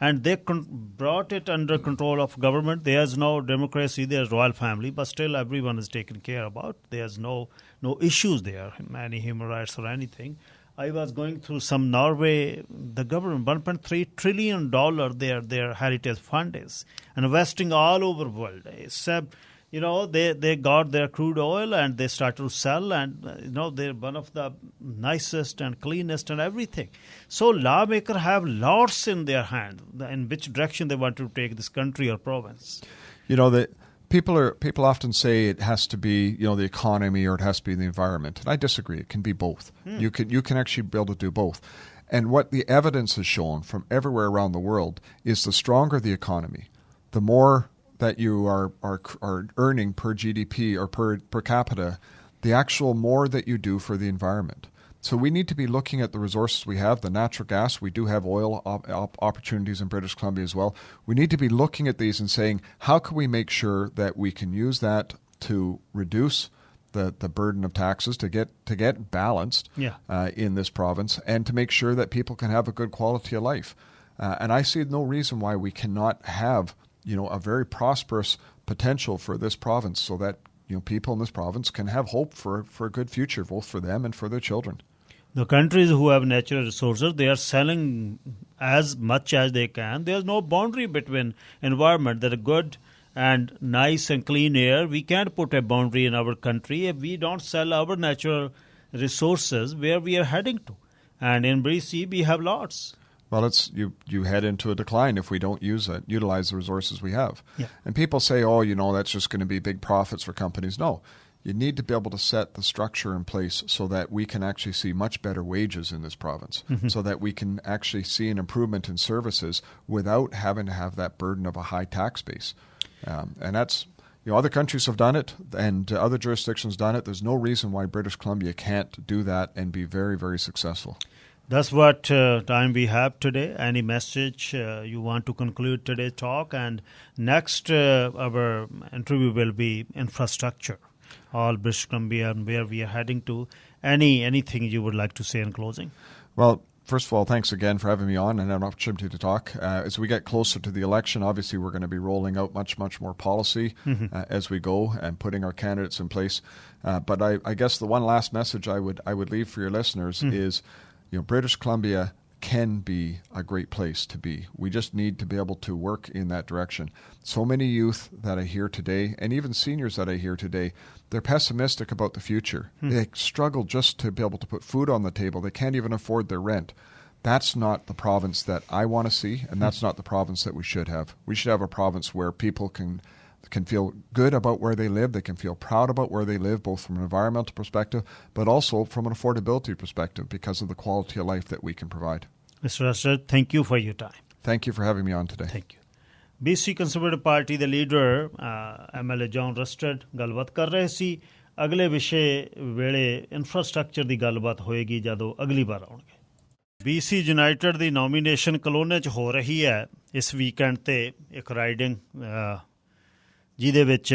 And they brought it under control of government. There's no democracy, there's royal family, but still everyone is taken care about. There's no issues there, any human rights or anything. I was going through some Norway, the government, $1.3 trillion their heritage fund is, and investing all over the world. Except, they got their crude oil and they started to sell, and, they're one of the nicest and cleanest and everything. So lawmakers have lots in their hand in which direction they want to take this country or province. People often say it has to be, the economy or it has to be the environment. And I disagree. It can be both. You can actually be able to do both. And what the evidence has shown from everywhere around the world is the stronger the economy, the more that you are earning per GDP or per capita, the actual more that you do for the environment. So we need to be looking at the resources we have, the natural gas. We do have oil opportunities in British Columbia as well. We need to be looking at these and saying, how can we make sure that we can use that to reduce the burden of taxes, to get balanced in this province, and to make sure that people can have a good quality of life. And I see no reason why we cannot have a very prosperous potential for this province so that people in this province can have hope for a good future, both for them and for their children. The countries who have natural resources, they are selling as much as they can. There's no boundary between environment. There are good and nice and clean air. We can't put a boundary in our country if we don't sell our natural resources where we are heading to. And in BC, we have lots. Well, you head into a decline if we don't utilize the resources we have. Yeah. And people say, oh, that's just going to be big profits for companies. No, you need to be able to set the structure in place so that we can actually see much better wages in this province, so that we can actually see an improvement in services without having to have that burden of a high tax base. And that's, other countries have done it and other jurisdictions done it. There's no reason why British Columbia can't do that and be very, very successful. That's what time we have today. Any message you want to conclude today's talk? And next, our interview will be infrastructure, all British Columbia and where we are heading to. Anything you would like to say in closing? Well, first of all, thanks again for having me on and an opportunity to talk. As we get closer to the election, obviously we're going to be rolling out much, much more policy as we go and putting our candidates in place. But I guess the one last message I would leave for your listeners is, British Columbia can be a great place to be. We just need to be able to work in that direction. So many youth that I hear today, and even seniors that I hear today, they're pessimistic about the future. They struggle just to be able to put food on the table. They can't even afford their rent. That's not the province that I want to see, and that's not the province that we should have. We should have a province where people can feel good about where they live. They can feel proud about where they live, both from an environmental perspective, but also from an affordability perspective because of the quality of life that we can provide. Mr. Rustad, thank you for your time. Thank you for having me on today. Thank you. BC Conservative Party ਦੇ leader MLA John Rustad ਗੱਲਬਾਤ ਕਰ ਰਹੇ ਸੀ। ਅਗਲੇ ਵਿਸ਼ੇ ਵੇਲੇ infrastructure ਦੀ ਗੱਲਬਾਤ ਹੋਏਗੀ ਜਦੋਂ ਅਗਲੀ ਵਾਰ ਆਉਣਗੇ। BC ਯੂਨਾਈਟਿਡ ਦੀ ਨੋਮੀਨੇਸ਼ਨ ਕਲੋਨੇ 'ਚ ਹੋ ਰਹੀ ਹੈ ਇਸ ਵੀਕਐਂਡ 'ਤੇ ਇੱਕ ਰਾਈਡਿੰਗ ਜਿਹਦੇ ਵਿੱਚ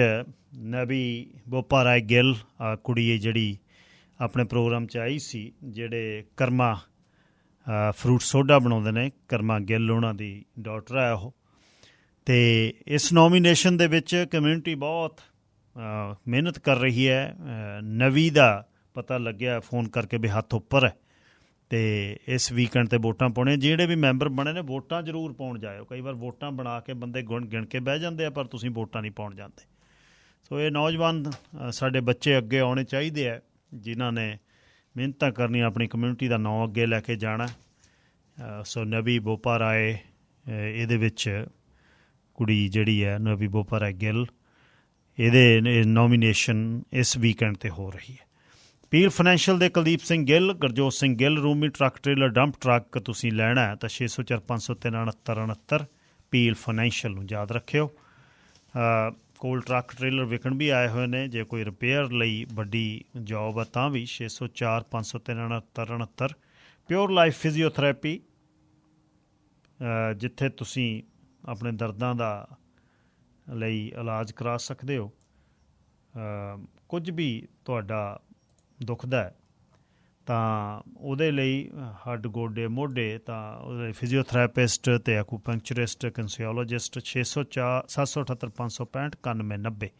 ਨਵੀ ਬੋਪਾ ਰਾਏ ਗਿੱਲ ਕੁੜੀ ਜਿਹੜੀ ਆਪਣੇ ਪ੍ਰੋਗਰਾਮ 'ਚ ਆਈ ਸੀ, ਜਿਹੜੇ ਕਰਮਾ ਫਰੂਟ ਸੋਡਾ ਬਣਾਉਂਦੇ ਨੇ, ਕਰਮਾ ਗਿੱਲ ਉਹਨਾਂ ਦੀ ਡਾਟਰ ਹੈ ਉਹ। ਅਤੇ ਇਸ ਨੋਮੀਨੇਸ਼ਨ ਦੇ ਵਿੱਚ ਕਮਿਊਨਿਟੀ ਬਹੁਤ ਮਿਹਨਤ ਕਰ ਰਹੀ ਹੈ। ਨਵੀ ਦਾ ਪਤਾ ਲੱਗਿਆ ਫੋਨ ਕਰਕੇ ਵੀ ਹੱਥ ਉੱਪਰ ਹੈ ਅਤੇ ਇਸ ਵੀਕਐਂਡ 'ਤੇ ਵੋਟਾਂ ਪਾਉਣੀਆਂ। ਜਿਹੜੇ ਵੀ ਮੈਂਬਰ ਬਣੇ ਨੇ ਵੋਟਾਂ ਜ਼ਰੂਰ ਪਾਉਣ ਜਾਇਓ। ਕਈ ਵਾਰ ਵੋਟਾਂ ਬਣਾ ਕੇ ਬੰਦੇ ਗਿਣ ਕੇ ਬਹਿ ਜਾਂਦੇ ਆ, ਪਰ ਤੁਸੀਂ ਵੋਟਾਂ ਨਹੀਂ ਪਾਉਣ ਜਾਂਦੇ। ਸੋ ਇਹ ਨੌਜਵਾਨ ਸਾਡੇ ਬੱਚੇ ਅੱਗੇ ਆਉਣੇ ਚਾਹੀਦੇ ਹੈ, ਜਿਨ੍ਹਾਂ ਨੇ ਮਿਹਨਤਾਂ ਕਰਨੀਆਂ, ਆਪਣੀ ਕਮਿਊਨਿਟੀ ਦਾ ਨਾਂ ਅੱਗੇ ਲੈ ਕੇ ਜਾਣਾ। ਸੋ ਨਵੀ ਬੋਪਾ ਰਾਏ ਇਹਦੇ ਵਿੱਚ ਕੁੜੀ ਜਿਹੜੀ ਹੈ ਨਵੀ ਬੋਪਾ ਰਾਏ ਗਿੱਲ, ਇਹਦੇ ਨੋਮੀਨੇਸ਼ਨ ਇਸ ਵੀਕਐਂਡ 'ਤੇ ਹੋ ਰਹੀ ਹੈ। ਪੀਲ ਫਾਈਨੈਂਸ਼ੀਅਲ ਦੇ ਕੁਲਦੀਪ ਸਿੰਘ ਗਿੱਲ, ਗੁਰਜੋਤ ਸਿੰਘ ਗਿੱਲ, ਰੂਮੀ ਟਰੱਕ ਟ੍ਰੇਲਰ ਡੰਪ ਟਰੱਕ ਤੁਸੀਂ ਲੈਣਾ ਤਾਂ 604 503 6969 ਪੀਲ ਫਾਈਨੈਂਸ਼ੀਅਲ ਨੂੰ ਯਾਦ ਰੱਖਿਓ। ਕੋਲ ਟਰੱਕ ਟ੍ਰੇਲਰ ਵਿਕਣ ਵੀ ਆਏ ਹੋਏ ਨੇ, ਜੇ ਕੋਈ ਰਿਪੇਅਰ ਲਈ ਵੱਡੀ ਜੋਬ ਆ ਤਾਂ ਵੀ 604 503 6969। ਪਿਓਰ ਲਾਈਫ ਫਿਜ਼ੀਓਥੈਰੇਪੀ, ਜਿੱਥੇ ਤੁਸੀਂ ਆਪਣੇ ਦਰਦਾਂ ਦਾ ਲਈ ਇਲਾਜ ਕਰਾ ਸਕਦੇ ਹੋ। ਕੁਝ ਵੀ ਤੁਹਾਡਾ ਦੁਖਦਾ ਹੈ ਤਾਂ ਉਹਦੇ ਲਈ ਹੱਡ ਗੋਡੇ ਮੋਢੇ, ਤਾਂ ਉਹਦੇ ਫਿਜ਼ੀਓਥੈਰੇਪਿਸਟ ਅਤੇ ਐਕੂਪੰਕਚਰਿਸਟ, ਕੰਸੀਓਲੋਜਿਸਟ 604 778 565 9190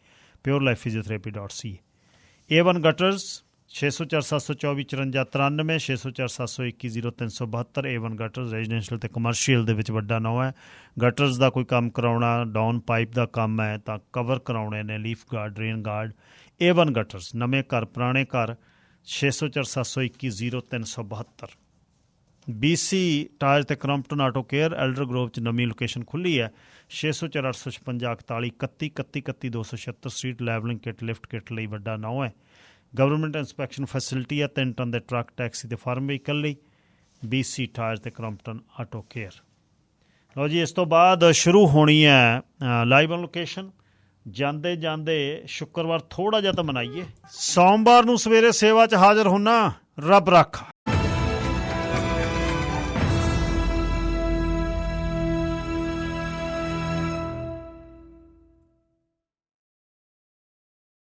ਪਿਓਰ ਲਾਈਫ ਫਿਜ਼ੀਓਥੈਰੇਪੀ.ca। A1 gutters 604 724 54 93 604 721 0372। A1 gutters residential ਅਤੇ ਕਮਰਸ਼ੀਅਲ ਦੇ ਵਿੱਚ ਵੱਡਾ ਨਾਂ ਹੈ। ਗਟਰਸ ਦਾ ਕੋਈ ਕੰਮ ਕਰਾਉਣਾ, ਡਾਊਨ ਪਾਈਪ ਦਾ ਕੰਮ ਹੈ ਤਾਂ ਕਵਰ ਕਰਾਉਣੇ ਨੇ, leaf guard, drain guard. A1 ਗਟਰਸ, ਨਵੇਂ ਘਰ ਪੁਰਾਣੇ ਘਰ 604 721 0372। BC ਟਾਇਰ ਅਤੇ ਕਰੰਪਟਨ ਆਟੋ ਕੇਅਰ ਐਲਡਰ ਗਰੋਵ 'ਚ ਨਵੀਂ ਲੋਕੇਸ਼ਨ ਖੁੱਲ੍ਹੀ ਹੈ। 604 856 41 31 31 31 276 street. Levelling kit, lift kit ਲਈ ਵੱਡਾ ਨਾਂ ਹੈ। ਗਵਰਨਮੈਂਟ ਇੰਸਪੈਕਸ਼ਨ ਫੈਸਿਲਿਟੀ ਹੈ 3 ਟਨ ਦੇ ਟਰੱਕ, ਟੈਕਸੀ ਅਤੇ ਫਾਰਮ ਵਹੀਕਲ ਲਈ। BC ਟਾਇਰ ਅਤੇ ਕਰੰਪਟਨ ਆਟੋ ਕੇਅਰ। ਲਓ ਜੀ, ਇਸ ਤੋਂ ਬਾਅਦ ਸ਼ੁਰੂ ਹੋਣੀ ਹੈ ਲਾਈਵ ਔਨ ਲੋਕੇਸ਼ਨ। ਜਾਂਦੇ ਜਾਂਦੇ ਸ਼ੁੱਕਰਵਾਰ ਥੋੜ੍ਹਾ ਜਿਹਾ ਤਾਂ ਮਨਾਈਏ। ਸੋਮਵਾਰ ਨੂੰ ਸਵੇਰੇ ਸੇਵਾ 'ਚ ਹਾਜ਼ਰ ਹੁੰਨਾ। ਰੱਬ ਰਾਖਾ।